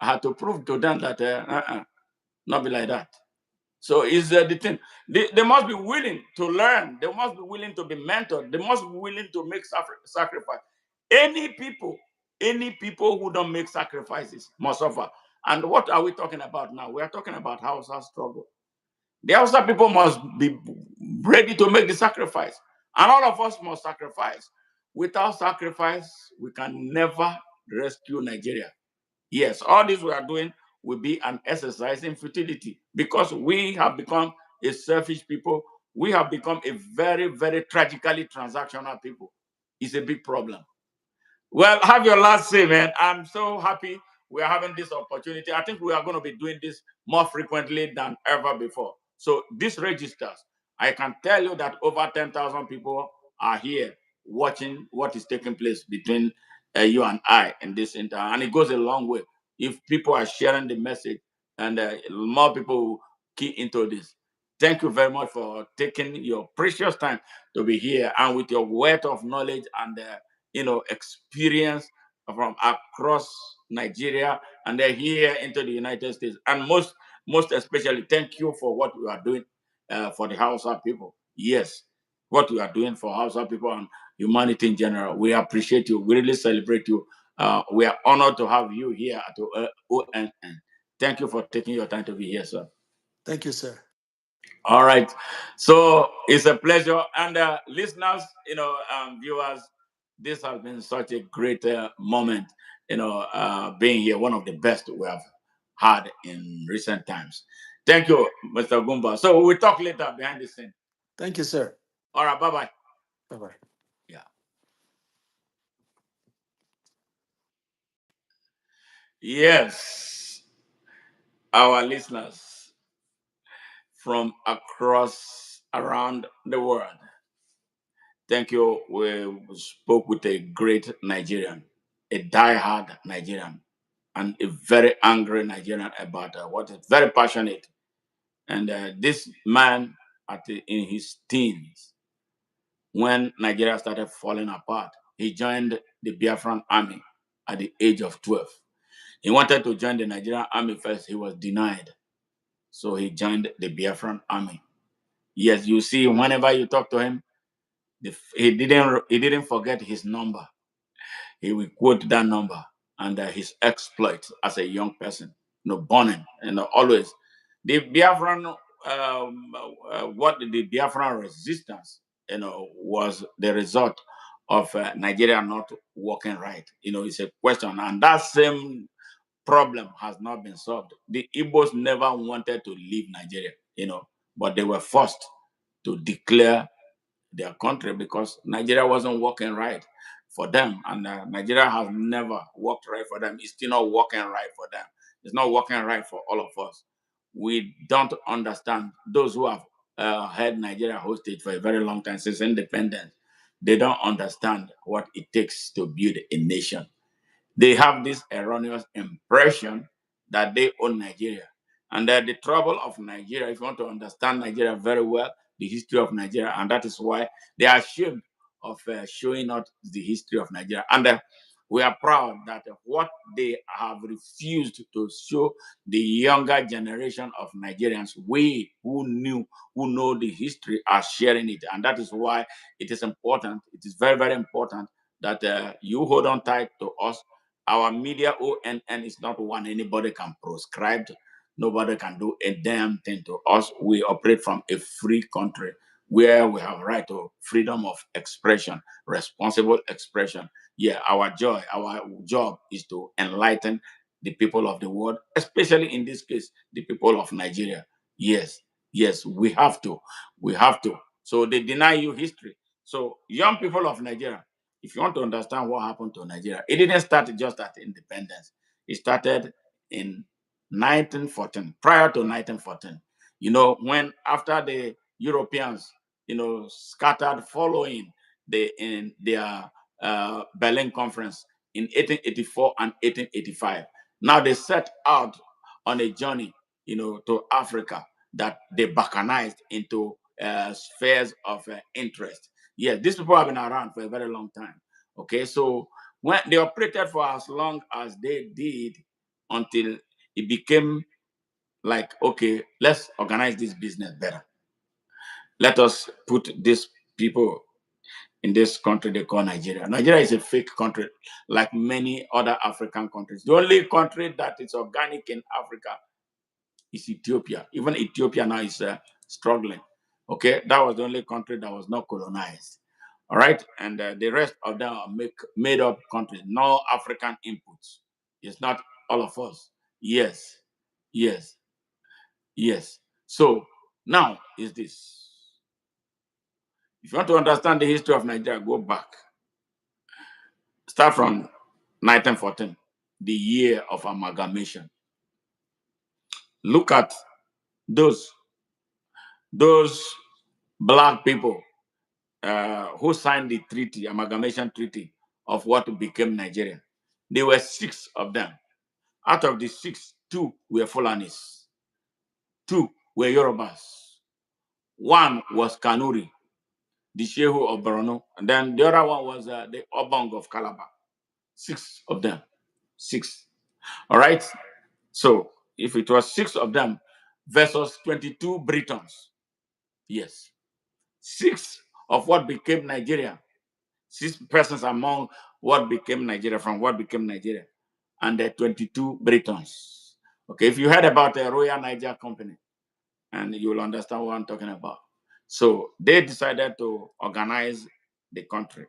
I had to prove to them that not be like that. So is the thing. They must be willing to learn. They must be willing to be mentored. They must be willing to make sacrifice. Any people who don't make sacrifices must suffer. And what are we talking about now? We are talking about Hausa struggle. The Hausa people must be ready to make the sacrifice. And all of us must sacrifice. Without sacrifice, we can never rescue Nigeria. Yes, all this we are doing will be an exercise in futility because we have become a selfish people. We have become a very, very tragically transactional people. It's a big problem. Well, have your last say, man. I'm so happy we are having this opportunity. I think we are going to be doing this more frequently than ever before. So this registers. I can tell you that over 10,000 people are here watching what is taking place between you and I in this interview. And it goes a long way. If people are sharing the message and more people will key into this. Thank you very much for taking your precious time to be here and with your wealth of knowledge and experience from across Nigeria and they're here into the United States. And most especially, thank you for what you are doing for the Hausa people. Yes, what you are doing for Hausa people and humanity in general. We appreciate you. We really celebrate you. We are honored to have you here at ONN. Thank you for taking your time to be here, sir. Thank you, sir. All right. So it's a pleasure. And listeners, viewers, this has been such a great moment, being here, one of the best we have had in recent times. Thank you, Mr. Gumba. So we'll talk later behind the scene. Thank you, sir. All right. Bye-bye. Bye-bye. Yeah. Yes, our listeners from around the world. Thank you. We spoke with a great Nigerian, a die-hard Nigerian, and a very angry Nigerian about what is very passionate. And this man, in his teens, when Nigeria started falling apart, he joined the Biafran army at the age of 12. He wanted to join the Nigerian army first. He was denied. So he joined the Biafran army. Yes, you see, whenever you talk to him, he didn't forget his number. He will quote that number and his exploits as a young person, burning, always. The Biafran, what the Biafran resistance, was the result of Nigeria not working right. It's a question, and that same problem has not been solved. The Igbos never wanted to leave Nigeria, but they were forced to declare their country because Nigeria wasn't working right for them. And Nigeria has never worked right for them. It's still not working right for them. It's not working right for all of us. We don't understand those who have held Nigeria hostage for a very long time since independence. They don't understand what it takes to build a nation. They have this erroneous impression that they own Nigeria. And the trouble of Nigeria, if you want to understand Nigeria very well, the history of Nigeria, and that is why they are ashamed of showing us the history of Nigeria. And we are proud that what they have refused to show the younger generation of Nigerians, we who know the history, are sharing it. And that is why it is important. It is very, very important that you hold on tight to us. Our media, ONN, is not one anybody can proscribe. Nobody can do a damn thing to us. We operate from a free country where we have right to freedom of expression, responsible expression. Yeah, our job is to enlighten the people of the world, especially in this case, the people of Nigeria. Yes, we have to. We have to. So they deny you history. So young people of Nigeria, if you want to understand what happened to Nigeria, it didn't start just at independence. It started in 1914, prior to 1914. When after the Europeans, scattered following their Berlin Conference in 1884 and 1885. Now they set out on a journey, to Africa that they balkanized into spheres of interest. Yes, these people have been around for a very long time. Okay, so when they operated for as long as they did until it became like, okay, let's organize this business better. Let us put these people in this country they call Nigeria. Nigeria is a fake country, like many other African countries. The only country that is organic in Africa is Ethiopia. Even Ethiopia now is struggling. Okay, that was the only country that was not colonized. All right, and the rest of them are made up countries. No African inputs. It's not all of us. Yes, yes, yes. So now is this. If you want to understand the history of Nigeria, go back. Start from 1914, the year of amalgamation. Look at those black people who signed the treaty, amalgamation treaty of what became Nigeria. There were 6 of them. Out of the 6, 2 were Fulanis, 2 were Yorubas, 1 was Kanuri, the Shehu of Borno, and then the other one was the Obong of Calabar. 6 of them. 6. All right. So if it was 6 of them versus 22 Britons, yes, 6 of what became Nigeria, 6 persons among what became Nigeria, from what became Nigeria, and the 22 Britons. Okay, if you heard about the Royal Niger Company, and you will understand what I'm talking about. So they decided to organize the country.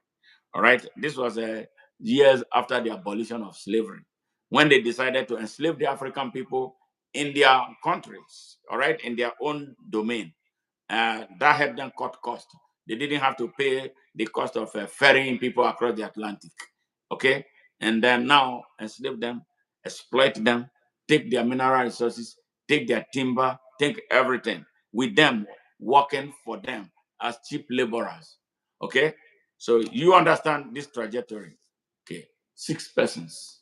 All right, this was years after the abolition of slavery, when they decided to enslave the African people in their countries, all right, in their own domain. That helped them cut cost. They didn't have to pay the cost of ferrying people across the Atlantic. Okay, and then now enslave them, exploit them, take their mineral resources, take their timber, take everything, with them working for them as cheap laborers. Okay, so you understand this trajectory. Okay, 6 persons.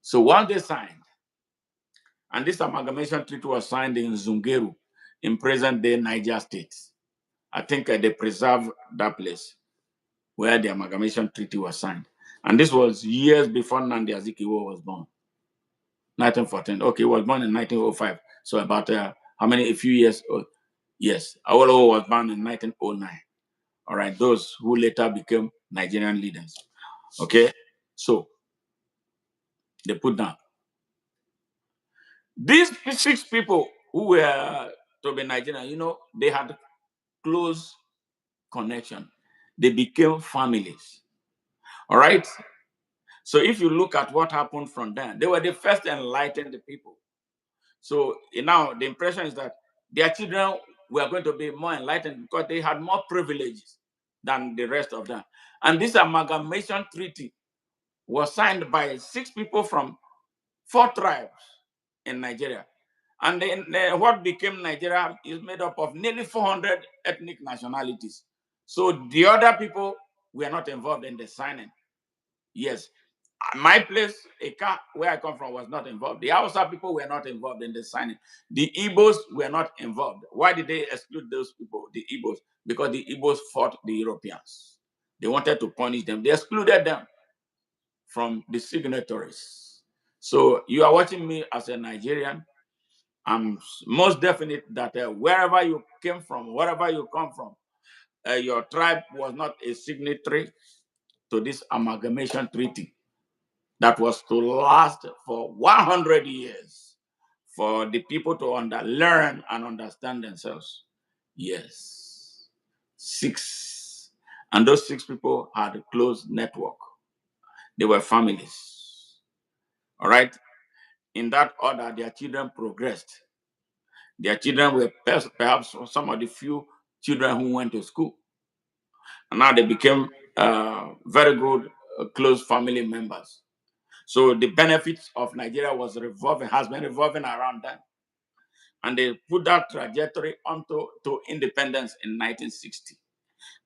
So once they signed, and this amalgamation treaty was signed in Zungeru, in present-day Niger State. I think they preserve that place where the amalgamation treaty was signed. And this was years before Nnamdi Azikiwe was born. 1914. Okay, he was born in 1905. So about How many? A few years old. Yes, Awolowo was born in 1909. All right, those who later became Nigerian leaders. Okay, so they put down these 6 people who were to be Nigerian. They had close connection. They became families. All right. So if you look at what happened from them, they were the first enlightened people. So now the impression is that their children were going to be more enlightened because they had more privileges than the rest of them. And this amalgamation treaty was signed by 6 people from 4 tribes in Nigeria. And then what became Nigeria is made up of nearly 400 ethnic nationalities. So the other people were not involved in the signing. Yes. My place, Eka, where I come from, was not involved. The Hausa people were not involved in the signing. The Igbos were not involved. Why did they exclude those people, the Igbos? Because the Igbos fought the Europeans. They wanted to punish them. They excluded them from the signatories. So you are watching me as a Nigerian. I'm most definite that wherever you came from, wherever you come from, your tribe was not a signatory to this amalgamation treaty that was to last for 100 years for the people to learn and understand themselves. Yes. 6. And those 6 people had a close network. They were families. All right. In that order, their children progressed. Their children were perhaps some of the few children who went to school. And now they became very good, close family members. So the benefits of Nigeria has been revolving around them. And they put that trajectory onto independence in 1960.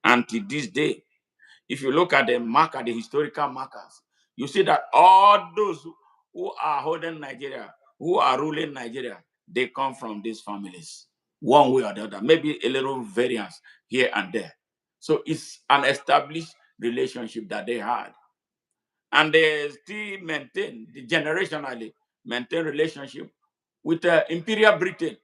And to this day, if you look at the historical markers, you see that all those who are holding Nigeria, who are ruling Nigeria, they come from these families, one way or the other, maybe a little variance here and there. So it's an established relationship that they had. And they still generationally maintain relationship with Imperial Britain.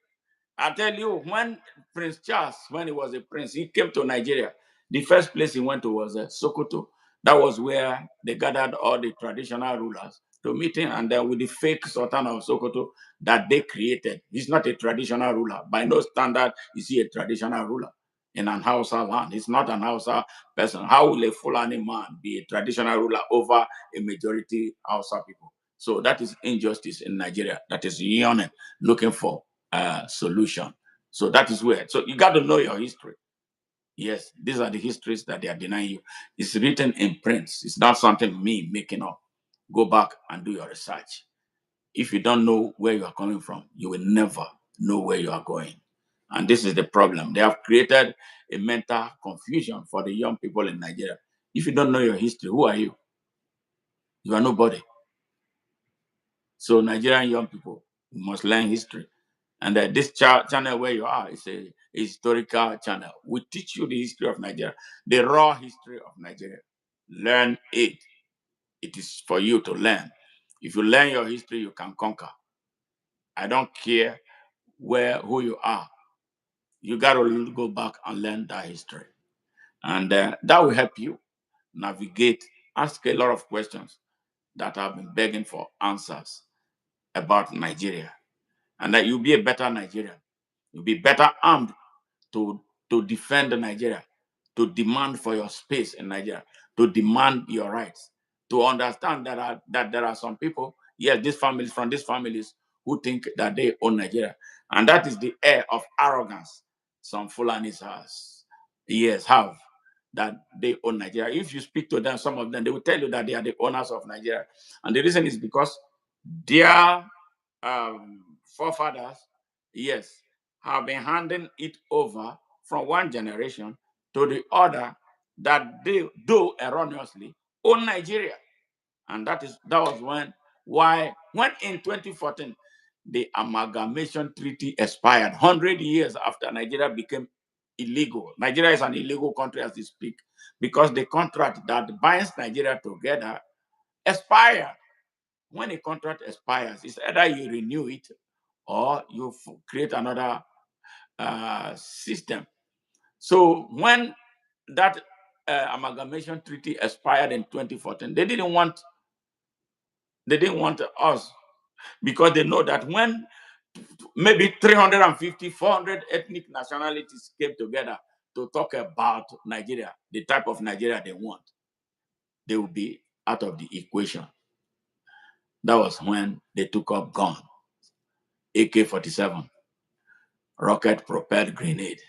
I tell you, when Prince Charles, when he was a prince, he came to Nigeria. The first place he went to was Sokoto. That was where they gathered all the traditional rulers to meet him, and then with the fake Sultan of Sokoto that they created. He's not a traditional ruler. By no standard is he a traditional ruler in an Hausa land. He's not an Hausa person. How will a Fulani man be a traditional ruler over a majority Hausa people? So that is injustice in Nigeria. That is yawning, looking for solution. So that is where. So you got to know your history. Yes, these are the histories that they are denying you. It's written in print. It's not something me making up. Go back and do your research. If you don't know where you are coming from, you will never know where you are going. And this is the problem. They have created a mental confusion for the young people in Nigeria. If you don't know your history, who are you? You are nobody. So Nigerian young people, you must learn history. And this channel where you are is a historical channel. We teach you the history of Nigeria, the raw history of Nigeria. Learn it. It is for you to learn. If you learn your history, you can conquer. I don't care who you are. You got to go back and learn that history. And that will help you navigate, ask a lot of questions that I've been begging for answers about Nigeria. And that you'll be a better Nigerian. You'll be better armed to defend Nigeria, to demand for your space in Nigeria, to demand your rights, to understand that there are some people, yes, these families who think that they own Nigeria. And that is the air of arrogance some Fulanis have, that they own Nigeria. If you speak to them, some of them, they will tell you that they are the owners of Nigeria. And the reason is because their forefathers, yes, have been handing it over from one generation to the other, that they do erroneously own Nigeria. And that was when in 2014 the amalgamation treaty expired 100 years after Nigeria became illegal. Nigeria is an illegal country as we speak, because the contract that binds Nigeria together expired. When a contract expires, it's either you renew it or you create another system. So when that amalgamation treaty expired in 2014, they didn't want us, because they know that when maybe 350, 400 ethnic nationalities came together to talk about Nigeria, the type of Nigeria they want, they will be out of the equation. That was when they took up gun, AK-47, rocket-propelled grenade,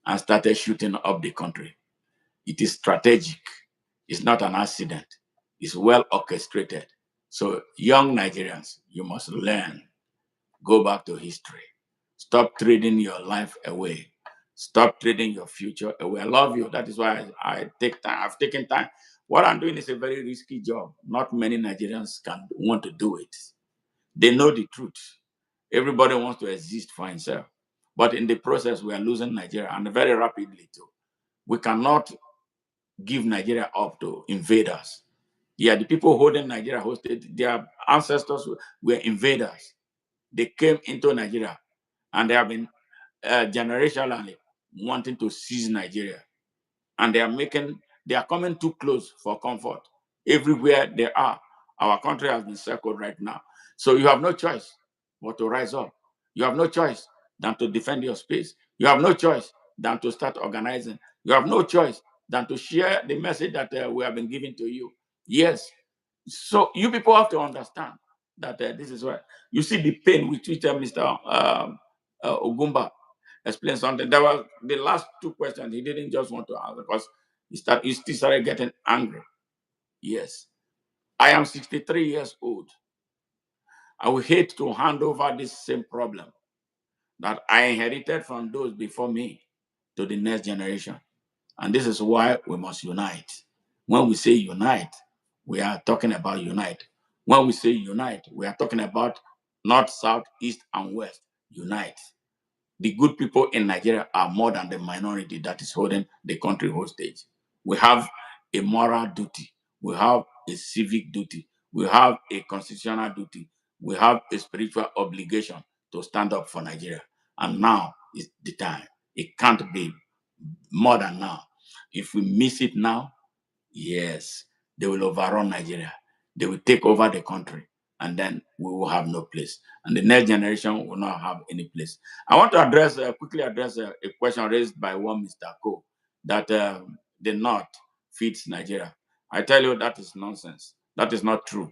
and started shooting up the country. It is strategic. It's not an accident. It's well orchestrated. So young Nigerians, you must learn. Go back to history. Stop trading your life away. Stop trading your future away. I love you. That is why I take time. I've taken time. What I'm doing is a very risky job. Not many Nigerians can want to do it. They know the truth. Everybody wants to exist for himself. But in the process, we are losing Nigeria, and very rapidly too. We cannot give Nigeria up to invaders. Yeah, the people holding Nigeria hostage, their ancestors were invaders. They came into Nigeria, and they have been generationally wanting to seize Nigeria. And they are coming too close for comfort. Everywhere they are, our country has been circled right now. So you have no choice but to rise up. You have no choice than to defend your space. You have no choice than to start organizing. You have no choice than to share the message that we have been giving to you. Yes. So you people have to understand that this is where you see the pain with which Mr. Ugwumba explained something. There was the last two questions he didn't just want to answer because he still started getting angry. Yes. I am 63 years old. I would hate to hand over this same problem that I inherited from those before me to the next generation. And this is why we must unite. When we say unite, we are talking about unite. When we say unite, we are talking about north, south, east, and west. Unite. The good people in Nigeria are more than the minority that is holding the country hostage. We have a moral duty. We have a civic duty. We have a constitutional duty. We have a spiritual obligation to stand up for Nigeria. And now is the time. It can't be more than now. If we miss it now, yes, they will overrun Nigeria. They will take over the country, and then we will have no place. And the next generation will not have any place. I want to quickly address a question raised by one Mr. Coup that the North feeds Nigeria. I tell you that is nonsense. That is not true.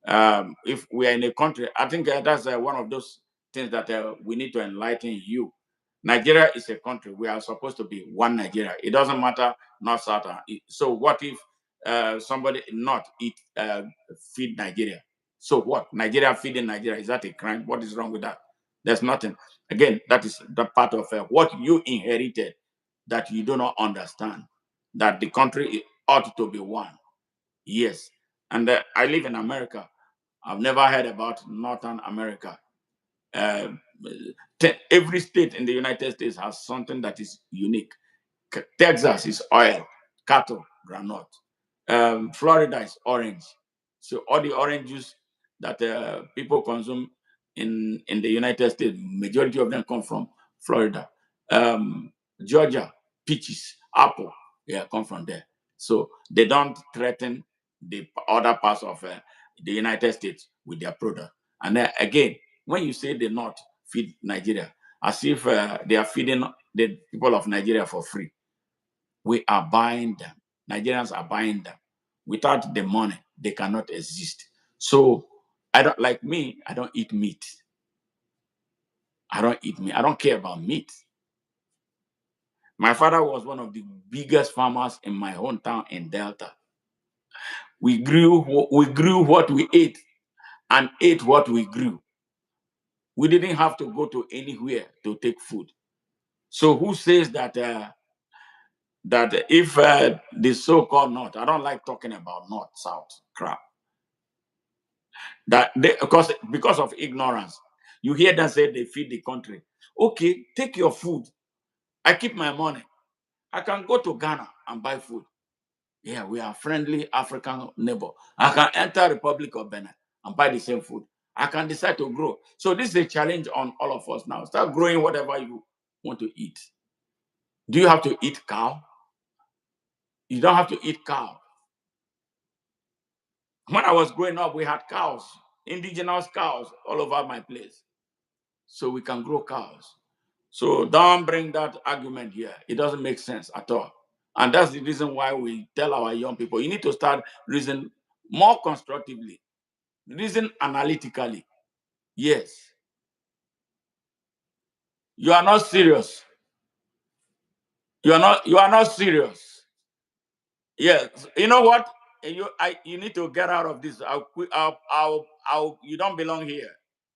If we are in a country, I think that's one of those things that we need to enlighten you. Nigeria is a country. We are supposed to be one Nigeria. It doesn't matter north, south. So what if somebody not feed Nigeria? So what? Nigeria feeding Nigeria, is that a crime? What is wrong with that? There's nothing. Again, that is the part of what you inherited that you do not understand. That the country ought to be one. Yes. And I live in America. I've never heard about Northern America. Uh, every state in the United States has something that is unique. Texas is oil, cattle, granite. Florida is orange. So all the orange juice that people consume in the United States, majority of them come from Florida. Georgia, peaches, apple, yeah, come from there. So they don't threaten the other parts of the United States with their product. And then again, when you say they not feed Nigeria, as if they are feeding the people of Nigeria for free. We are buying them. Nigerians are buying them. Without the money, they cannot exist. So I don't like me, I don't eat meat. I don't eat meat. I don't care about meat. My father was one of the biggest farmers in my hometown in Delta. We grew what we ate and ate what we grew. We didn't have to go to anywhere to take food. So who says that that if the so-called North, I don't like talking about North, South crap. That they, because of ignorance, you hear them say they feed the country. Okay, take your food. I keep my money. I can go to Ghana and buy food. Yeah, we are friendly African neighbor. I can enter Republic of Benin and buy the same food. I can decide to grow. So this is a challenge on all of us now. Start growing whatever you want to eat. Do you have to eat cow? You don't have to eat cow. When I was growing up, we had cows, indigenous cows all over my place. So we can grow cows. So don't bring that argument here. It doesn't make sense at all. And that's the reason why we tell our young people, you need to start reasoning more constructively, reason analytically. Yes. You are not serious. You are not serious. Yes. You know what? You need to get out of this. You don't belong here.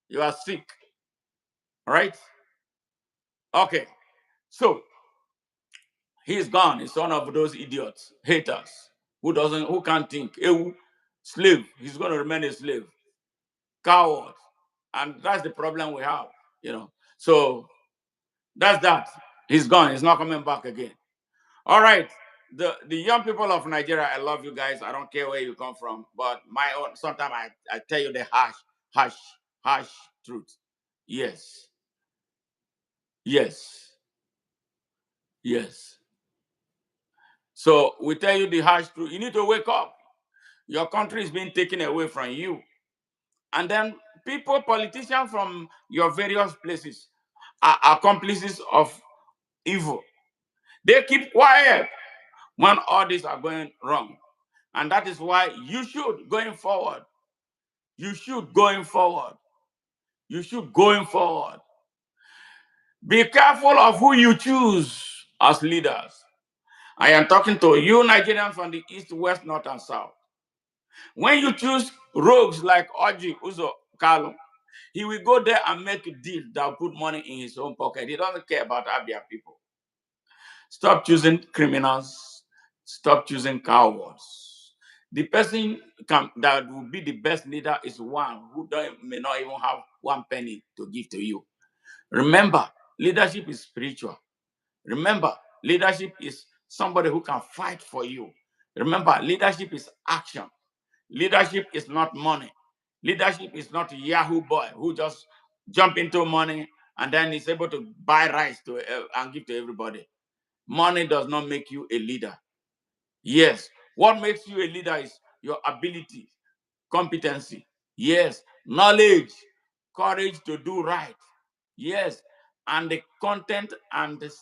You are sick. Right? Okay. So he's gone. He's one of those idiots, haters, who can't think. A slave. He's going to remain a slave. Coward. And that's the problem we have, So that's that. He's gone. He's not coming back again. All right. The young people of Nigeria, I love you guys. I don't care where you come from, but my own, sometimes I tell you the harsh truth. Yes. Yes. Yes. So we tell you the harsh truth. You need to wake up. Your country is being taken away from you. And then politicians from your various places are accomplices of evil. They keep quiet when all these are going wrong. And that is why you should, going forward, be careful of who you choose as leaders. I am talking to you Nigerians from the east, west, north, and south. When you choose rogues like Oji Uzo Kano, he will go there and make a deal that will put money in his own pocket. He doesn't care about Abia people. Stop choosing criminals. Stop choosing cowards. The person that will be the best leader is one who may not even have 1 penny to give to you. Remember, leadership is spiritual. Remember, leadership is somebody who can fight for you. Remember, leadership is action. Leadership is not money. Leadership is not a Yahoo boy who just jump into money and then is able to buy rice and give to everybody. Money does not make you a leader. Yes, what makes you a leader is your ability, competency. Yes, knowledge, courage to do right. Yes, and the content and the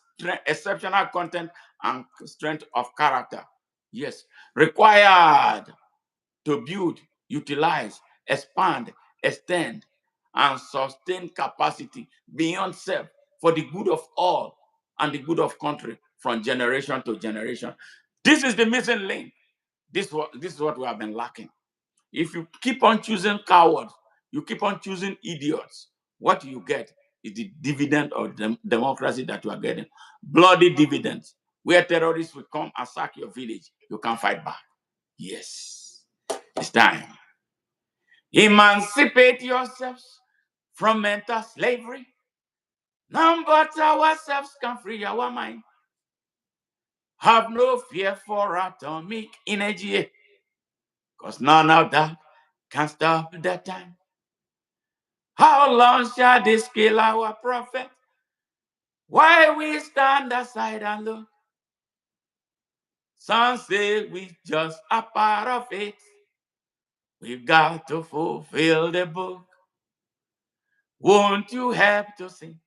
exceptional content and strength of character. Yes, required to build, utilize, expand, extend, and sustain capacity beyond self for the good of all and the good of country from generation to generation. This is the missing link. This is what we have been lacking. If you keep on choosing cowards, you keep on choosing idiots, what you get is the dividend of democracy that you are getting. Bloody dividends, where terrorists will come and sack your village. You can't fight back. Yes, it's time. Emancipate yourselves from mental slavery. None but ourselves can free our mind. Have no fear for atomic energy, because none of that can stop the time. How long shall this kill our prophet? Why we stand aside and look? Some say we just a part of it. We've got to fulfill the book. Won't you help to sing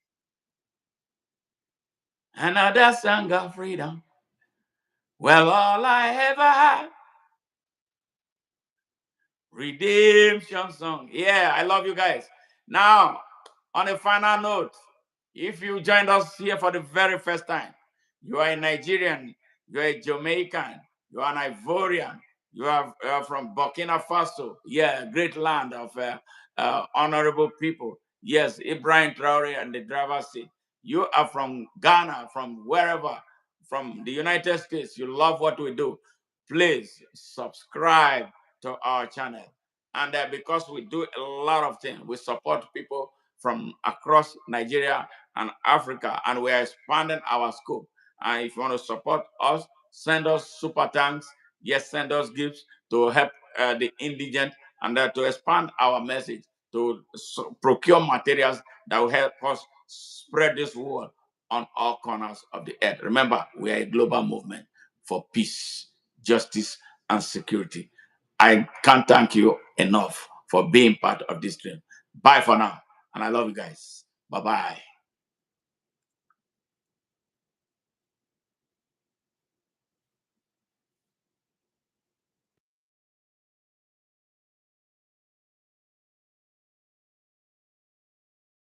another song of freedom? Well, all I ever had, redemption song. Yeah, I love you guys. Now, on a final note, if you joined us here for the very first time, you are a Nigerian, you are a Jamaican, you are an Ivorian, you are from Burkina Faso. Yeah, great land of honorable people. Yes, Ibrahim Traore and the driver's seat. You are from Ghana, from wherever, from the United States. You love what we do. Please subscribe to our channel. And because we do a lot of things, we support people from across Nigeria and Africa, and we are expanding our scope. And if you want to support us, send us super thanks. Yes, send us gifts to help the indigent and to expand our message. to procure materials that will help us spread this word on all corners of the earth. Remember, we are a global movement for peace, justice, and security. I can't thank you enough for being part of this dream. Bye for now, and I love you guys. Bye-bye.